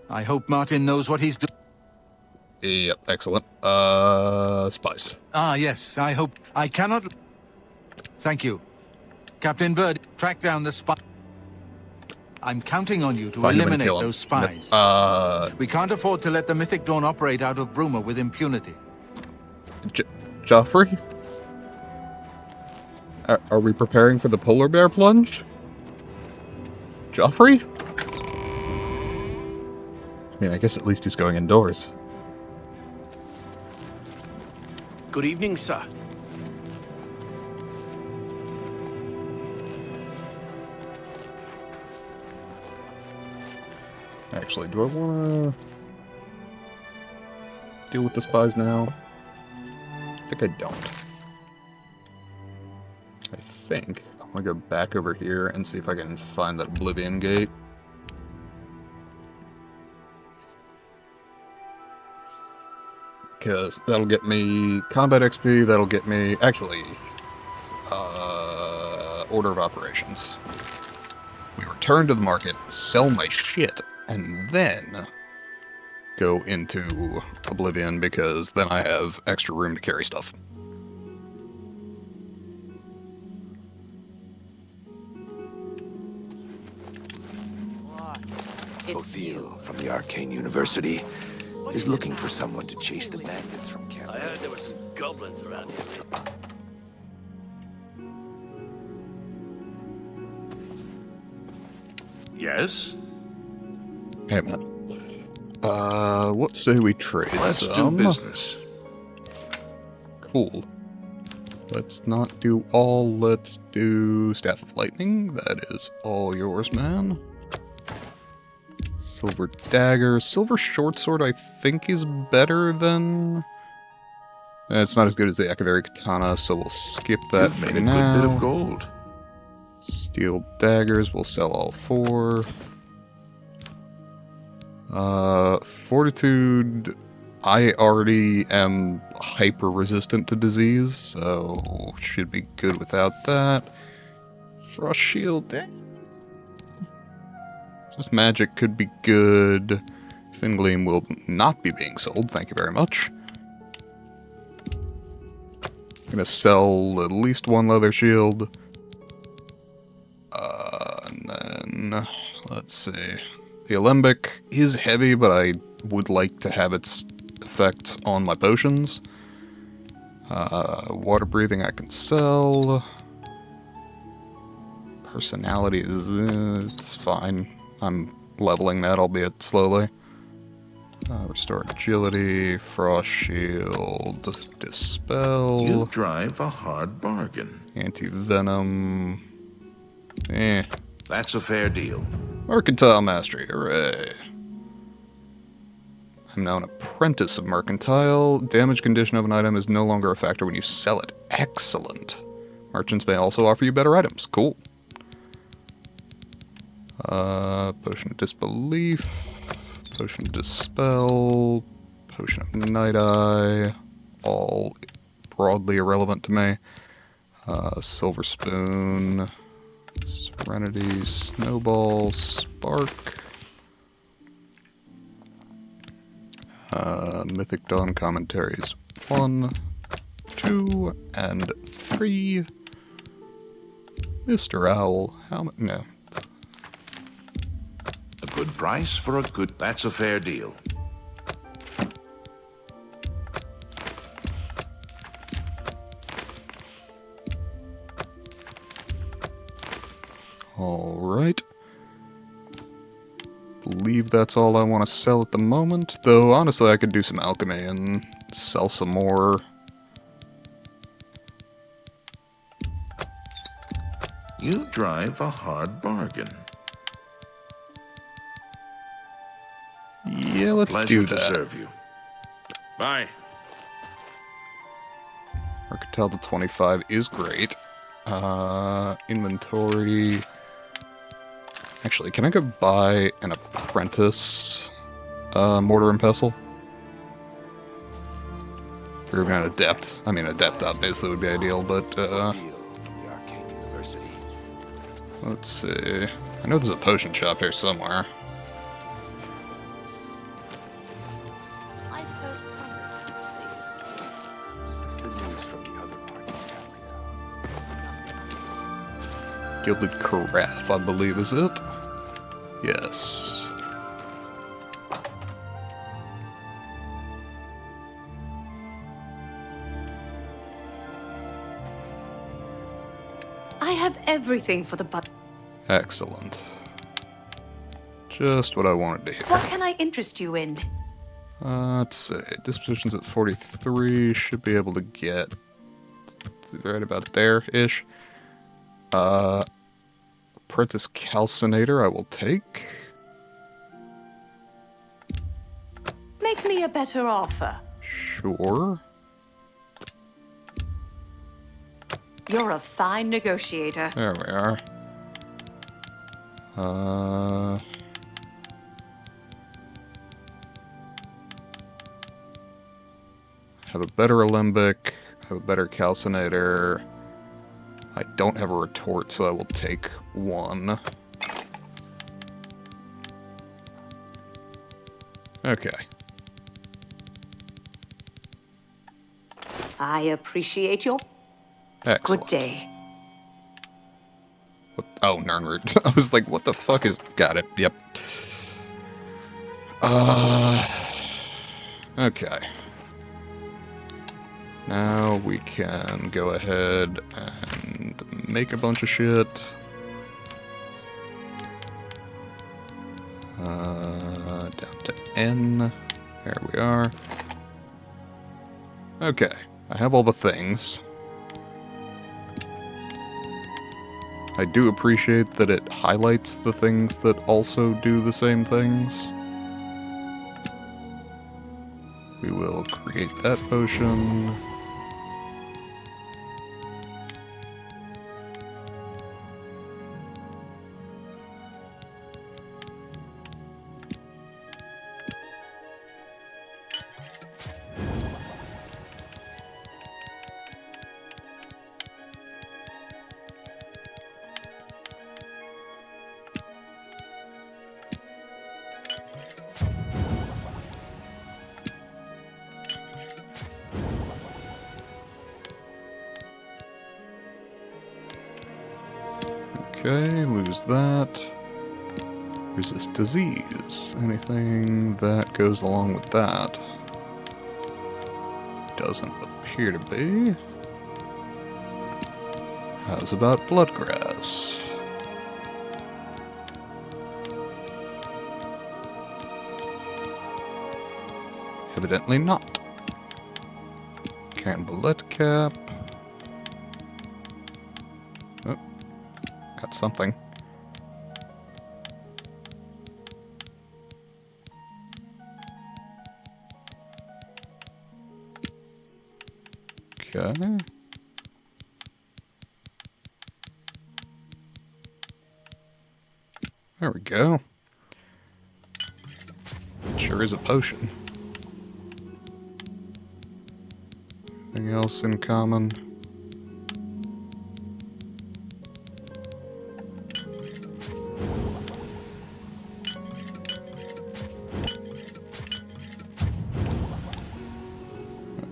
I hope Martin knows what he's doing. Yep, excellent. Spice. Ah, yes, I hope... I cannot... Thank you. Captain Bird, track down the spy... I'm counting on you to Find him and eliminate kill him. those spies. We can't afford to let the Mythic Dawn operate out of Bruma with impunity. Joffrey? Are we preparing for the polar bear plunge? Joffrey? I mean, I guess at least he's going indoors. Good evening, sir. Actually, do I want to deal with the spies now? I think I don't. I think I'm going to go back over here and see if I can find that Oblivion Gate. Because that'll get me combat XP, that'll get me... Actually, order of operations. We return to the market, sell my shit, and then go into Oblivion, because then I have extra room to carry stuff. O'Neill from the Arcane University is looking for someone to chase the bandits from camp. I heard there were some goblins around here. Yes? Hey, man. What say we trade Let's some? do business. Cool. Let's not do all, let's do Staff of Lightning. That is all yours, man. Silver Dagger. Silver Short Sword, I think, is better than... It's not as good as the Akaveri Katana, so we'll skip that You've for made a now. good bit of gold. Steel Daggers, we'll sell all 4. Fortitude, I already am hyper-resistant to disease, so should be good without that. Frost Shield, Just magic could be good. Fingleam will not be being sold, thank you very much. Gonna sell at least one leather shield. And then, let's see. The Alembic is heavy, but I would like to have its effects on my potions. Water breathing I can sell. Personality is, it's fine. I'm leveling that, albeit slowly. Restore agility, frost shield, dispel. You drive a hard bargain. Anti-venom. That's a fair deal. Mercantile mastery, hooray. I'm now an apprentice of mercantile. Damage condition of an item is no longer a factor when you sell it. Excellent. Merchants may also offer you better items. Cool. Potion of disbelief. Potion of dispel. Potion of night eye. All broadly irrelevant to me. Silver spoon. Serenity. Snowball. Spark. Mythic Dawn commentaries 1, 2, and 3. Mr. Owl, how much? No. A good price for a good... That's a fair deal. Alright. Believe that's all I want to sell at the moment, though honestly I could do some alchemy and sell some more. You drive a hard bargain. Yeah, let's do that. Pleasure to serve you. Bye. Mercantile to 25 is great. Inventory. Actually, can I go buy an apprentice mortar and pestle? Or even an adept. I mean, adept obviously would be ideal, but let's see. I know there's a potion shop here somewhere. I've heard others say the same. What's the news from the other parts of Capriel? Gilded Carafe, I believe, is it? Yes. I have everything for the Excellent. Just what I wanted to hear. What can I interest you in? Let's see. Disposition's at 43. Should be able to get right about there-ish. Apprentice Calcinator I will take. Make me a better offer. Sure. You're a fine negotiator. There we are. Have a better Alembic, have a better Calcinator. I don't have a retort, so I will take one. Okay. I appreciate your Excellent. good day. What? Oh, Nernroot. I was like, what the fuck is... Got it. Yep. Okay. Now we can go ahead and make a bunch of shit. Down to N. There we are. Okay. I have all the things. I do appreciate that it highlights the things that also do the same things. We will create that potion. Okay, lose that. Resist disease. Anything that goes along with that? Doesn't appear to be. How's about bloodgrass? Evidently not. Canniblet cap. Oh, got something. Okay. There we go. Sure is a potion. Anything else in common?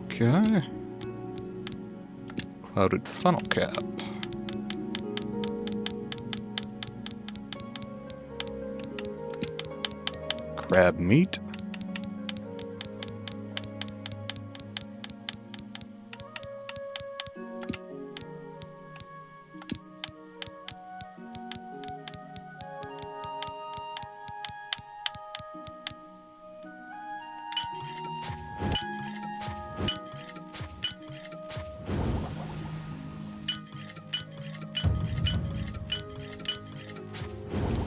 Okay. Clouded funnel cap. Crab meat.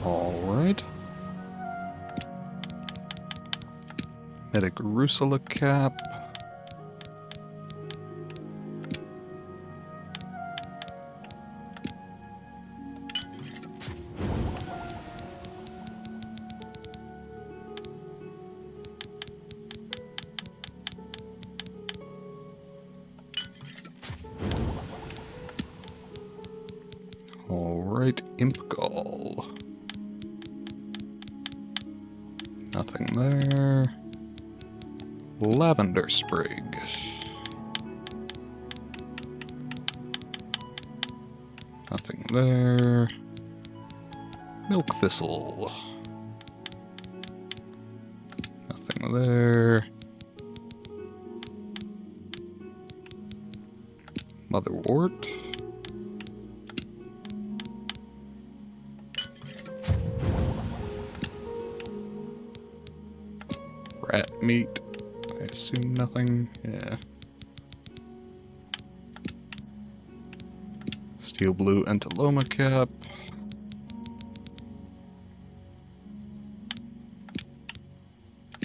Alright. Medic Rusula cap. Alright, Imp Gall. Nothing there. Lavender Sprig. Nothing there. Milk Thistle. Nothing there. Motherwort. Rat meat. I assume nothing. Yeah. Steel blue Entaloma cap.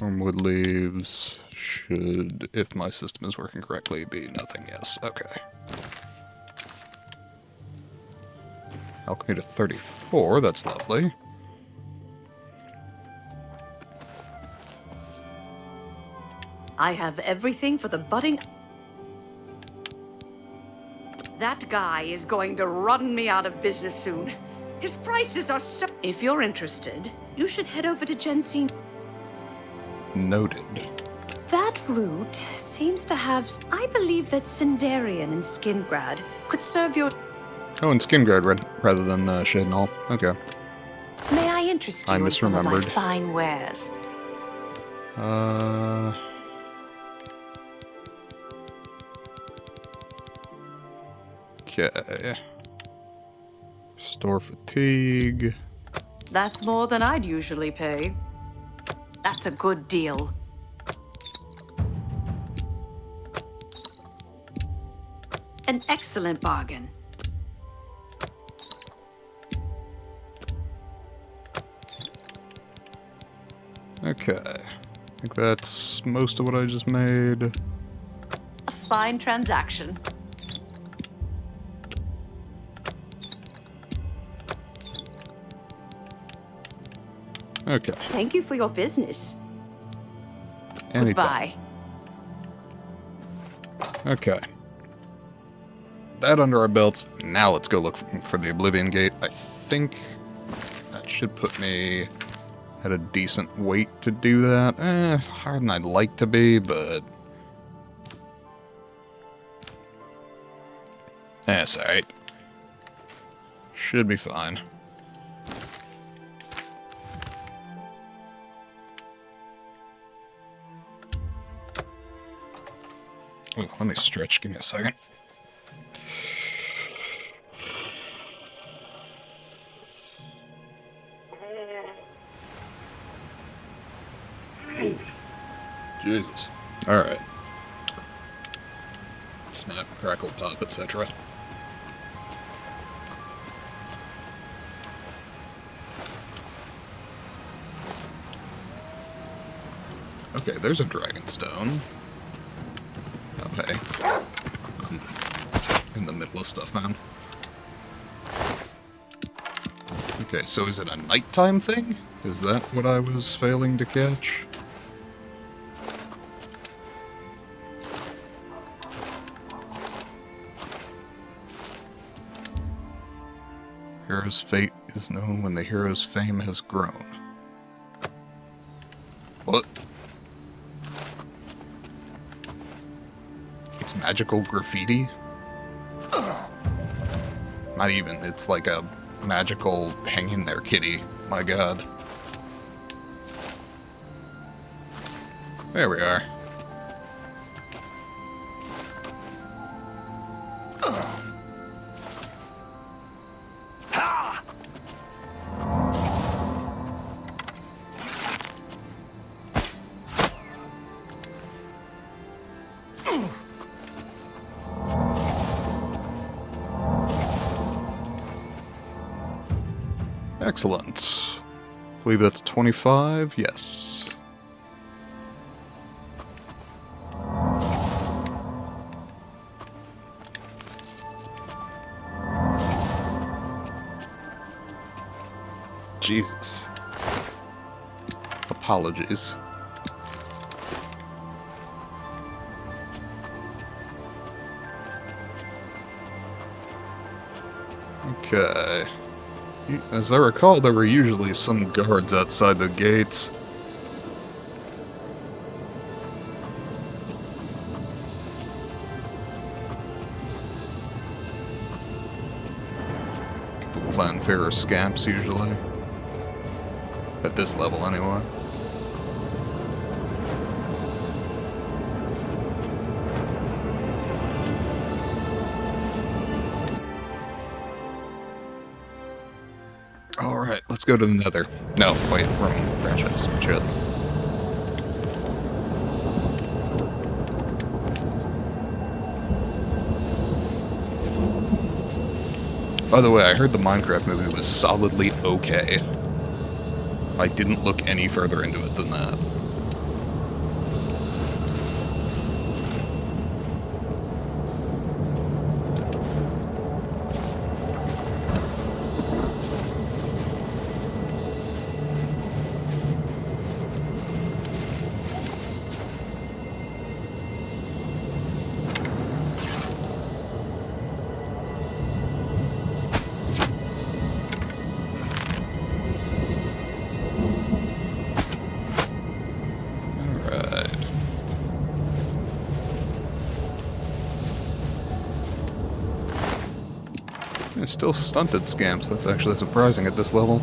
Wormwood leaves should, if my system is working correctly, be nothing. Yes. Okay. Alchemy to 34. That's lovely. I have everything for the budding... That guy is going to run me out of business soon. His prices are so... If you're interested, you should head over to Jensine. Noted. That route seems to have... I believe that Sindarian and Skingrad could serve your... Oh, and Skinguard rather than Shednall. Okay. May I interest you I in some of my misremembered. fine wares? Okay. Restore fatigue. That's more than I'd usually pay. That's a good deal. An excellent bargain. Okay. I think that's most of what I just made. A fine transaction. Okay. Thank you for your business. Anytime. Goodbye. Okay. That under our belts. Now let's go look for the Oblivion Gate. I think that should put me at a decent weight to do that. Harder than I'd like to be, but... That's alright. Should be fine. Ooh, let me stretch. Give me a second. Jesus. Alright. Snap, crackle, pop, etc. Okay, there's a dragonstone. Okay. I'm in the middle of stuff, man. Okay, so is it a nighttime thing? Is that what I was failing to catch? Hero's fate is known when the hero's fame has grown. What? It's magical graffiti? Not even, it's like a magical hang in there kitty. My god. There we are. Excellent. I believe that's 25, yes. Jesus. Apologies. Okay. As I recall, there were usually some guards outside the gates. Couple clanfarer scamps, usually. At this level, anyway. Alright, let's go to the nether. No, wait, wrong franchise. Shit. By the way, I heard the Minecraft movie was solidly okay. I didn't look any further into it than that. Still stunted scamps, that's actually surprising at this level.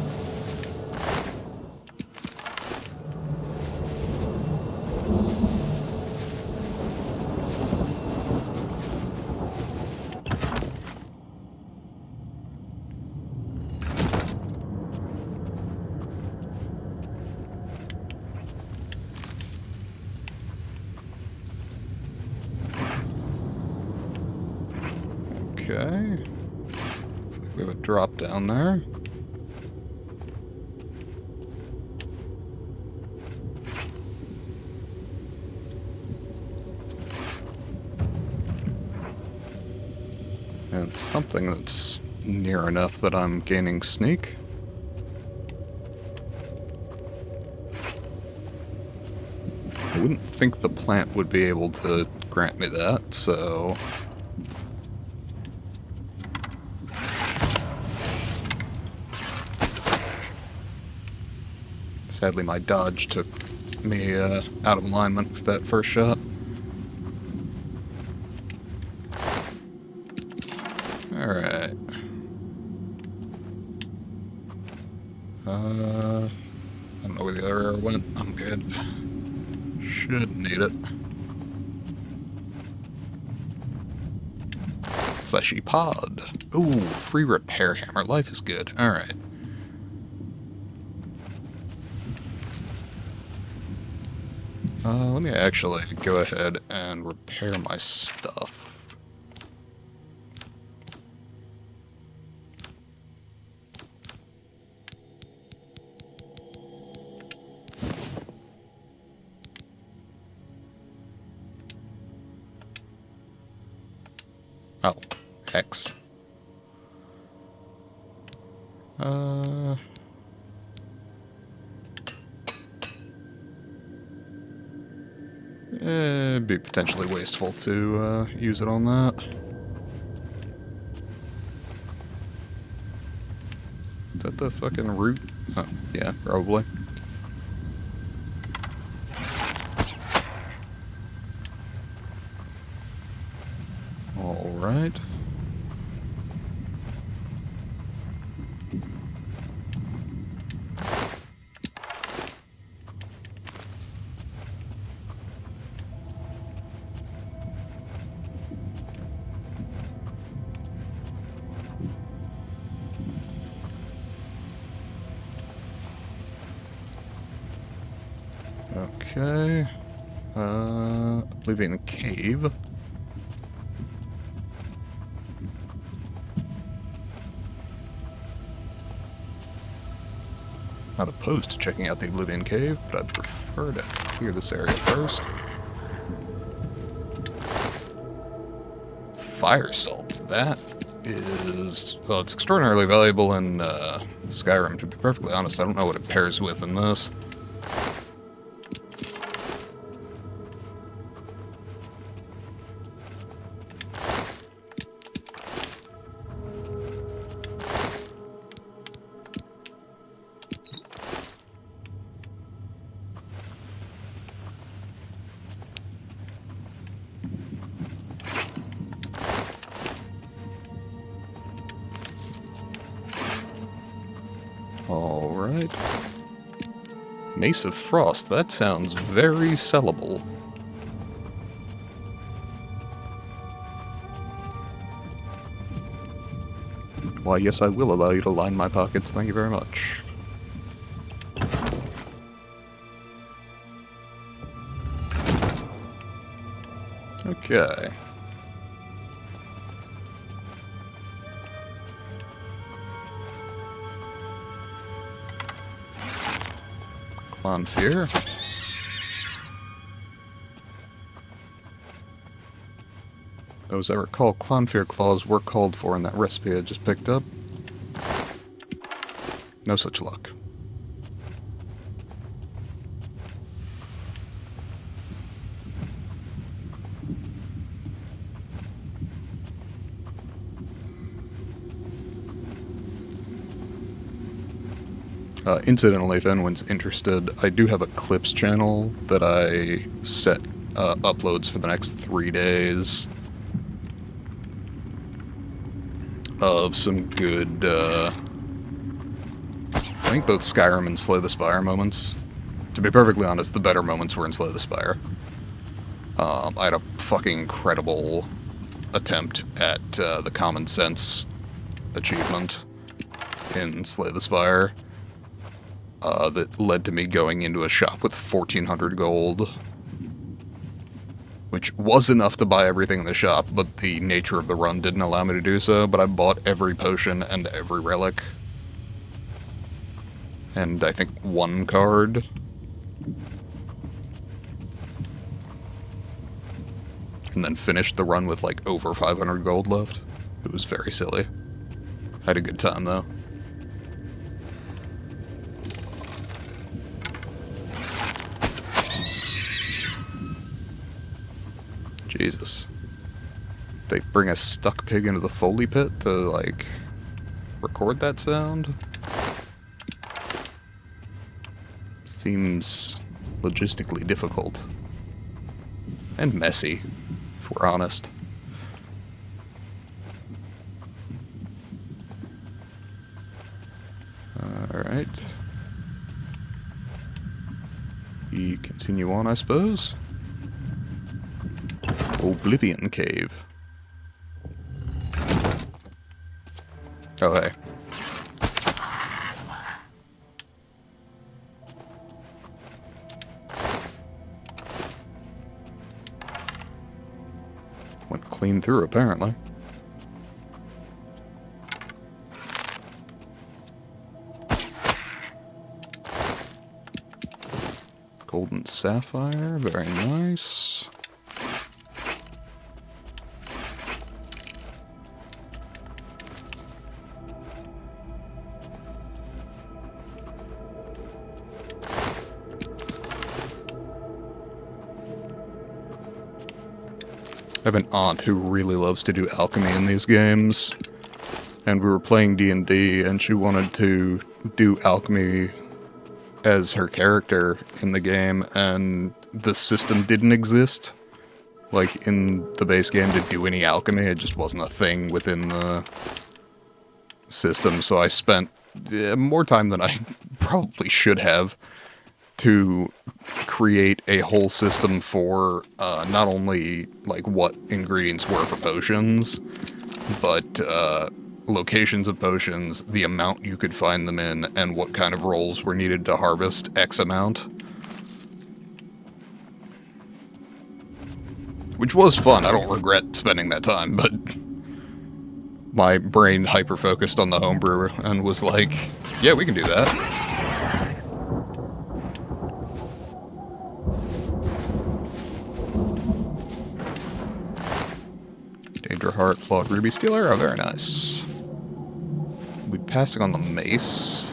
Okay. We have a drop down there. And something that's near enough that I'm gaining sneak. I wouldn't think the plant would be able to grant me that, so... Sadly, my dodge took me out of alignment for that first shot. Alright. I don't know where the other arrow went. I'm good. Should need it. Fleshy pod. Ooh, free repair hammer. Life is good. Alright. Let me actually go ahead and repair my stuff. Oh, X. It'd be potentially wasteful to use it on that. Is that the fucking root? Oh, yeah, probably. Alright. Okay. Oblivion Cave. Not opposed to checking out the Oblivion Cave, but I'd prefer to clear this area first. Fire salts. That is... well, it's extraordinarily valuable in Skyrim, to be perfectly honest. I don't know what it pairs with in this. Alright. Mace of Frost, that sounds very sellable. Why, yes, I will allow you to line my pockets, thank you very much. Okay. Fear. Those I recall, Clonfear claws were called for in that recipe I just picked up. No such luck. Incidentally, if anyone's interested, I do have a clips channel that I set uploads for the next 3 days of some good, I think both Skyrim and Slay the Spire moments. To be perfectly honest, the better moments were in Slay the Spire. I had a fucking incredible attempt at the Common Sense achievement in Slay the Spire. That led to me going into a shop with 1,400 gold. Which was enough to buy everything in the shop, but the nature of the run didn't allow me to do so, but I bought every potion and every relic. And I think one card. And then finished the run with like over 500 gold left. It was very silly. Had a good time though. Jesus. They bring a stuck pig into the Foley pit to, like, record that sound? Seems logistically difficult. And messy, if we're honest. Alright. we continue on, I suppose. Oblivion Cave. Oh, hey. Went clean through, apparently. Golden sapphire, very nice. I have an aunt who really loves to do alchemy in these games, and we were playing D&D, and she wanted to do alchemy as her character in the game, and the system didn't exist, like, in the base game to do any alchemy. It just wasn't a thing within the system, so I spent more time than I probably should have to create a whole system for not only like what ingredients were for potions, but locations of potions, the amount you could find them in, and what kind of rolls were needed to harvest X amount. Which was fun, I don't regret spending that time, but my brain hyper-focused on the homebrew and was like, yeah, we can do that. Danger Heart, Flawed Ruby, Steel Arrow, very nice. We'll be passing on the mace,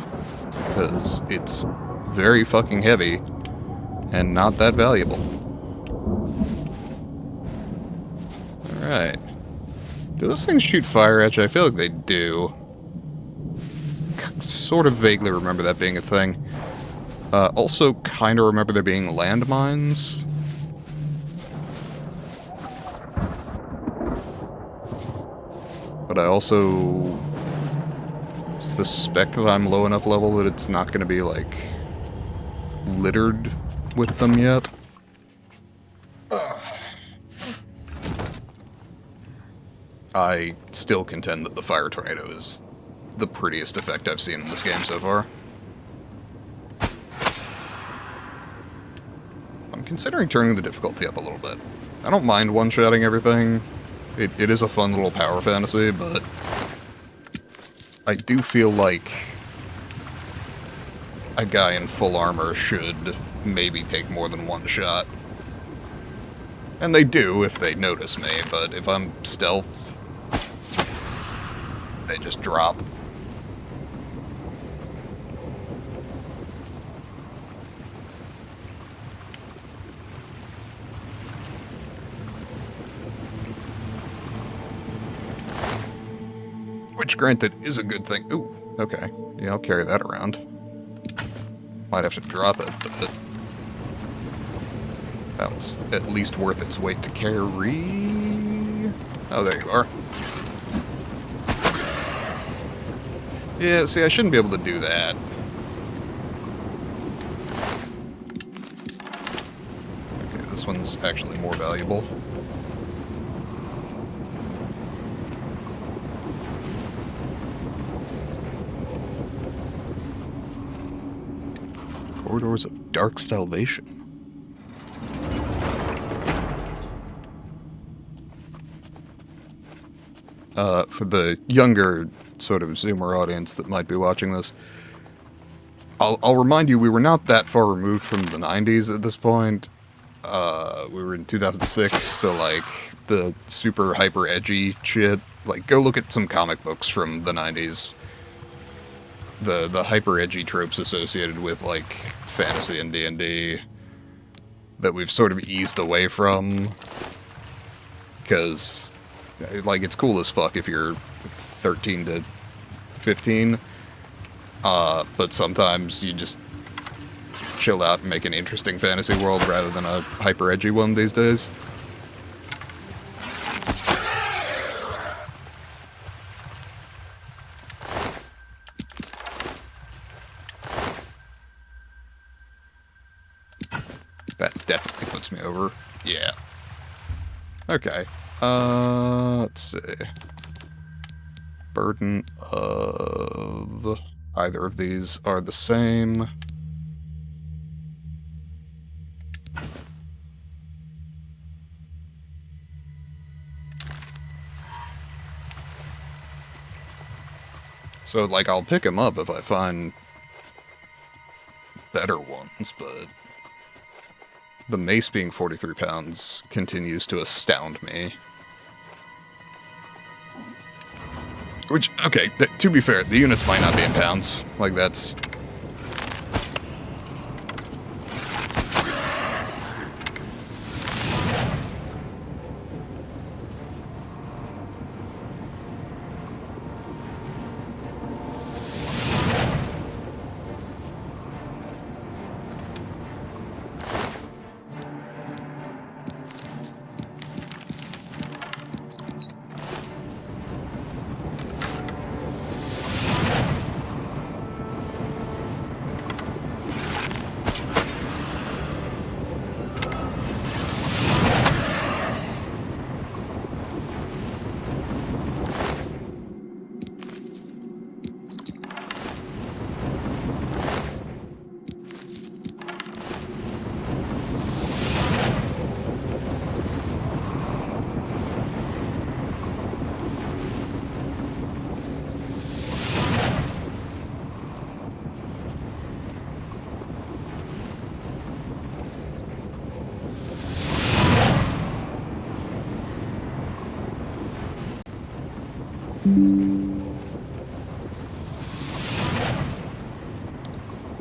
because it's very fucking heavy, and not that valuable. Alright. Do those things shoot fire at you? I feel like they do. Sort of vaguely remember that being a thing. Also, kind of remember there being landmines. But I also suspect that I'm low enough level that it's not going to be, like, littered with them yet. I still contend that the Fire Tornado is the prettiest effect I've seen in this game so far. I'm considering turning the difficulty up a little bit. I don't mind one-shotting everything. It is a fun little power fantasy, but I do feel like a guy in full armor should maybe take more than one shot. And they do if they notice me, but if I'm stealthed, they just drop. Which, granted, is a good thing. Ooh, okay. Yeah, I'll carry that around. Might have to drop it, but that's at least worth its weight to carry. Oh, there you are. Yeah, see, I shouldn't be able to do that. Okay, this one's actually more valuable. Corridors of Dark Salvation. For the younger sort of Zoomer audience that might be watching this, I'll remind you, we were not that far removed from the 90s at this point. We were in 2006, so like the super hyper edgy shit. Like, go look at some comic books from the 90s. The hyper edgy tropes associated with like fantasy and D&D that we've sort of eased away from, because like it's cool as fuck if you're 13 to 15, but sometimes you just chill out and make an interesting fantasy world rather than a hyper edgy one these days. over. Yeah. Okay. Let's see. Burden of either of these are the same. So, like, I'll pick them up if I find better ones, but the mace being 43 pounds continues to astound me. Which, okay, to be fair, the units might not be in pounds. Like, that's...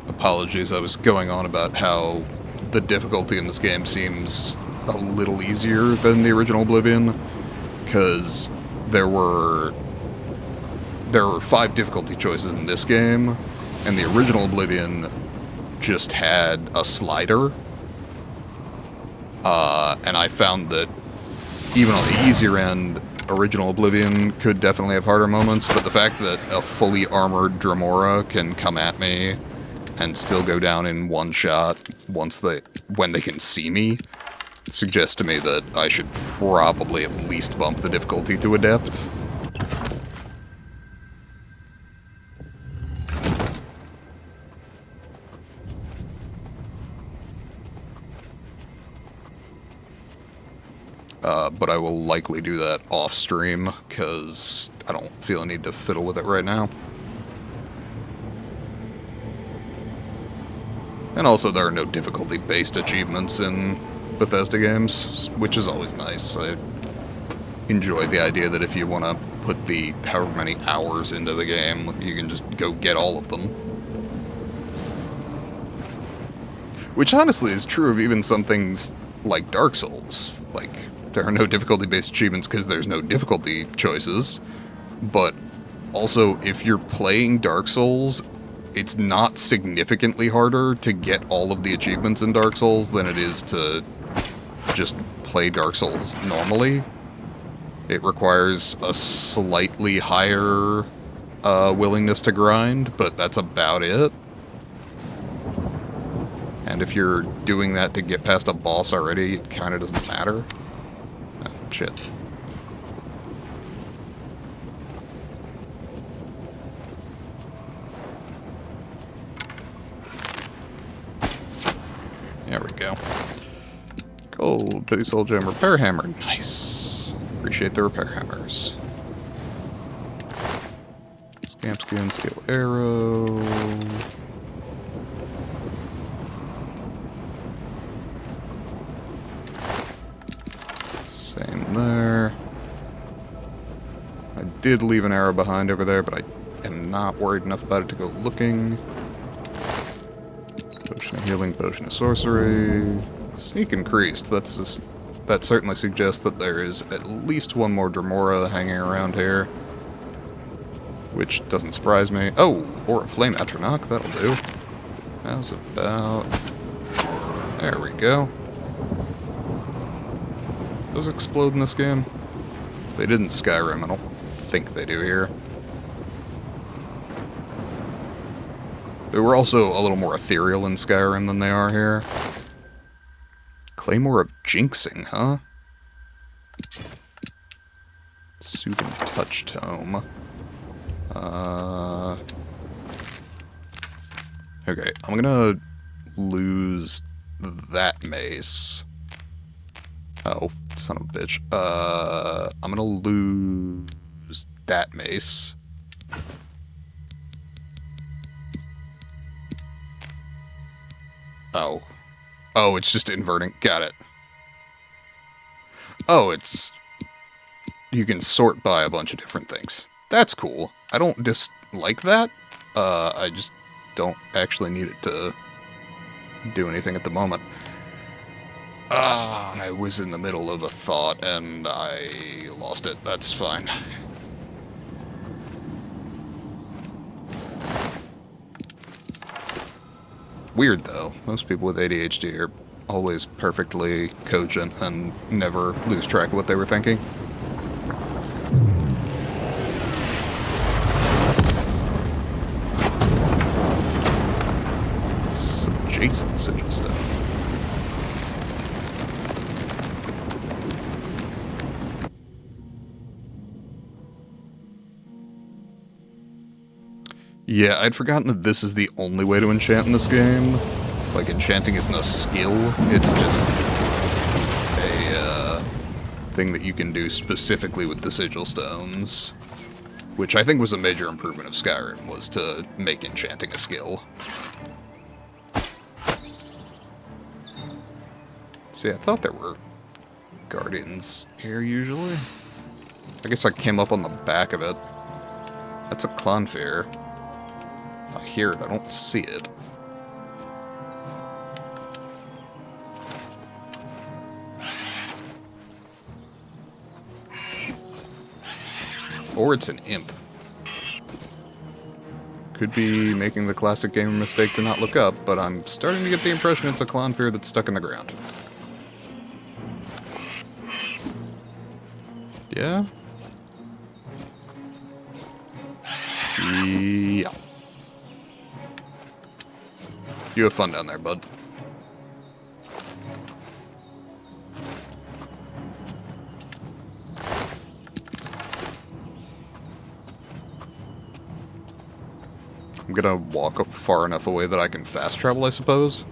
Apologies, I was going on about how the difficulty in this game seems a little easier than the original Oblivion, because there were 5 difficulty choices in this game, and the original Oblivion just had a slider, and I found that even on the easier end, original Oblivion could definitely have harder moments, but the fact that a fully armored Dremora can come at me and still go down in one shot when they can see me suggests to me that I should probably at least bump the difficulty to Adept. But I will likely do that off-stream, because I don't feel a need to fiddle with it right now. And also, there are no difficulty-based achievements in Bethesda games, which is always nice. I enjoy the idea that if you want to put the however many hours into the game, you can just go get all of them. Which honestly is true of even some things like Dark Souls. Like, there are no difficulty-based achievements because there's no difficulty choices, but also, if you're playing Dark Souls, it's not significantly harder to get all of the achievements in Dark Souls than it is to just play Dark Souls normally. It requires a slightly higher willingness to grind, but that's about it. And if you're doing that to get past a boss already, it kind of doesn't matter. Oh, shit. There we go. Gold, Pity Soul Gem, Repair Hammer. Nice. Appreciate the Repair Hammers. Scamp Skin, Steel Arrow. Same there. I did leave an arrow behind over there, but I am not worried enough about it to go looking. Potion of Healing, Potion of Sorcery. Sneak increased. That certainly suggests that there is at least one more Dremora hanging around here. Which doesn't surprise me. Oh, or a Flame Atronach. That'll do. How's about... There we go. Those explode in this game? They did in Skyrim. I don't think they do here. They were also a little more ethereal in Skyrim than they are here. Claymore of Jinxing, huh? Soothing Touch Tome. Okay, I'm gonna lose that mace. Oh, son of a bitch. I'm gonna lose that mace. Oh. Oh, it's just inverting. Got it. Oh, it's... You can sort by a bunch of different things. That's cool. I don't dislike that. I just don't actually need it to do anything at the moment. I was in the middle of a thought and I lost it. That's fine. Weird, though. Most people with ADHD are always perfectly cogent and never lose track of what they were thinking. Subjacent sigil stone. Yeah, I'd forgotten that this is the only way to enchant in this game. Like, enchanting isn't a skill, it's just a thing that you can do specifically with the sigil stones. Which I think was a major improvement of Skyrim, was to make enchanting a skill. See, I thought there were guardians here usually. I guess I came up on the back of it. That's a Clonfear. I hear it, I don't see it. Or it's an imp. Could be making the classic gamer mistake to not look up, but I'm starting to get the impression it's a Clonfear that's stuck in the ground. Yeah? Yeah. You have fun down there, bud. I'm gonna walk up far enough away that I can fast travel, I suppose.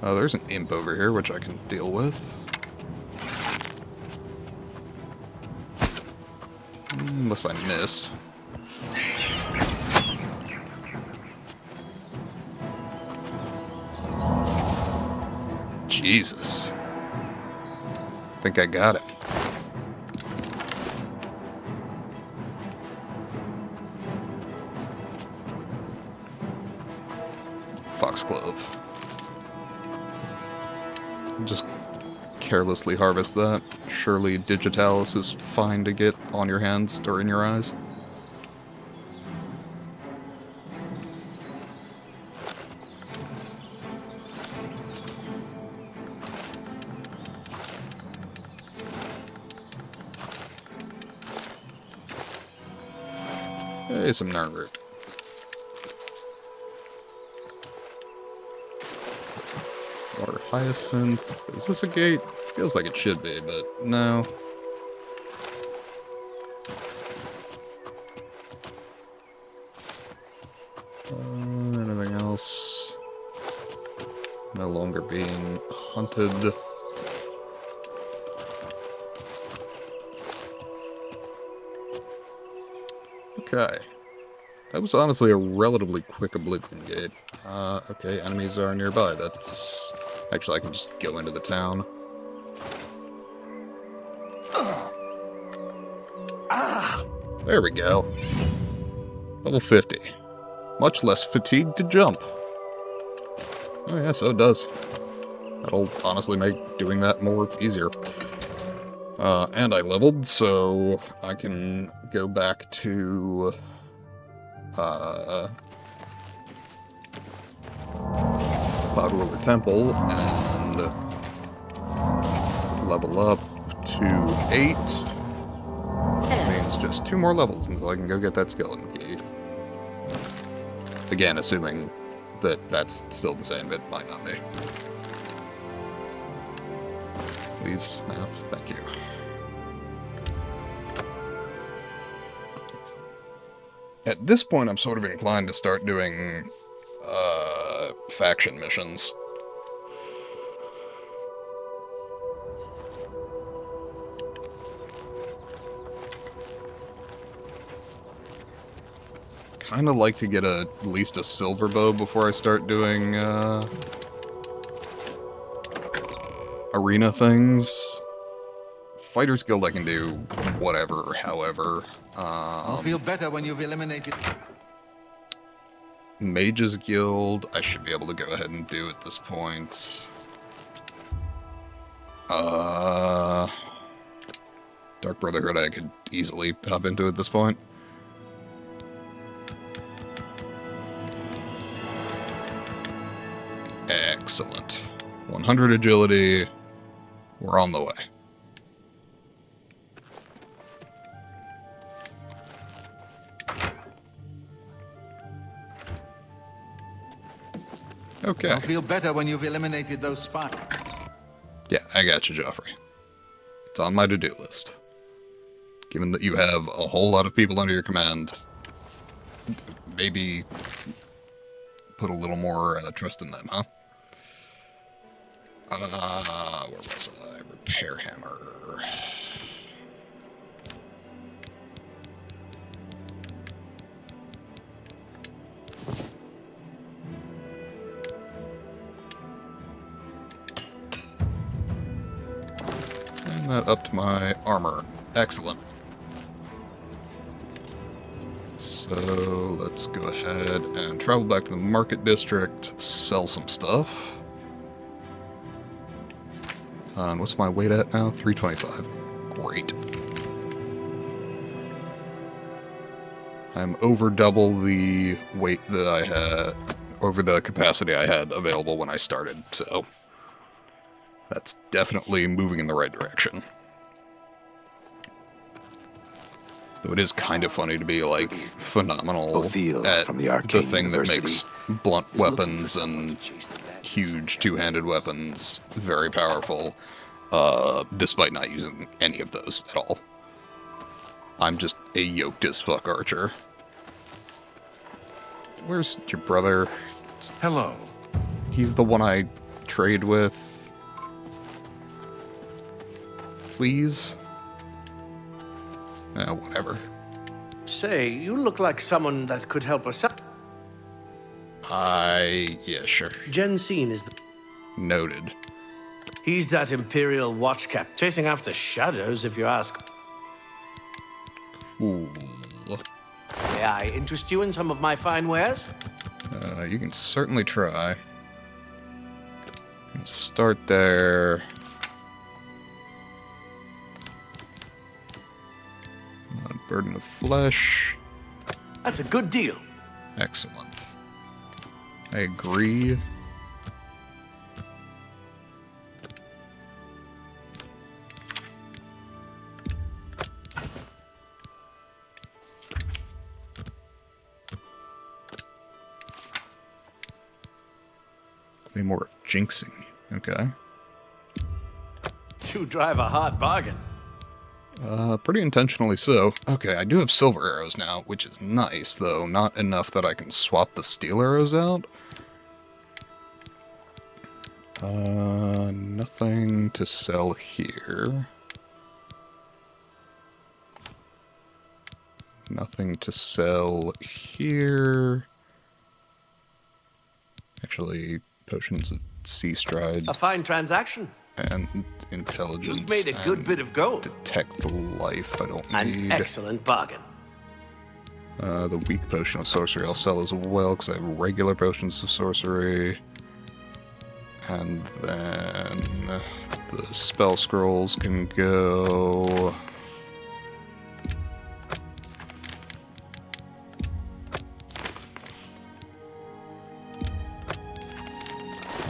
There's an imp over here, which I can deal with. Unless I miss. Jesus. I think I got it. Foxglove. Just carelessly harvest that. Surely Digitalis is fine to get on your hands or in your eyes. Hey, some Narn root. Water hyacinth. Is this a gate? Feels like it should be, but no. Anything else? No longer being hunted. Okay. That was honestly a relatively quick Oblivion gate. Okay, enemies are nearby. That's... Actually, I can just go into the town. There we go. Level 50. Much less fatigued to jump. Oh yeah, so it does. That'll honestly make doing that more easier. And I leveled, so I can go back to... Cloud Ruler Temple and level up to 8. Which means just 2 more levels until I can go get that skeleton key. Again, assuming that that's still the same, it might not be. Please, snap. Thank you. At this point, I'm sort of inclined to start doing faction missions. Kind of like to get at least a silver bow before I start doing arena things. Fighters Guild I can do whatever, however. I'll feel better when you've eliminated... Mages Guild, I should be able to go ahead and do at this point. Dark Brotherhood I could easily hop into at this point. Excellent. 100 agility. We're on the way. Okay. I'll feel better when you've eliminated those spies. Yeah, I got you, Joffrey. It's on my to-do list. Given that you have a whole lot of people under your command, maybe put a little more trust in them, huh? Where was I? Repair hammer. And that up to my armor. Excellent. So let's go ahead and travel back to the market district, sell some stuff. And what's my weight at now? 325. Great. I'm over double the weight that I had, over the capacity I had available when I started, so that's definitely moving in the right direction. Though it is kind of funny to be, like, phenomenal at the thing that makes blunt weapons and huge two-handed weapons very powerful, despite not using any of those at all. I'm just a yoked as fuck archer. Where's your brother? Hello. He's the one I trade with. Please? Whatever. Say, you look like someone that could help us out. Yeah, sure. Jensine is the... Noted. He's that Imperial watch cap, chasing after shadows, if you ask. Cool. May I interest you in some of my fine wares? You can certainly try. Let's start there. Burden of flesh. That's a good deal. Excellent. I agree. Claymore of jinxing. Okay. You drive a hard bargain. Pretty intentionally so. Okay, I do have silver arrows now, which is nice, though not enough that I can swap the steel arrows out. Nothing to sell here. Nothing to sell here. Actually, potions of sea stride. A fine transaction. And intelligence. You've made a good bit of gold. Detect life I don't need. An excellent bargain. The weak potion of sorcery I'll sell as well, because I have regular potions of sorcery. And then the spell scrolls can go.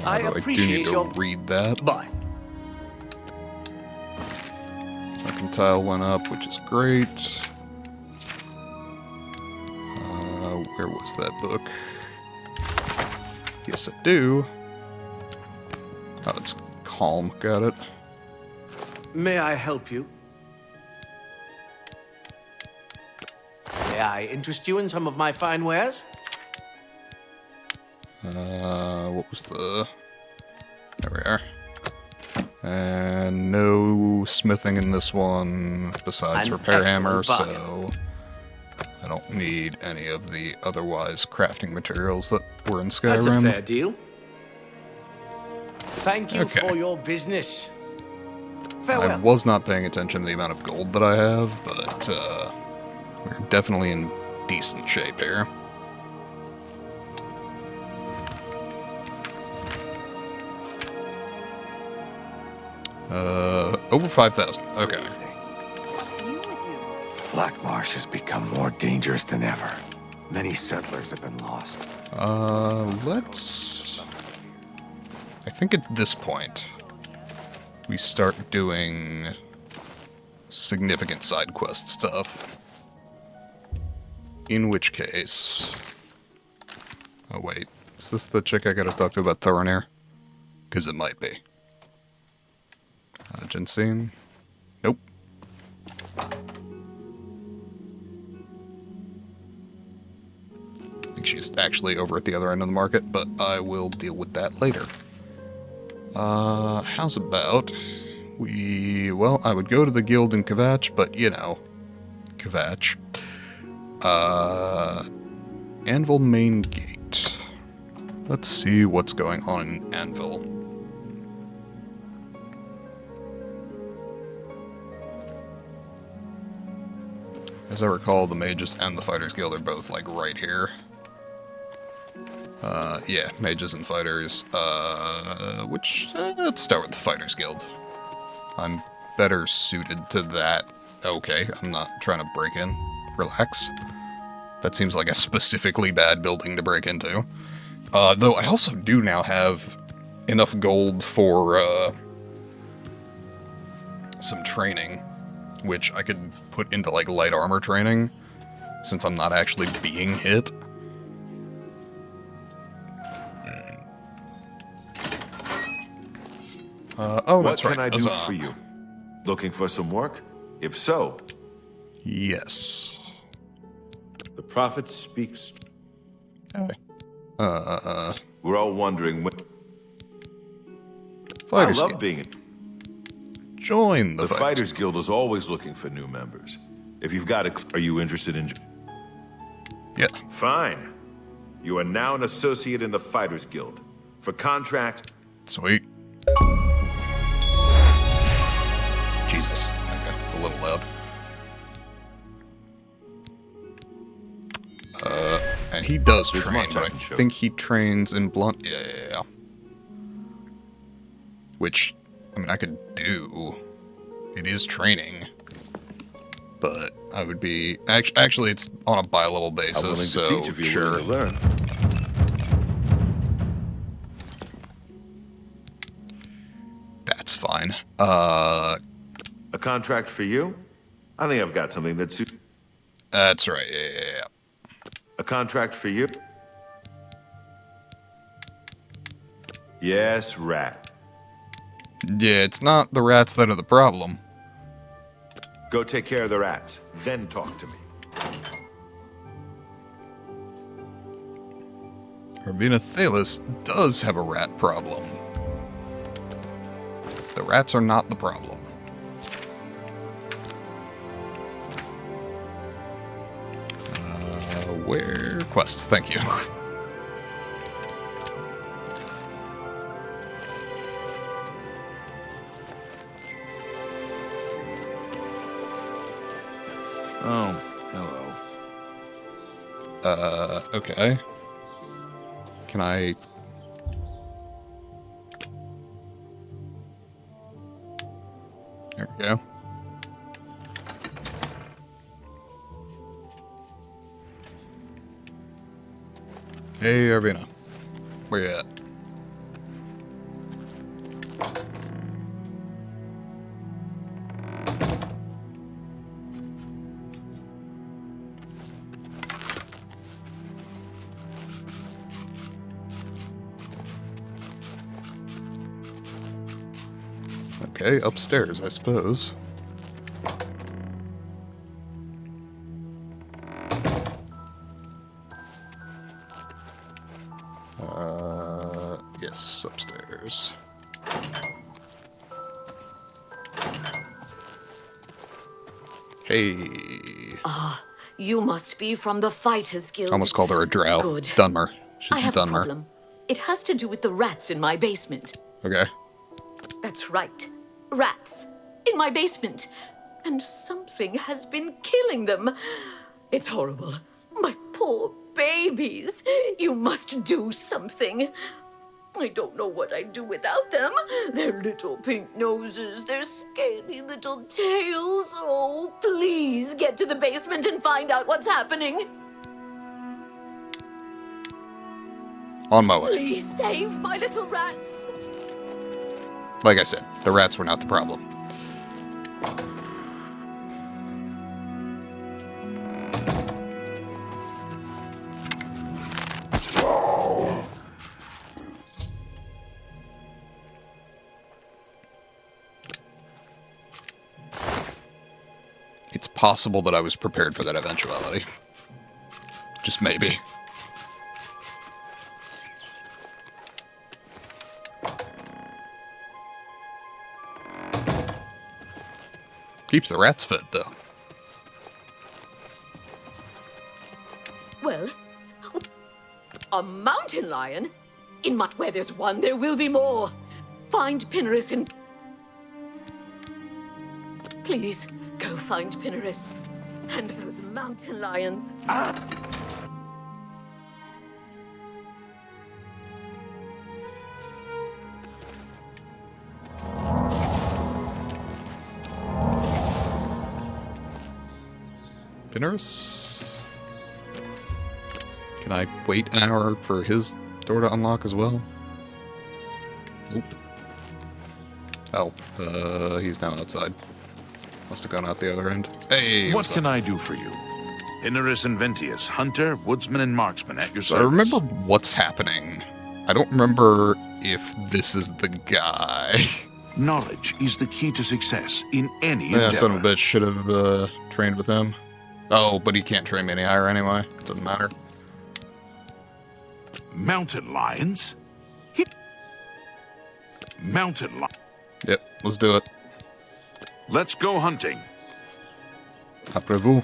I appreciate do need to read that. Bye. Mercantile went up, which is great. Where was that book? Yes, I do. Oh, it's calm. Got it. May I help you? May I interest you in some of my fine wares? What was the... There we are. And no smithing in this one besides An repair hammer, excellent so I don't need any of the otherwise crafting materials that were in Skyrim. That's a fair deal. Thank you Okay. for your business. I Farewell. was not paying attention to the amount of gold that I have, but we're definitely in decent shape here. Over 5,000. Okay. Black Marsh has become more dangerous than ever. Many settlers have been lost. Let's... I think at this point, we start doing significant side quest stuff. In which case... Oh wait, is this the chick I gotta talk to about Thorinir? Because it might be. Jensine? Nope. I think she's actually over at the other end of the market, but I will deal with that later. How's about well, I would go to the guild in Kvatch, but you know, Kvatch. Anvil main gate. Let's see what's going on in Anvil. As I recall, the mages and the fighters guild are both like right here. Yeah, mages and fighters. Let's start with the fighters guild. I'm better suited to that. Okay, I'm not trying to break in. Relax. That seems like a specifically bad building to break into. Though I also do now have enough gold for some training, which I could put into like light armor training, since I'm not actually being hit. Oh, that's right. What can I do for you? Looking for some work? If so... Yes. The prophet speaks... Okay. We're all wondering when... Fighters I love Guild. being... Join the Fighters Guild is always looking for new members. If you've got a... Are you interested in... Yeah. Fine. You are now an associate in the Fighters Guild. For contracts... Sweet. Jesus. Okay, it's a little loud. And he does There's train, much but I I can show. think he trains in blunt. Yeah. Which, I mean, I could do. It is training. But I would be... Actually, it's on a bi-level basis, I'm willing to so teach if you're sure. willing to learn. That's fine. A contract for you? I think I've got something that suits... That's right, yeah. A contract for you? Yes, rat. Yeah, it's not the rats that are the problem. Go take care of the rats, then talk to me. Arvina Thalis does have a rat problem. The rats are not the problem. Where? Quests, thank you. Oh, hello. Okay. Can I... There we go. Hey, Arvina. Where you at? Okay, upstairs, I suppose. Yes, upstairs. Hey. Ah, you must be from the Fighters Guild. Almost called her a drow. Good. Dunmer. She's I have a Dunmer. problem. It has to do with the rats in my basement. Okay. That's right. Rats. In my basement. And something has been killing them. It's horrible. My poor babies. You must do something. I don't know what I'd do without them. Their little pink noses, their scaly little tails. Oh, please get to the basement and find out what's happening. On my way. Please save my little rats. Like I said, the rats were not the problem. It's possible that I was prepared for that eventuality. Just maybe. Keeps the rats fed, though. Well, a mountain lion? Where there's one, there will be more. Find Pinneris and... Please, go find Pinneris. And those mountain lions. Pinneris? Can I wait an hour for his door to unlock as well? Nope. Oh, he's now outside. Must have gone out the other end. Hey, what can I do for you? Pinneris and Ventius, hunter, woodsman, and marksman at your So I service. remember what's happening. I don't remember if this is the guy. Knowledge is the key to success in any Yeah, endeavor. son of a bitch should have trained with him. Oh, but he can't train me any higher anyway. Doesn't matter. Mountain lions? Mountain lion. Yep, let's do it. Let's go hunting. Après-vous.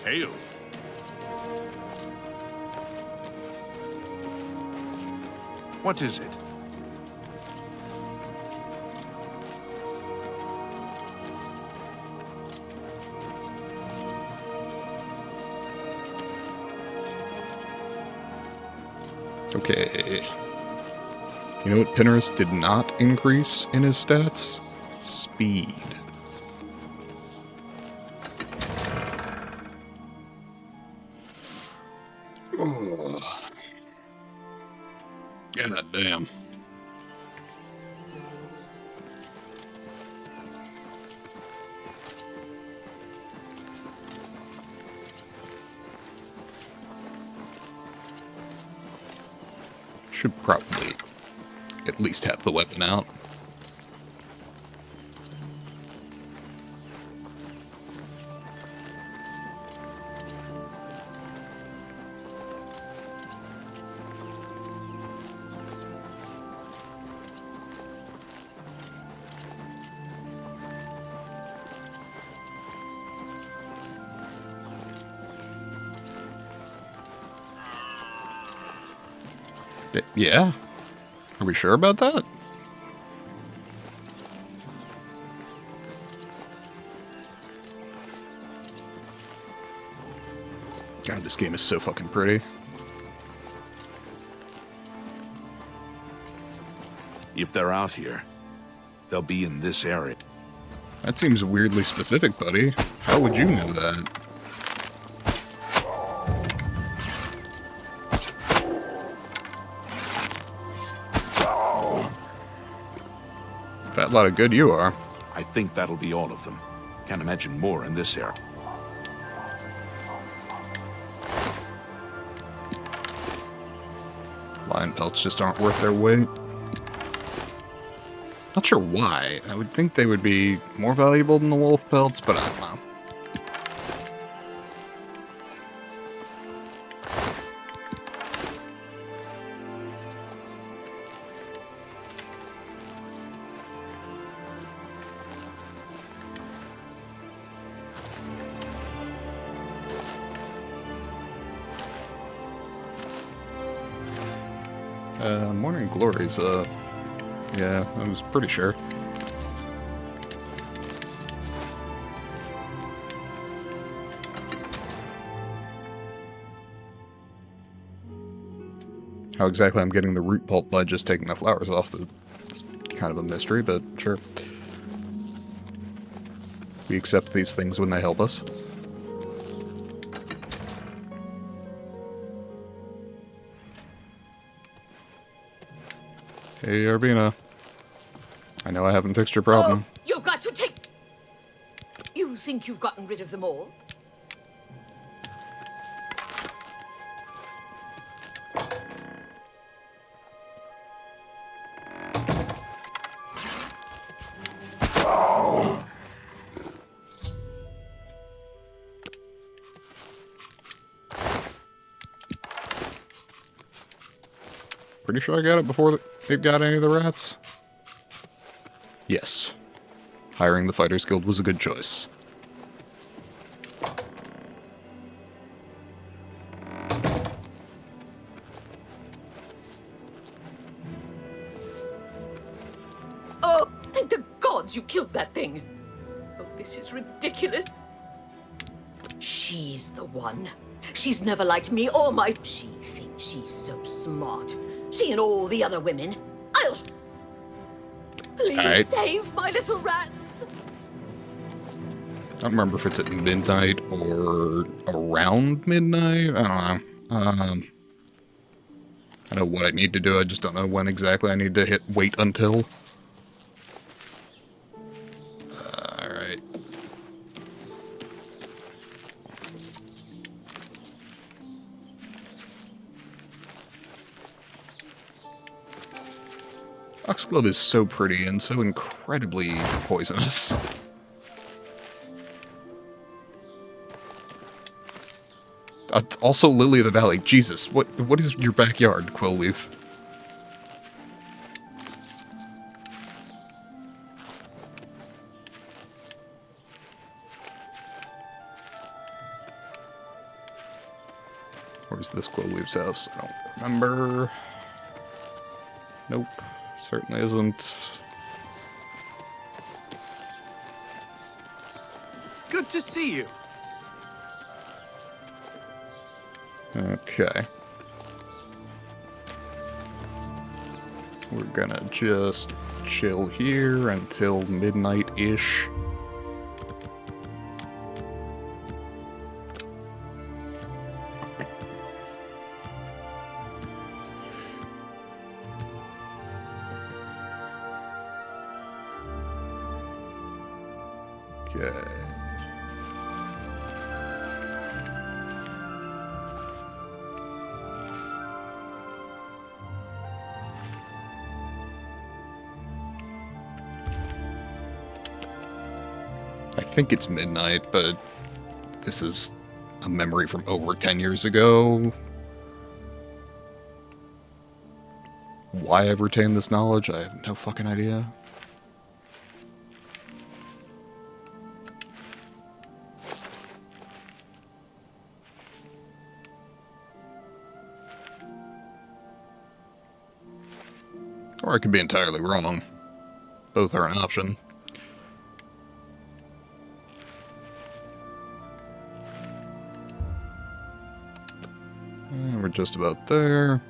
Hail. What is it? Okay. You know what Pinneris did not increase in his stats? Speed. Oh. God damn. Should probably at least have the weapon out. Yeah? Are we sure about that? God, this game is so fucking pretty. If they're out here, they'll be in this area. That seems weirdly specific, buddy. How would you know that? Fat lot of good you are. I think that'll be all of them. Can't imagine more in this area. Lion pelts just aren't worth their weight. Not sure why. I would think they would be more valuable than the wolf pelts, but I don't know. Morning Glories, yeah, I was pretty sure. How exactly I'm getting the root pulp by just taking the flowers off, it's kind of a mystery, but sure. We accept these things when they help us. Hey, Arbina. I know I haven't fixed your problem. Oh, you've got to take... You think you've gotten rid of them all? Pretty sure I got it before it got any of the rats. Yes. Hiring the Fighters Guild was a good choice. Oh, thank the gods you killed that thing! Oh, this is ridiculous. She's the one. She's never liked me or my... She thinks she's so smart. She and all the other women. I'll... Please save my little rats. I don't remember if it's at midnight or around midnight. I don't know. I know what I need to do. I just don't know when exactly I need to hit wait until. Alright. Foxglove is so pretty and so incredibly poisonous. Also Lily of the Valley. Jesus, what is your backyard, Quillweave? Where's this Quillweave's house? I don't remember. Nope. Certainly isn't. Good to see you. Okay. We're gonna just chill here until midnight-ish. Okay. I think it's midnight, but this is a memory from over 10 years ago. Why I've retained this knowledge, I have no fucking idea. Or I could be entirely wrong. Both are an option. And we're just about there.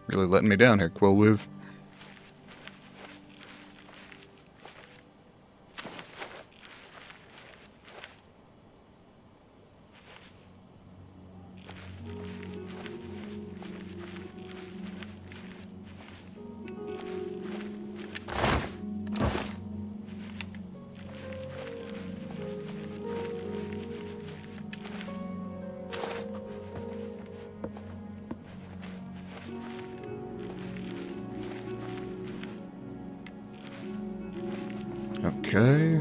Really letting me down here, Quillweave. Okay.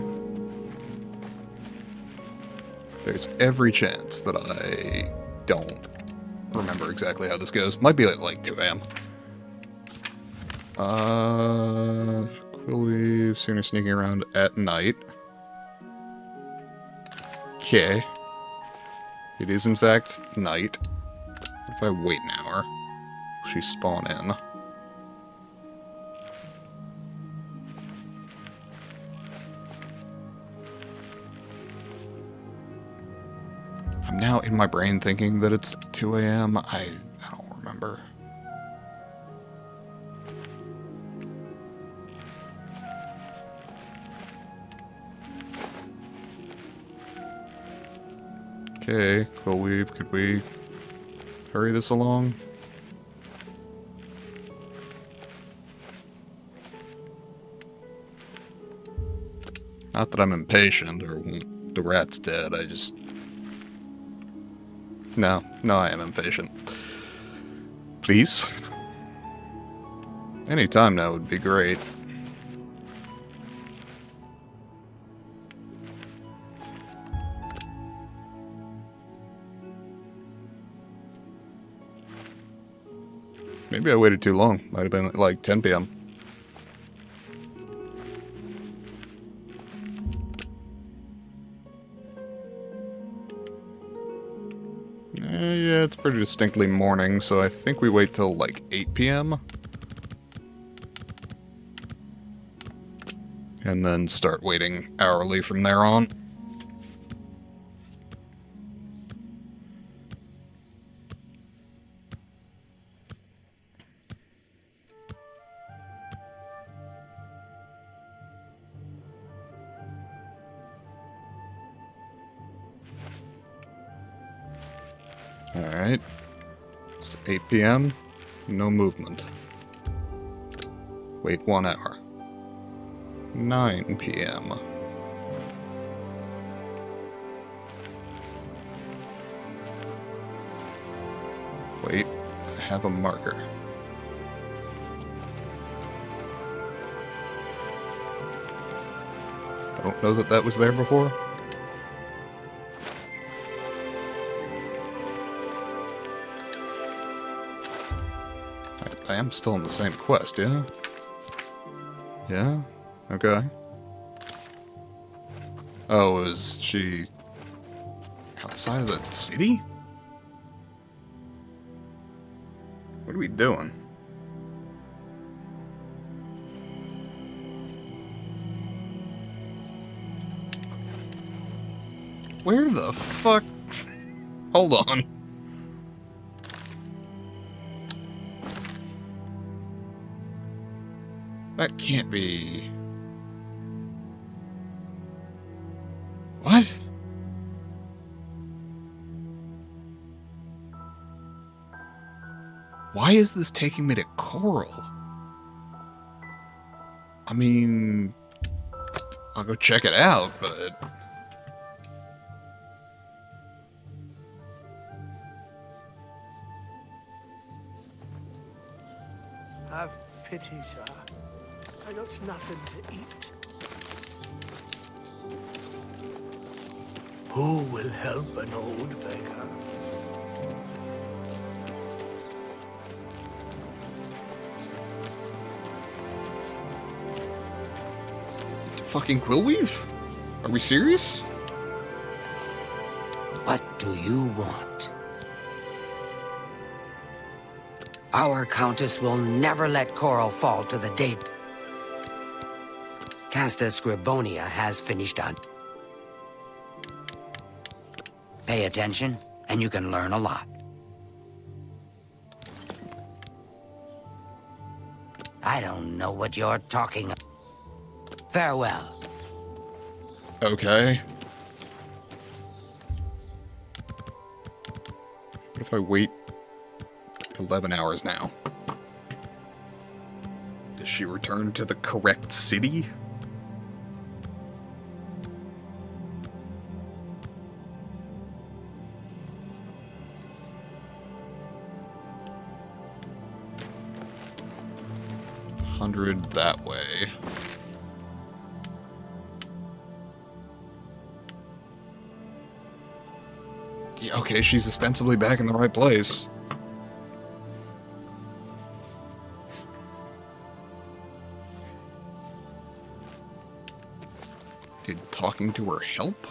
There's every chance that I don't remember exactly how this goes. Might be at like 2 a.m. Quill Weave, sooner sneaking around at night. Okay. It is in fact night. What if I wait an hour? Will she spawn in? I'm now in my brain thinking that it's 2 a.m. I don't remember. Okay, Quill Weave, could we hurry this along? Not that I'm impatient or want the rat's dead, I just... No, I am impatient. Please? Any time now would be great. Maybe I waited too long. Might have been like 10 p.m. Yeah, it's pretty distinctly morning, so I think we wait till like 8 p.m. And then start waiting hourly from there on. Alright. It's 8 p.m. No movement. Wait 1 hour. 9 p.m. Wait, I have a marker. I don't know that was there before. I am still on the same quest, yeah? Yeah? Okay. Oh, is she outside of the city? What are we doing? Where the fuck? Hold on. That can't be... What? Why is this taking me to Coral? I mean... I'll go check it out, but... Have pity, sir. I got nothing to eat. Who will help an old beggar? Fucking Quill Weave? Are we serious? What do you want? Our Countess will never let Coral fall to the date. Casta Scribonia has finished on. Pay attention, and you can learn a lot. I don't know what you're talking about. Farewell. Okay. What if I wait 11 hours now? Does she return to the correct city? $100 that way. Okay, she's ostensibly back in the right place. Did talking to her help?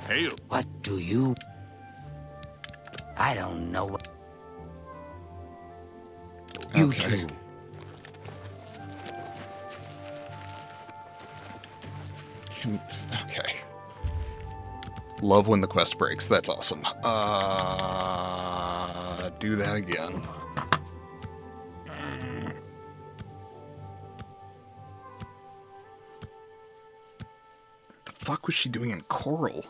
Hey, What do you... I don't know what... You Okay. two. Okay. Love when the quest breaks. That's awesome. Do that again. The fuck was she doing in Coral?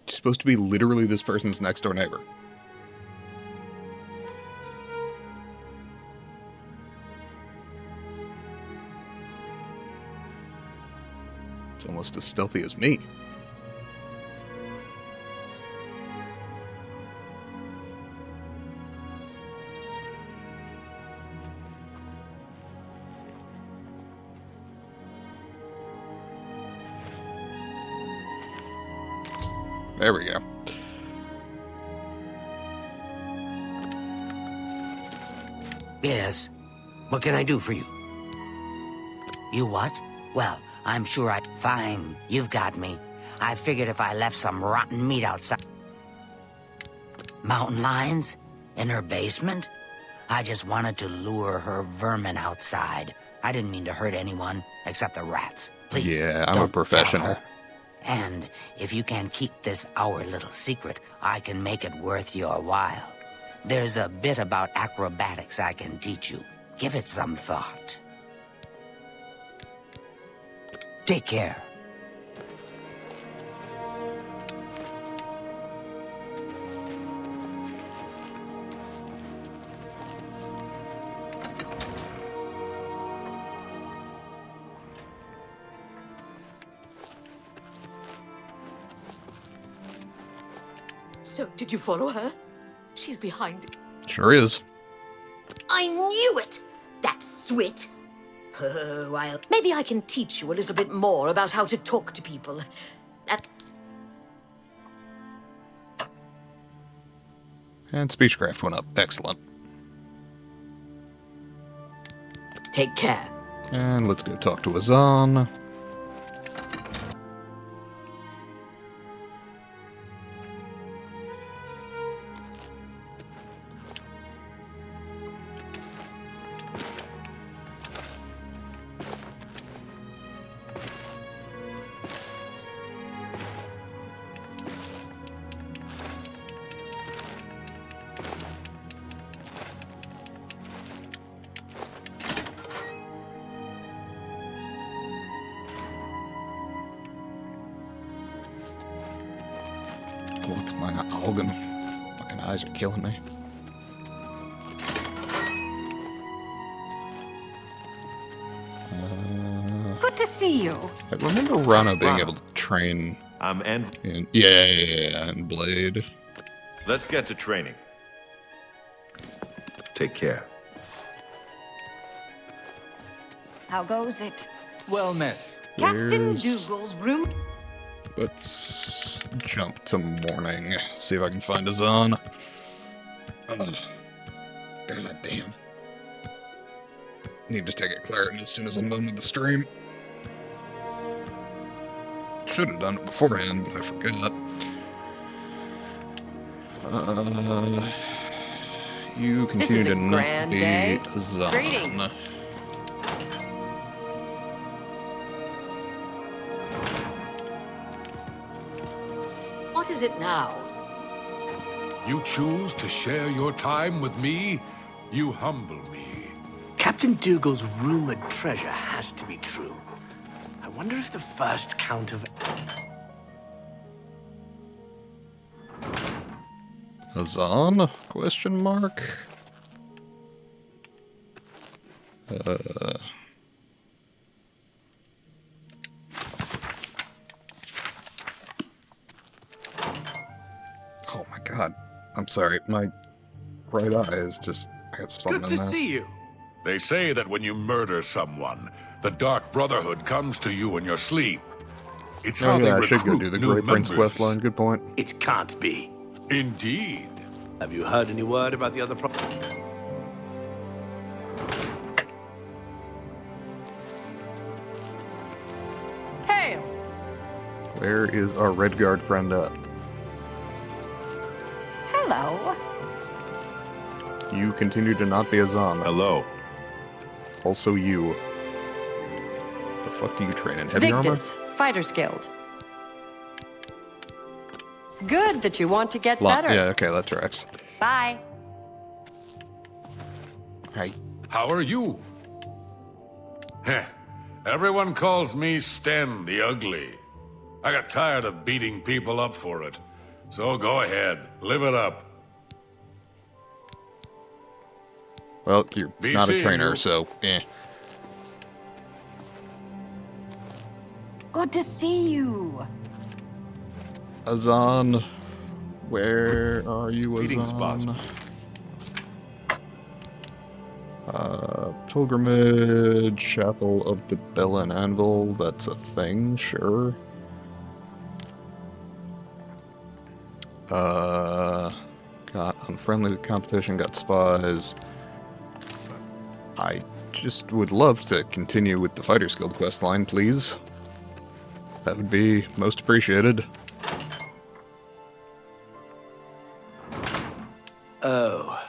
She's supposed to be literally this person's next door neighbor. It's almost as stealthy as me. There we go. Yes. What can I do for you? You what? Well, I'm sure I... Fine, you've got me. I figured if I left some rotten meat outside... Mountain lions? In her basement? I just wanted to lure her vermin outside. I didn't mean to hurt anyone, except the rats. Please, Yeah, I'm a don't professional. tell her. And if you can keep this our little secret, I can make it worth your while. There's a bit about acrobatics I can teach you. Give it some thought. Take care. So, did you follow her? She's behind it. Sure is. I knew it! That swit! Oh, maybe I can teach you a little bit more about how to talk to people. And speechcraft went up. Excellent. Take care. And let's go talk to Azan. Gott, meine Augen. Fucking eyes are killing me. Good to see you. I remember Rana being able to train. In, yeah, and Blade. Let's get to training. Take care. How goes it? Well met. Captain Where's- Dougal's room. Let's jump to morning. See if I can find Azan. God damn. Need to take a Claritin as soon as I'm done with the stream. Should have done it beforehand, but I forgot. You This continue is a to not grand be day. Azan. Greetings. What is it now? You choose to share your time with me? You humble me. Captain Dougal's rumored treasure has to be true. I wonder if the first count of... Azan? Question mark? Oh my god. I'm sorry. My right eye is just... I got something Good in to there. see you. They say that when you murder someone, the Dark Brotherhood comes to you in your sleep. It's how Oh they yeah, I should recruit go do the new Great Prince members. questline. Good point. It can't be. Indeed. Have you heard any word about the other Hail! Where is our Redguard friend at? Hello. You continue to not be Azan. Hello. Also you. The fuck do you train in? Heavy Victus, Fighters Guild. Good that you want to get armor? better. Yeah, okay, that tracks. Bye. Hi. How are you? Heh. Everyone calls me Sten the Ugly. I got tired of beating people up for it. So go ahead, live it up. Well, you're Be not a seeing trainer, you. so eh. Good to see you. Azan, where are you, Meeting Azan? Pilgrimage, Chapel of the Bell and Anvil, that's a thing, sure. Got unfriendly with competition, got spies. I just would love to continue with the Fighters Guild questline, please. That would be most appreciated. Oh,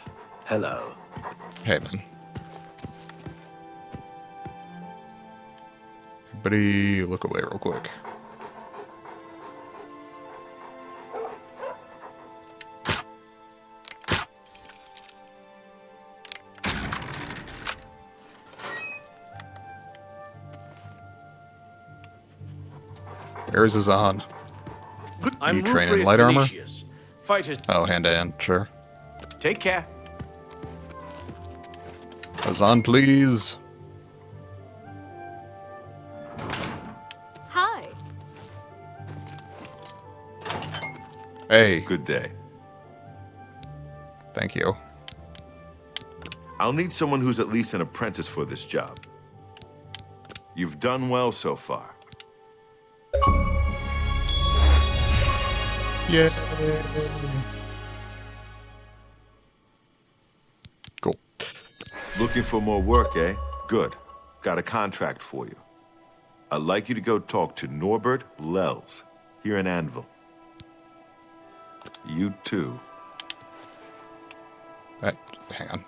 hello. Hey, man. Everybody, look away real quick. Where's Azan? I'm You training Rufus light armor? Venetius. Fighters, Oh, hand to hand, sure. take care. Azan, please. Hi. Hey. Good day. Thank you. I'll need someone who's at least an apprentice for this job. You've done well so far. Yeah. Cool. Looking for more work, eh? Good. Got a contract for you. I'd like you to go talk to Norbert Lels, here in Anvil. You too. Hang on.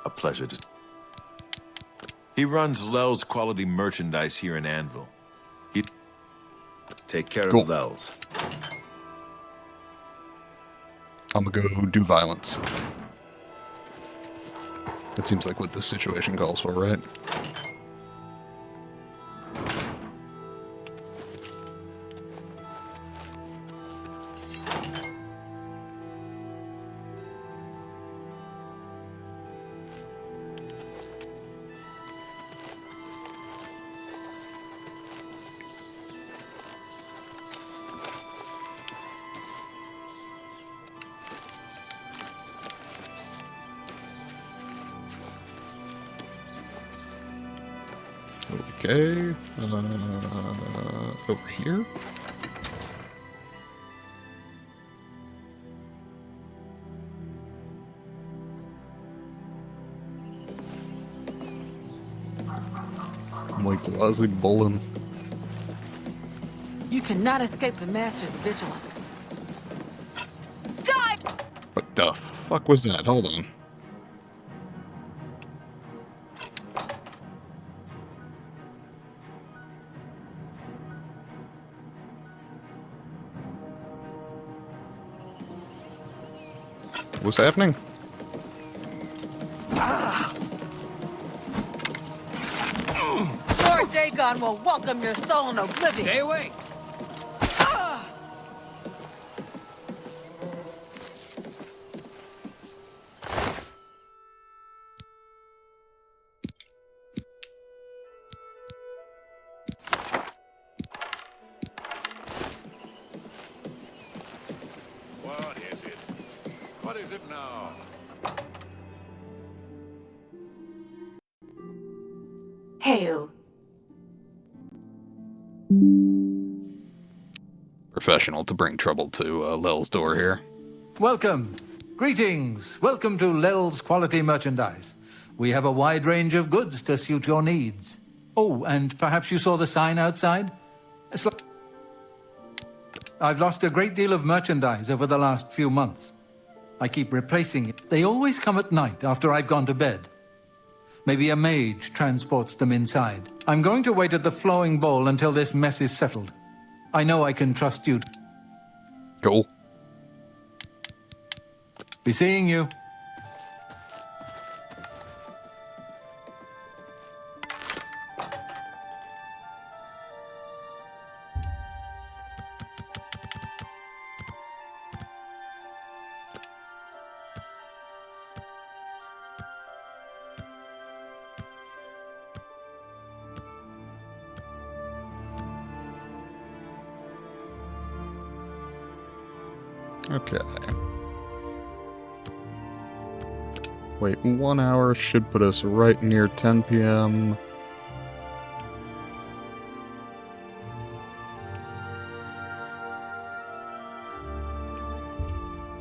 A pleasure to... He runs Lels Quality Merchandise here in Anvil. Take care Cool. of Lels. I'm gonna go do violence. That seems like what this situation calls for, right? Okay, over here. Like Leslie Bullen. You cannot escape the Master's vigilance. Die! What the fuck was that? Hold on. What's happening? Lord Dagon will welcome your soul in oblivion. Stay away. What is it now? Hail. Professional to bring trouble to Lel's door here. Welcome. Greetings. Welcome to Lel's Quality Merchandise. We have a wide range of goods to suit your needs. Oh, and perhaps you saw the sign outside? I've lost a great deal of merchandise over the last few months. I keep replacing it. They always come at night after I've gone to bed. Maybe a mage transports them inside. I'm going to wait at the flowing bowl until this mess is settled. I know I can trust you. Cool. Be seeing you. Okay. Wait, 1 hour should put us right near 10 p.m.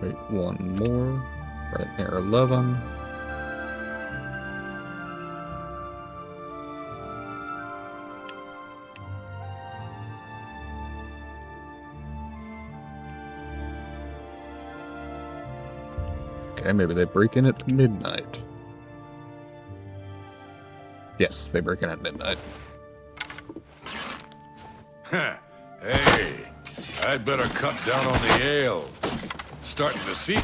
Wait, one more. Right near 11. Okay, maybe they break in at midnight. Yes, they break in at midnight. Hey, I'd better cut down on the ale. Starting to see.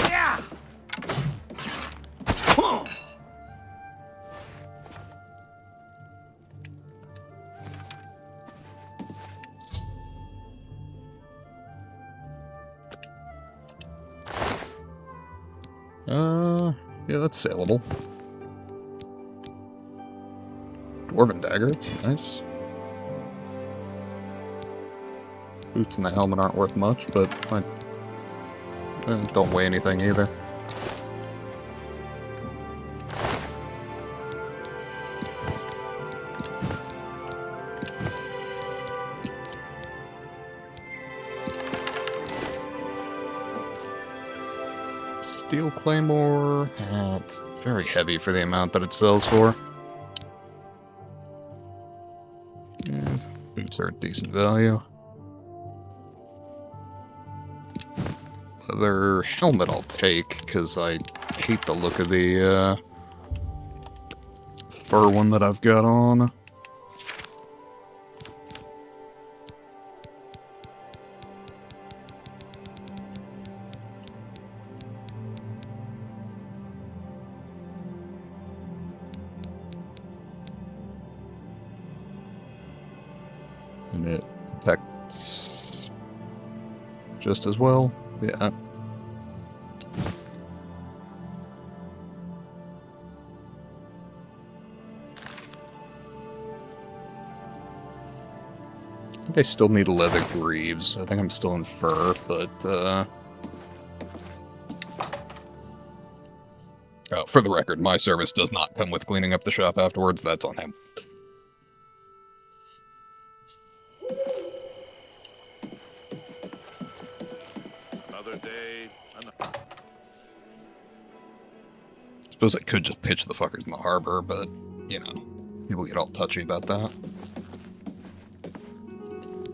Yeah. Yeah, that's saleable. Dwarven dagger, nice. Boots and the helmet aren't worth much, but don't weigh anything either. Steel claymore, it's very heavy for the amount that it sells for. Boots are a decent value. Leather helmet I'll take, because I hate the look of the fur one that I've got on. And it protects just as well. Yeah. I think I still need leather greaves. I think I'm still in fur, but oh, for the record, my service does not come with cleaning up the shop afterwards. That's on him. Suppose I could just pitch the fuckers in the harbor, but, you know, people get all touchy about that.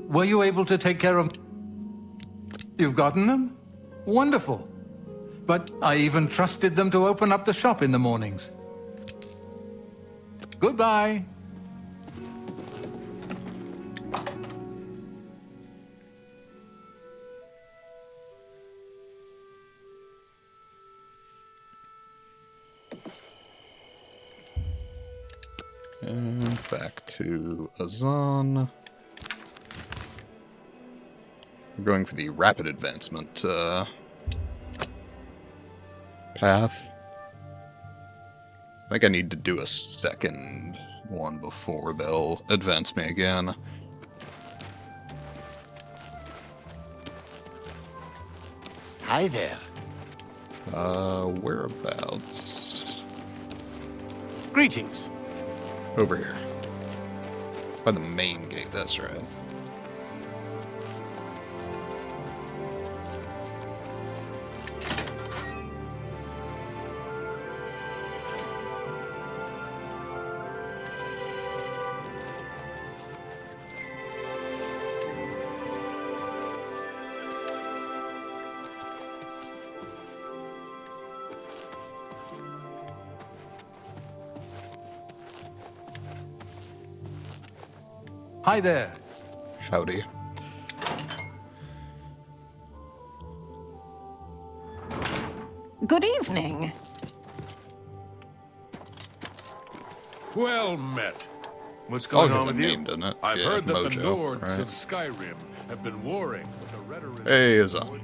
Were you able to take care of... You've gotten them? Wonderful. But I even trusted them to open up the shop in the mornings. Goodbye. And back to Azan. We're going for the rapid advancement path. I think I need to do a second one before they'll advance me again. Hi there. Whereabouts? Greetings. Over here. By the main gate, that's right. Hi there. Howdy. Good evening. Well met. What's Oh, going it has on a with you? name, doesn't it? I've Yeah, heard that the Mojo, Nords right? of Skyrim have been warring with the rhetoric. Hey, Izza.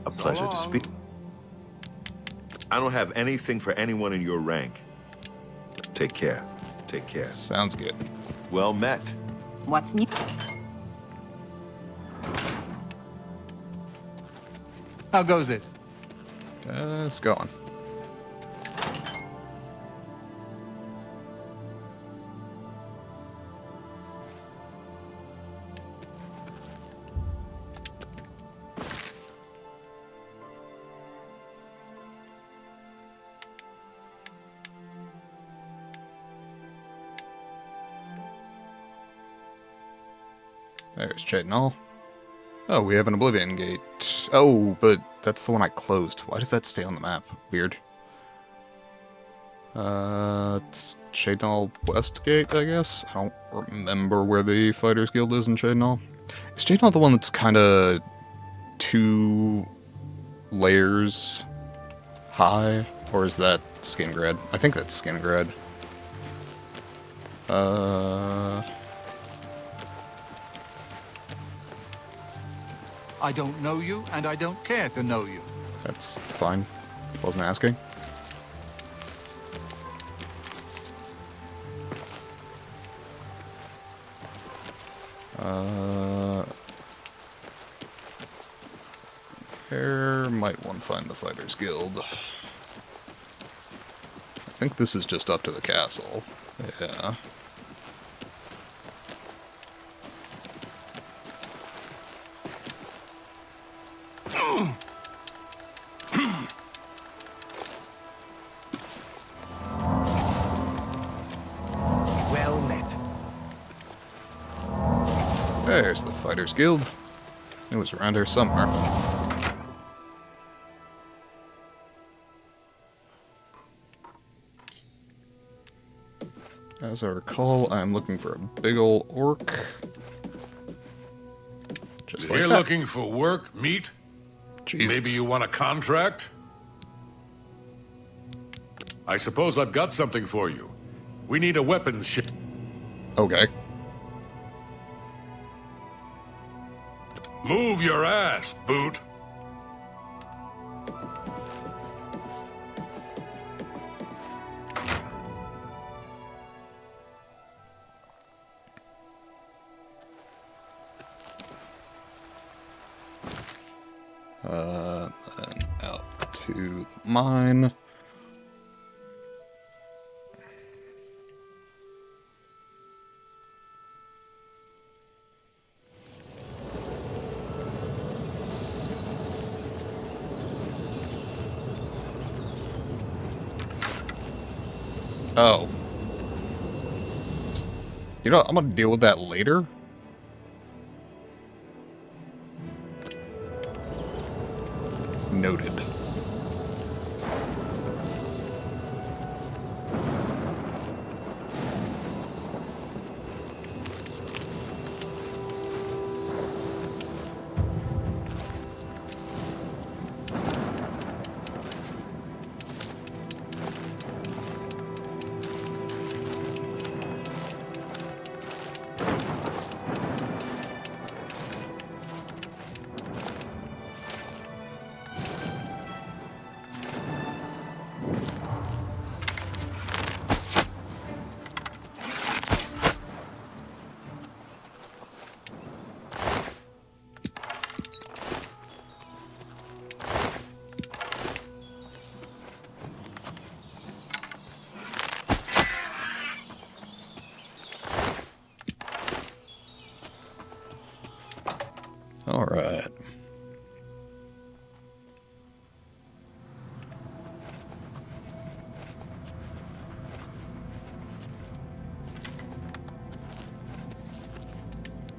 A pleasure to speak. I don't have anything for anyone in your rank. Take care. Take care. Sounds good. Well met. What's new? How goes it? It's going. There's Chetanol. Oh, we have an Oblivion Gate. Oh, but that's the one I closed. Why does that stay on the map? Weird. It's Chetanol West Gate, I guess? I don't remember where the Fighters Guild is in Chetanol. Is Chetanol the one that's kind of 2 layers high? Or is that Skingrad? I think that's Skingrad. I don't know you, and I don't care to know you. That's fine. Wasn't asking. Where might one find the Fighters Guild? I think this is just up to the castle. Yeah. Well met. There's the Fighters Guild. It was around here somewhere. As I recall, I'm looking for a big ol' orc. Just like You're that. looking for work, meat? Jesus. Maybe you want a contract? I suppose I've got something for you. We need a weapons ship. Okay. Move your ass, boot. Then out to the mine. Oh. You know, I'm gonna deal with that later. Noted. Alright.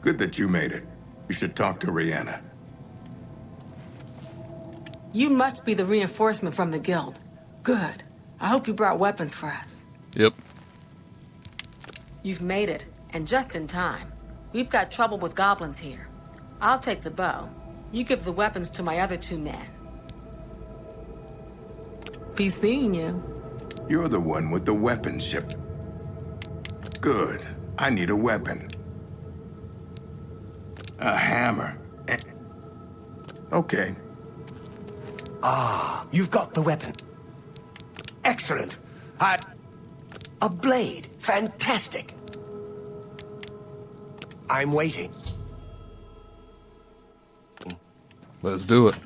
Good that you made it. You should talk to Rihanna. You must be the reinforcement from the guild. Good. I hope you brought weapons for us. Yep. You've made it, and just in time. We've got trouble with goblins here. I'll take the bow. You give the weapons to my other 2 men. Be seeing you. You're the one with the weaponship. Good. I need a weapon. A hammer. Okay. Ah, you've got the weapon. Excellent. A blade. Fantastic. I'm waiting. Let's do it.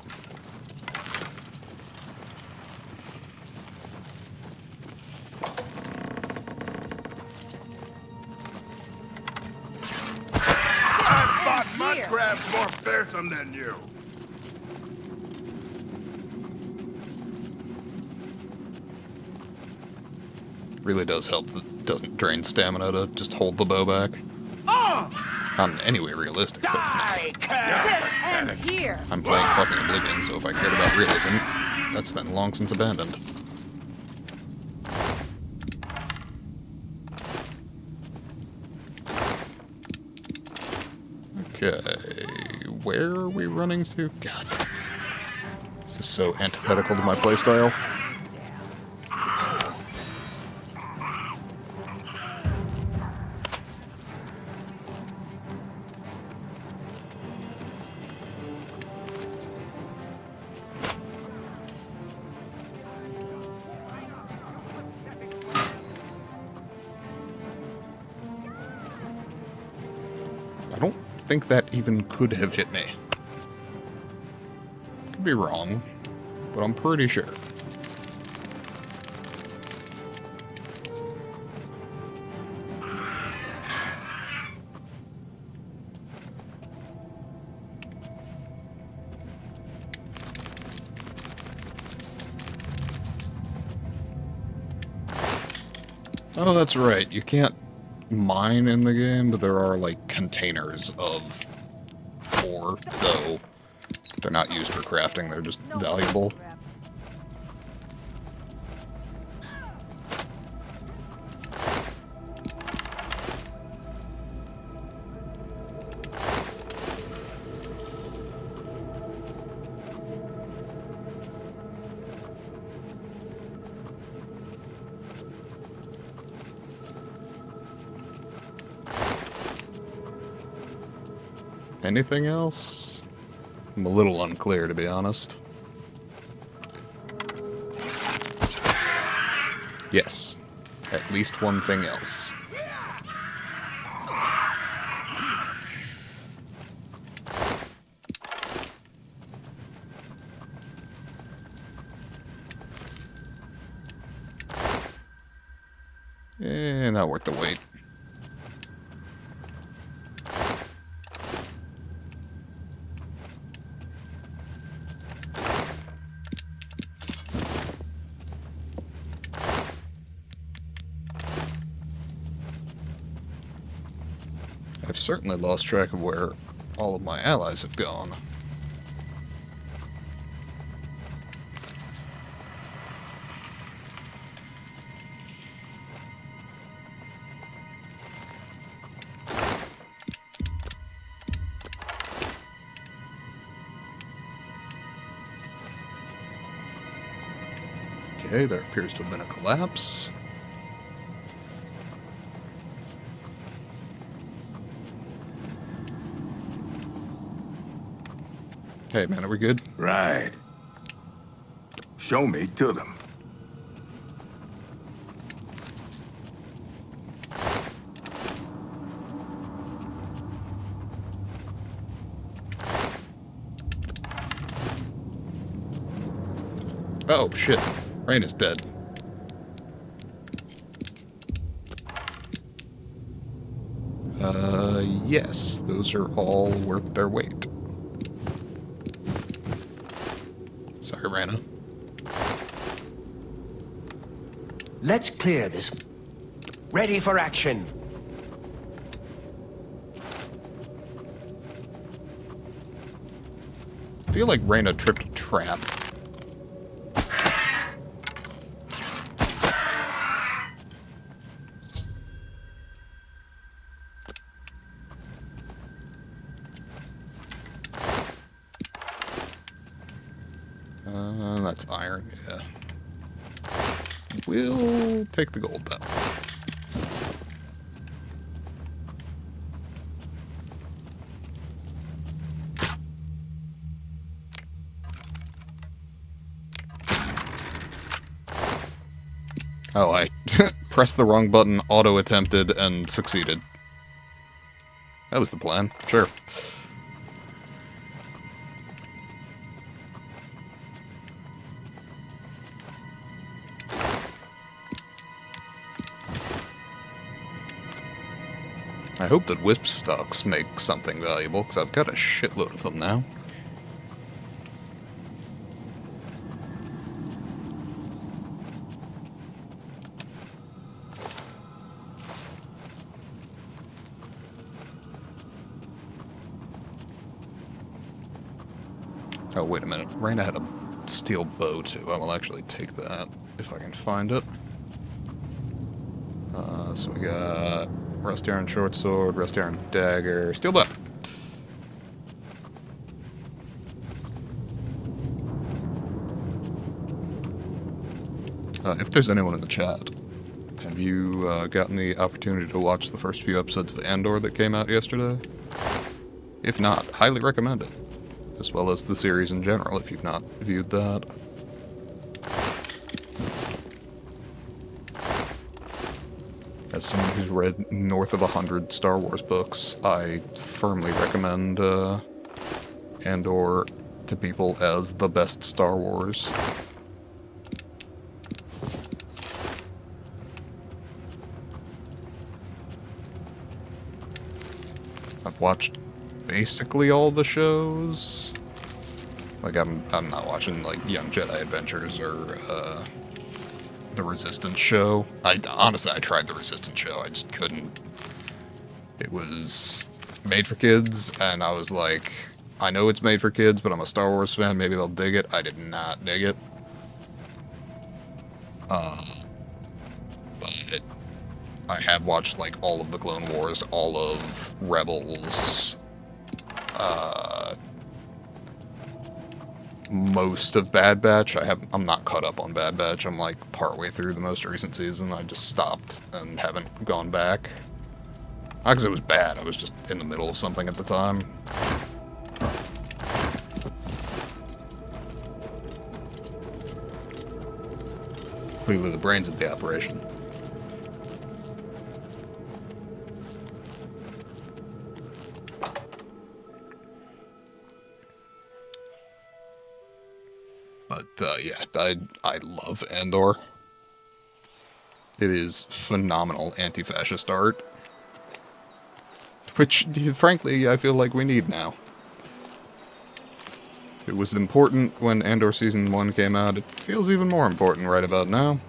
I thought mud crab's more fearsome than you. Really does help that it doesn't drain stamina to just hold the bow back. Not in any way realistic, but This ends here. I'm playing fucking Oblivion, so if I cared about realism, that's been long since abandoned. Okay, where are we running to? God, this is so antithetical to my playstyle. I don't think that even could have hit me. Could be wrong, but I'm pretty sure. Oh, that's right. You can't mine in the game, but there are, like, containers of ore, though they're not used for crafting, they're just valuable. Anything else? I'm a little unclear, to be honest. Yes. At least one thing else. Not worth the wait. I've certainly lost track of where all of my allies have gone. Okay, there appears to have been a collapse. Hey man, are we good? Right. Show me to them. Oh shit, Rain is dead. Yes, those are all worth their weight. Sorry, Raina. Let's clear this. Ready for action. I feel like Raina tripped a trap. That's iron, yeah. We'll take the gold then. Oh, I pressed the wrong button, auto-attempted, and succeeded. That was the plan, sure. I hope that wisp stocks make something valuable, because I've got a shitload of them now. Oh, wait a minute. Raina had a steel bow, too. I will actually take that, if I can find it. So we got Rusty Iron Short Sword, Rusty Iron Dagger, Steel Bow. If there's anyone in the chat, have you gotten the opportunity to watch the first few episodes of Andor that came out yesterday? If not, highly recommend it. As well as the series in general, if you've not viewed that. As someone who's read north of 100 Star Wars books, I firmly recommend Andor to people as the best Star Wars. I've watched basically all the shows. Like, I'm not watching, like, Young Jedi Adventures or, the Resistance show. Honestly, I tried the Resistance show, I just couldn't. It was made for kids, and I was like, I know it's made for kids, but I'm a Star Wars fan, maybe they'll dig it. I did not dig it. But I have watched, like, all of the Clone Wars, all of Rebels, most of Bad Batch. I'm not caught up on Bad Batch. I'm like partway through the most recent season. I just stopped and haven't gone back. Not because it was bad, I was just in the middle of something at the time. Clearly the brains of the operation. But, yeah, I love Andor. It is phenomenal anti-fascist art. Which, frankly, I feel like we need now. It was important when Andor Season 1 came out. It feels even more important right about now.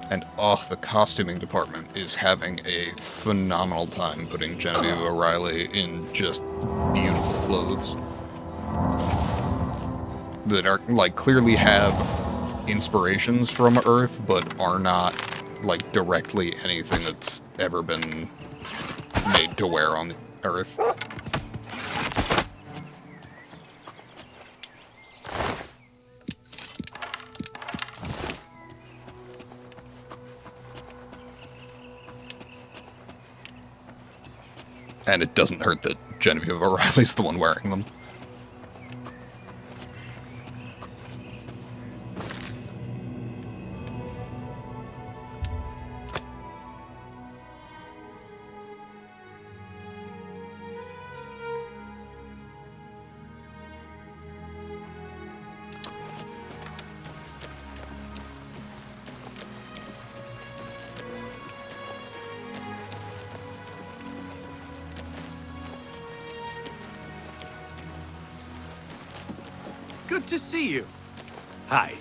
And, oh, the costuming department is having a phenomenal time putting Genevieve O'Reilly in just beautiful clothes. That are, like, clearly have inspirations from Earth, but are not, like, directly anything that's ever been made to wear on Earth. And it doesn't hurt that Genevieve O'Reilly's the one wearing them. Good to see you. Hi.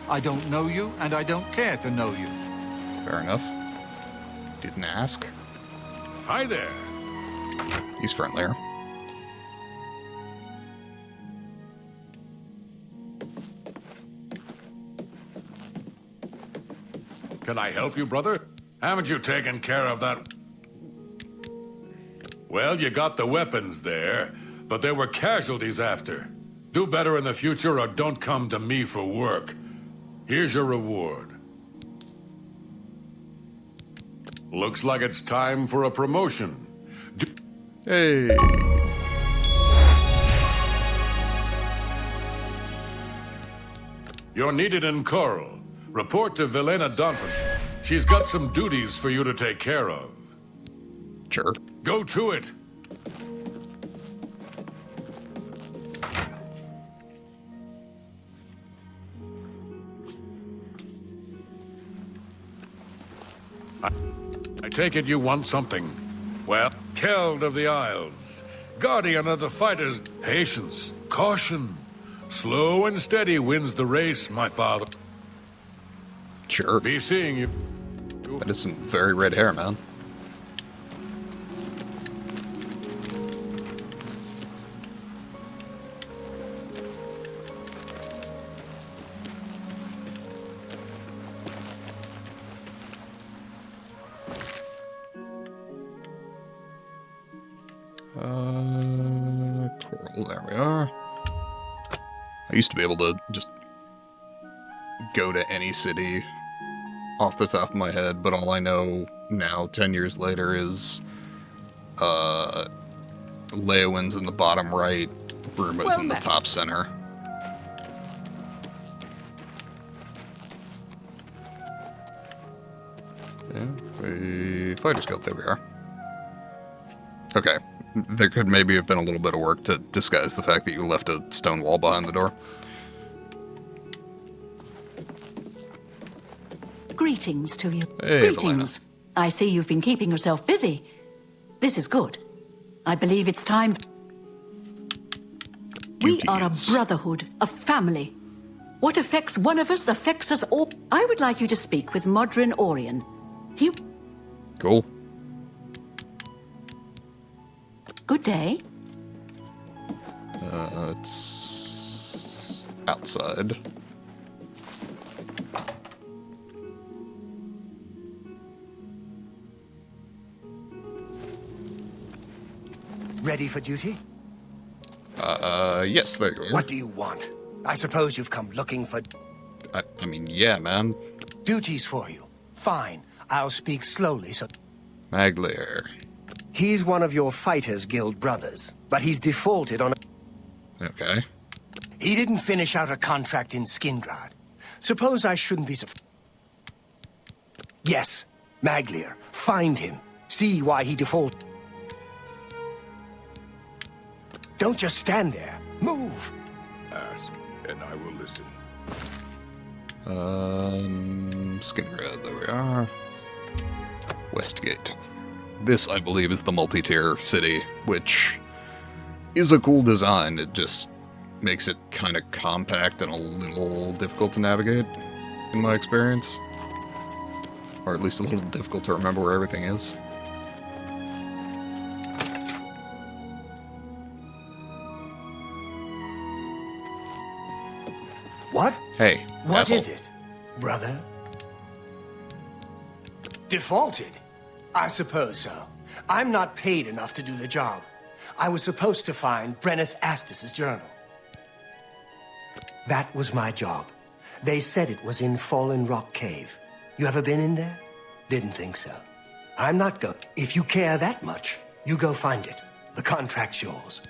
I don't know you, and I don't care to know you. Fair enough. Didn't ask. Hi there. He's friendlier. Can I help you, brother? Haven't you taken care of that? Well, you got the weapons there, but there were casualties after. Do better in the future or don't come to me for work. Here's your reward. Looks like it's time for a promotion. Hey. You're needed in Coral. Report to Velena Danton. She's got some duties for you to take care of. Sure. Go to it. I take it you want something. Well, Keld of the Isles, guardian of the fighters. Patience, caution. Slow and steady wins the race, my father. Sure. Be seeing you. That is some very red hair, man. Coral, there we are. I used to be able to just go to any city off the top of my head, but all I know now, 10 years later, is Leowin's in the bottom right, Bruma's in the top center. Yeah, a fighter's guild, there we are. Okay, there could maybe have been a little bit of work to disguise the fact that you left a stone wall behind the door. Greetings to you. Hey, Greetings. I see you've been keeping yourself busy. This is good. I believe it's time. We are a brotherhood, a family. What affects one of us affects us all. I would like you to speak with Modrin Orion. He... Cool. Good day. It's outside. Ready for duty? Yes, there you are. What do you want? I suppose you've come looking for... I mean, yeah, man. Duties for you. Fine. I'll speak slowly so... Maglier. He's one of your Fighters Guild brothers, but he's defaulted on a... Okay. He didn't finish out a contract in Skingrad. Suppose I shouldn't be Yes, Maglier. Find him. See why he defaulted. Don't just stand there. Move! Ask, and I will listen. Skingrad, there we are. Westgate. This, I believe, is the multi-tier city, which is a cool design. It just makes it kind of compact and a little difficult to navigate, in my experience. Or at least a little difficult to remember where everything is. What? Hey, What asshole. is it, brother? Defaulted? I suppose so. I'm not paid enough to do the job. I was supposed to find Brennus Astus's journal. That was my job. They said it was in Fallen Rock Cave. You ever been in there? Didn't think so. I'm not go. If you care that much, you go find it. The contract's yours.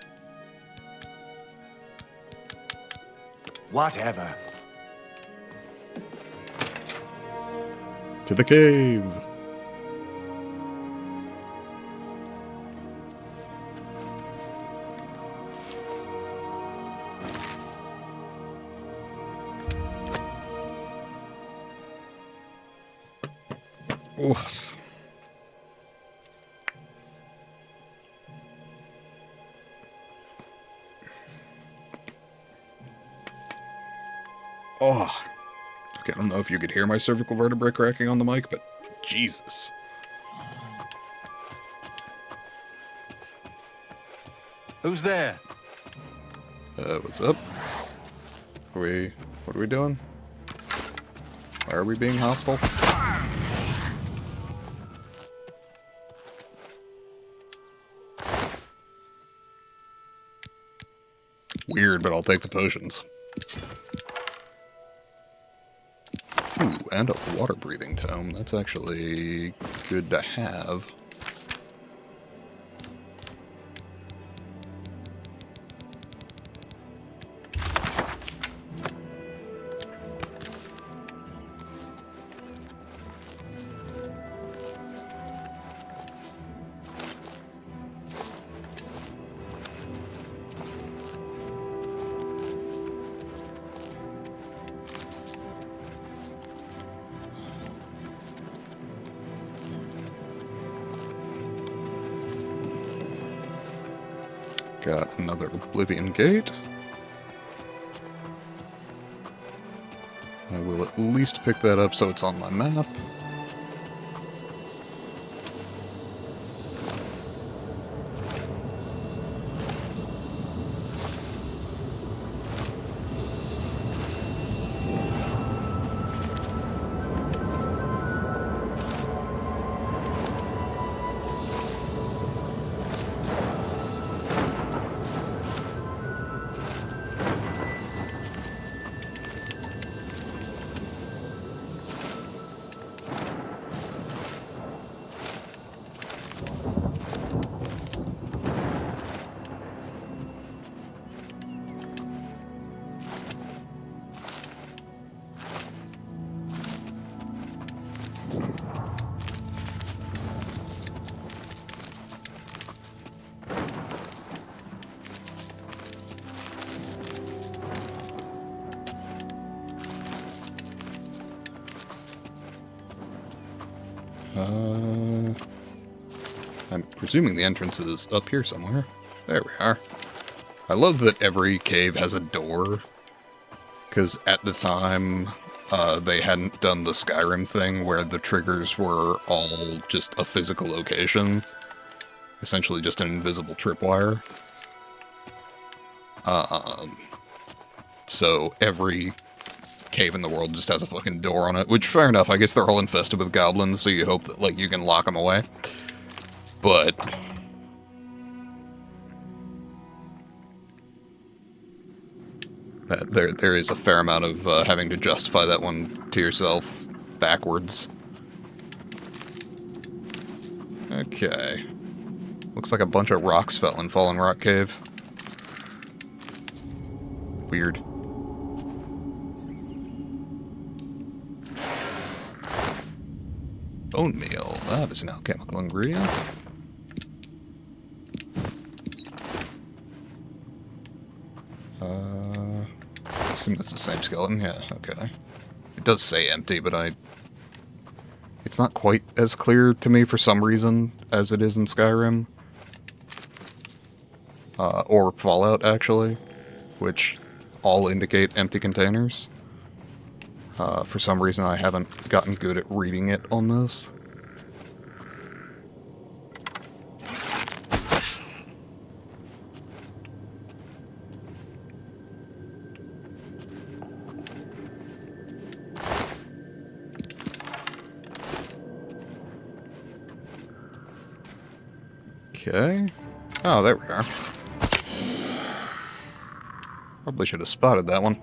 Whatever. To the cave. Oh. Okay, I don't know if you could hear my cervical vertebrae cracking on the mic, but Jesus. Who's there? What's up? What are we doing? Why are we being hostile? Weird, but I'll take the potions. Ooh, and a water-breathing tome. That's actually good to have. Got another Oblivion Gate. I will at least pick that up so it's on my map. I'm presuming the entrance is up here somewhere. There we are. I love that every cave has a door, because at the time, they hadn't done the Skyrim thing where the triggers were all just a physical location. Essentially just an invisible tripwire. So every cave in the world just has a fucking door on it, which, fair enough, I guess they're all infested with goblins, so you hope that, like, you can lock them away. But there is a fair amount of having to justify that one to yourself backwards. Okay. Looks like a bunch of rocks fell in Fallen Rock Cave. Weird. Bone meal. That is an alchemical ingredient. I assume that's the same skeleton. Yeah, okay. It does say empty, but it's not quite as clear to me for some reason as it is in Skyrim. Or Fallout, actually, which all indicate empty containers. For some reason, I haven't gotten good at reading it on this. Okay. Oh, there we are. Probably should have spotted that one.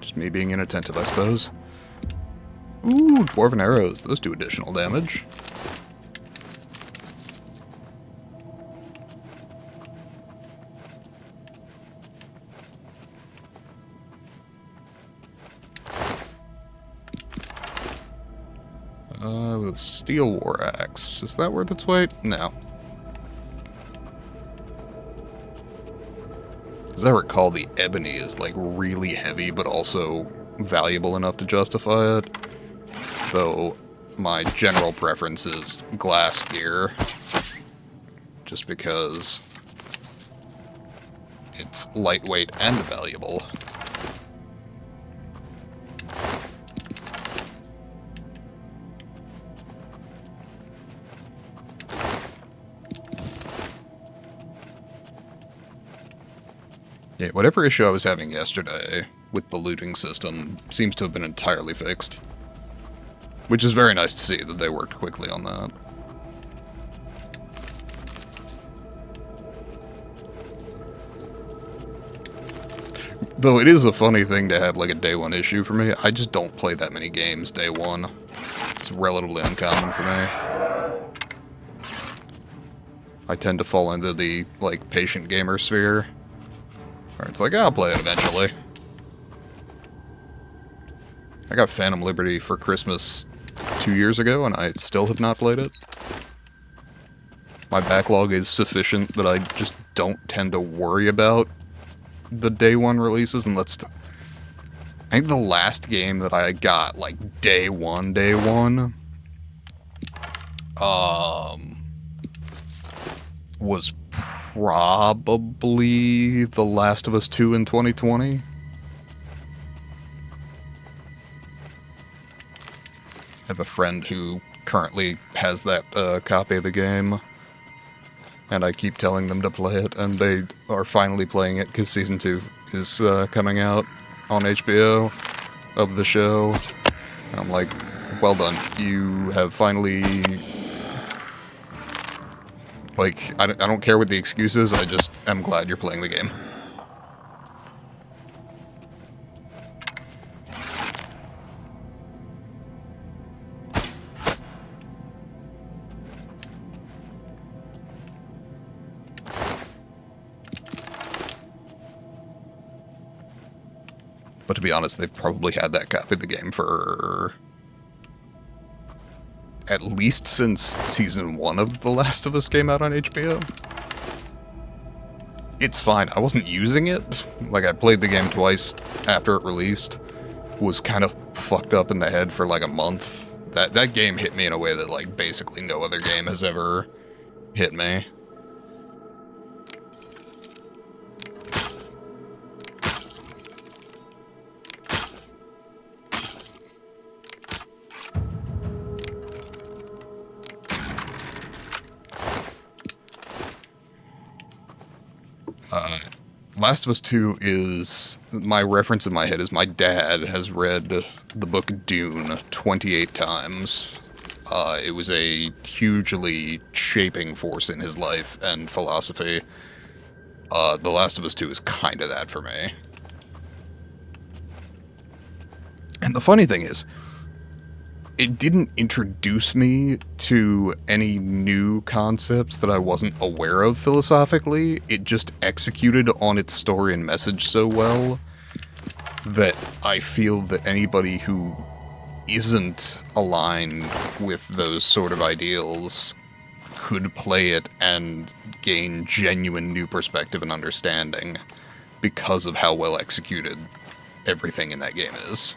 Just me being inattentive, I suppose. Ooh, dwarven arrows. Those do additional damage. With a steel war axe. Is that worth its weight? No. As I recall, the ebony is like really heavy, but also valuable enough to justify it. Though my general preference is glass gear, just because it's lightweight and valuable. Yeah, whatever issue I was having yesterday with the looting system seems to have been entirely fixed. Which is very nice to see that they worked quickly on that. Though it is a funny thing to have like a day one issue for me. I just don't play that many games day one. It's relatively uncommon for me. I tend to fall into the like patient gamer sphere. Where it's like, I'll play it eventually. I got Phantom Liberty for Christmas 2 years ago, and I still have not played it. My backlog is sufficient that I just don't tend to worry about the day one releases, and I think the last game that I got, like, day one, was probably The Last of Us 2 in 2020. I have a friend who currently has that copy of the game, and I keep telling them to play it, and they are finally playing it because Season 2 is coming out on HBO of the show. And I'm like, well done. You have finally... Like, I don't care what the excuse is, I just am glad you're playing the game. But to be honest, they've probably had that copy of the game for at least since Season 1 of The Last of Us came out on HBO. It's fine. I wasn't using it. Like, I played the game twice after it released. Was kind of fucked up in the head for like a month. That game hit me in a way that like basically no other game has ever hit me. Last of Us 2 is... My reference in my head is my dad has read the book Dune 28 times. It was a hugely shaping force in his life and philosophy. The Last of Us 2 is kind of that for me. And the funny thing is, it didn't introduce me to any new concepts that I wasn't aware of philosophically. It just executed on its story and message so well that I feel that anybody who isn't aligned with those sort of ideals could play it and gain genuine new perspective and understanding because of how well executed everything in that game is.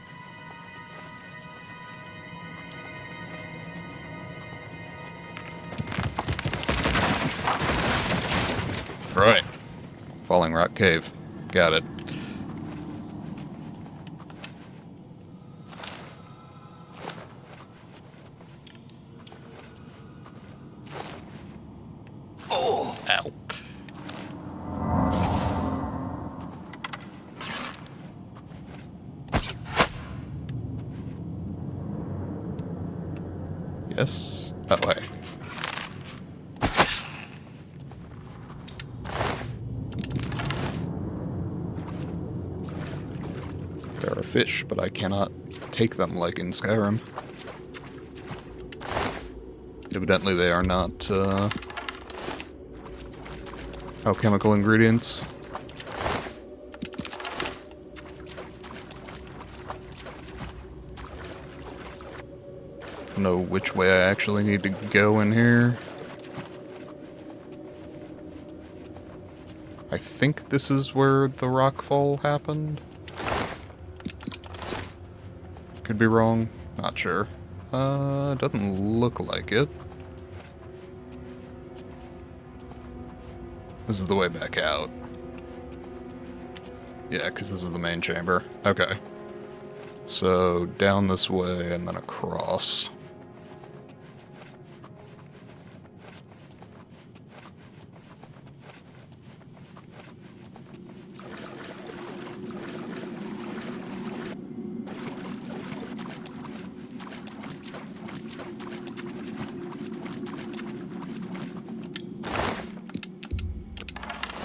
Right. Falling Rock Cave. Got it. Oh! Ow. Yes? That way. There are fish, but I cannot take them like in Skyrim. Evidently they are not alchemical ingredients. I don't know which way I actually need to go in here. I think this is where the rockfall happened. Could be wrong. Not sure. Doesn't look like it. This is the way back out. Yeah, because this is the main chamber. Okay. So, down this way and then across.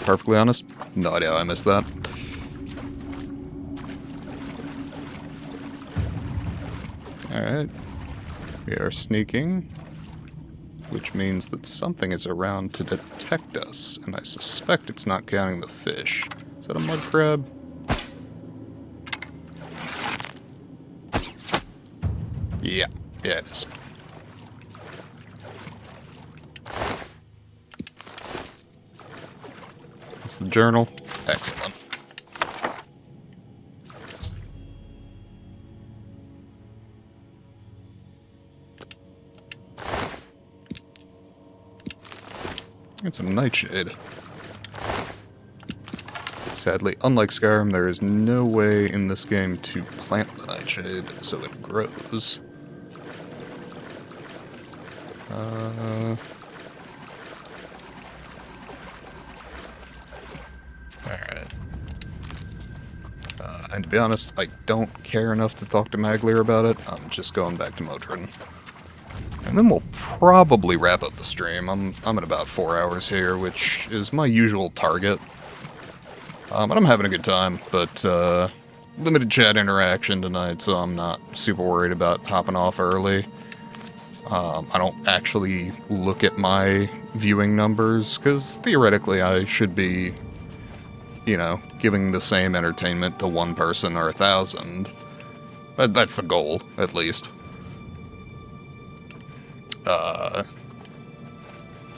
Perfectly honest, no idea how I missed that. Alright. We are sneaking, which means that something is around to detect us, and I suspect it's not counting the fish. Is that a mud crab? Yeah, it is. That's the journal. Excellent. It's a nightshade. Sadly, unlike Skyrim, there is no way in this game to plant the nightshade, so it grows. Alright. And to be honest, I don't care enough to talk to Maglir about it. I'm just going back to Modron. And then we'll probably wrap up the stream. I'm at about 4 hours here, which is my usual target. And I'm having a good time, but limited chat interaction tonight, so I'm not super worried about hopping off early. I don't actually look at my viewing numbers, because theoretically I should be, you know, giving the same entertainment to one person or 1,000. That's the goal, at least.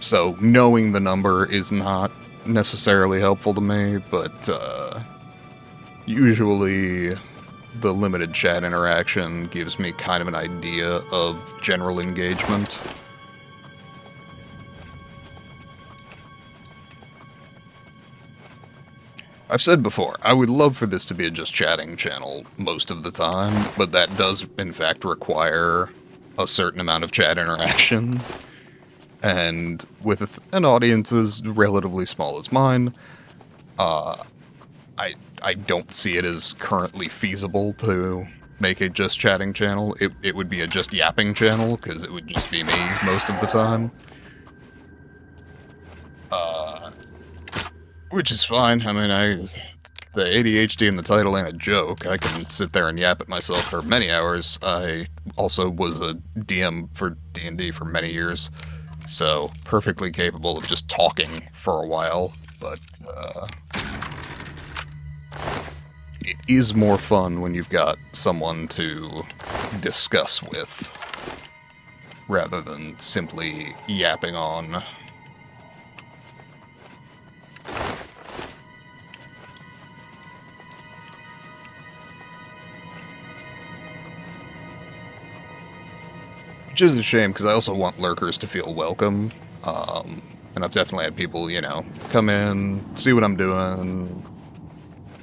So knowing the number is not necessarily helpful to me, but usually the limited chat interaction gives me kind of an idea of general engagement. I've said before, I would love for this to be a just chatting channel most of the time, but that does in fact require a certain amount of chat interaction. And with an audience as relatively small as mine, I don't see it as currently feasible to make a just chatting channel. It would be a just yapping channel, because it would just be me most of the time. Which is fine. I mean, the ADHD in the title ain't a joke. I can sit there and yap at myself for many hours. I also was a DM for D&D for many years, so perfectly capable of just talking for a while, but it is more fun when you've got someone to discuss with, rather than simply yapping on. Which is a shame, because I also want lurkers to feel welcome. And I've definitely had people, you know, come in, see what I'm doing,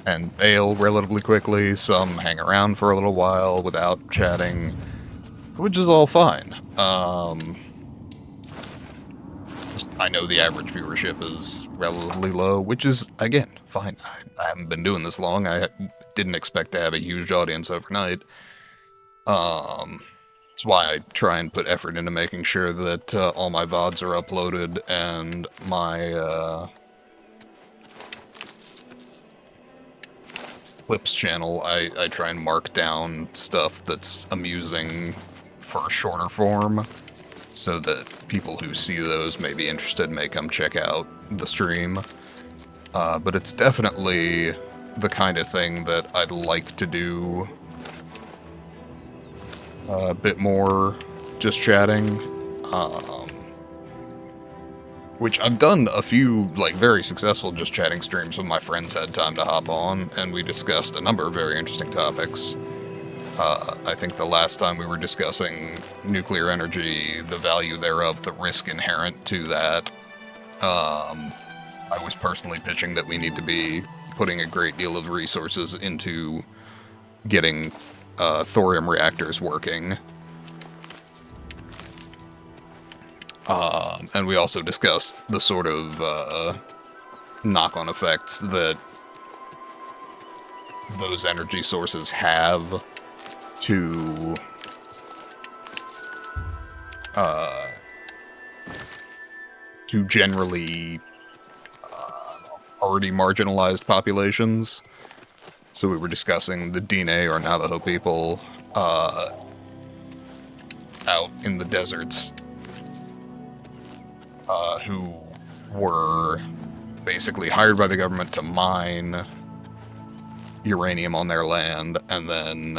and bail relatively quickly. Some hang around for a little while without chatting, which is all fine. Just, I know the average viewership is relatively low, which is, again, fine. I haven't been doing this long. I didn't expect to have a huge audience overnight. That's why I try and put effort into making sure that all my VODs are uploaded, and my Clips channel, I try and mark down stuff that's amusing for shorter form, so that people who see those may be interested, may come check out the stream. But it's definitely the kind of thing that I'd like to do a bit more just chatting, which I've done a few, like, very successful just chatting streams when my friends had time to hop on, and we discussed a number of very interesting topics. I think the last time we were discussing nuclear energy, the value thereof, the risk inherent to that. I was personally pitching that we need to be putting a great deal of resources into getting thorium reactors working. And we also discussed the sort of knock-on effects that those energy sources have to generally already marginalized populations. So we were discussing the Diné or Navajo people out in the deserts who were basically hired by the government to mine uranium on their land, and then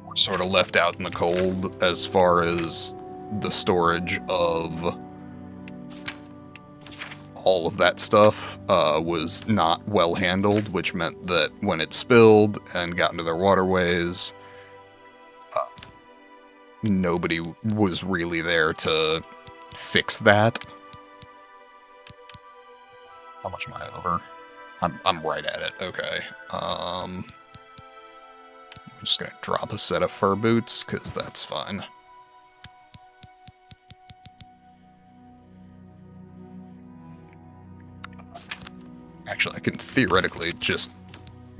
were sort of left out in the cold as far as the storage of all of that stuff was not well handled, which meant that when it spilled and got into their waterways, nobody was really there to fix that. How much am I over? I'm right at it. Okay. I'm just gonna drop a set of fur boots, because that's fine. Actually, I can theoretically just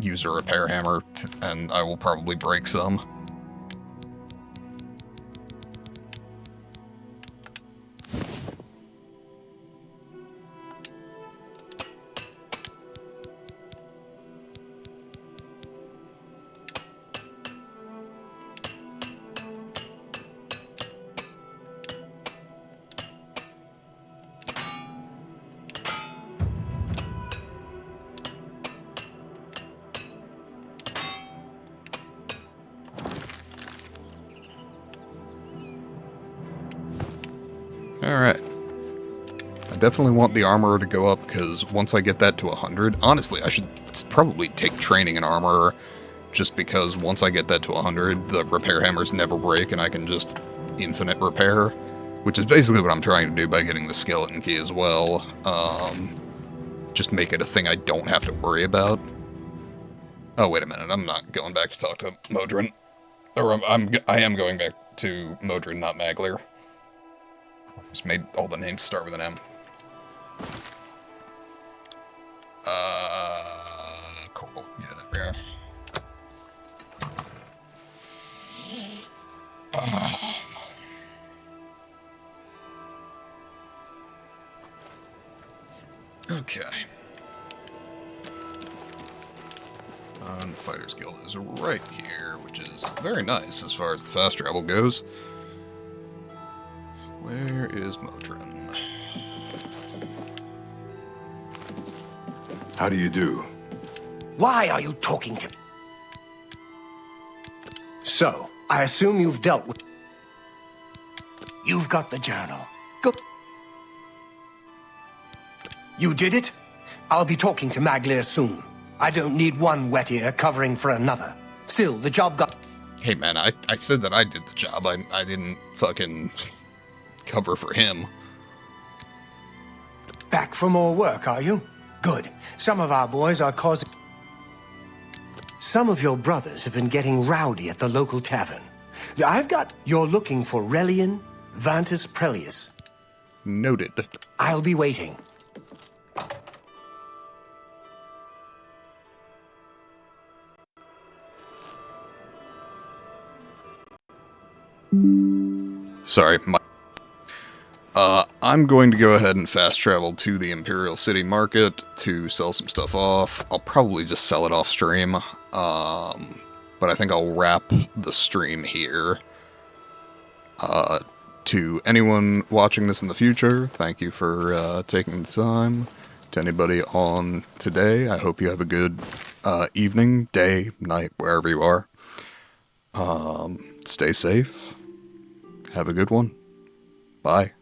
use a repair hammer, and I will probably break some. Alright. I definitely want the armor to go up, because once I get that to 100... Honestly, I should probably take training in armor, just because once I get that to 100, the repair hammers never break, and I can just infinite repair, which is basically what I'm trying to do by getting the skeleton key as well. Just make it a thing I don't have to worry about. Oh, wait a minute, I'm not going back to talk to Modron. Or I am going back to Modron, not Maglir. Just made all the names start with an M. Cool. Yeah, there we are. Okay. And the Fighters Guild is right here, which is very nice as far as the fast travel goes. Where is Modron? How do you do? Why are you talking to me? So, I assume you've dealt with... You've got the journal. Go. You did it? I'll be talking to Maglir soon. I don't need one wet ear covering for another. Still, the job got... Hey man, I said that I did the job. I didn't fucking cover for him. Back for more work, are you? Good. Some of our boys are causing... Some of your brothers have been getting rowdy at the local tavern. I've got... You're looking for Relian Vantus Prelius. Noted. I'll be waiting. Sorry, I'm going to go ahead and fast travel to the Imperial City Market to sell some stuff off. I'll probably just sell it off stream, but I think I'll wrap the stream here. To anyone watching this in the future, thank you for taking the time. To anybody on today, I hope you have a good evening, day, night, wherever you are. Stay safe. Have a good one. Bye.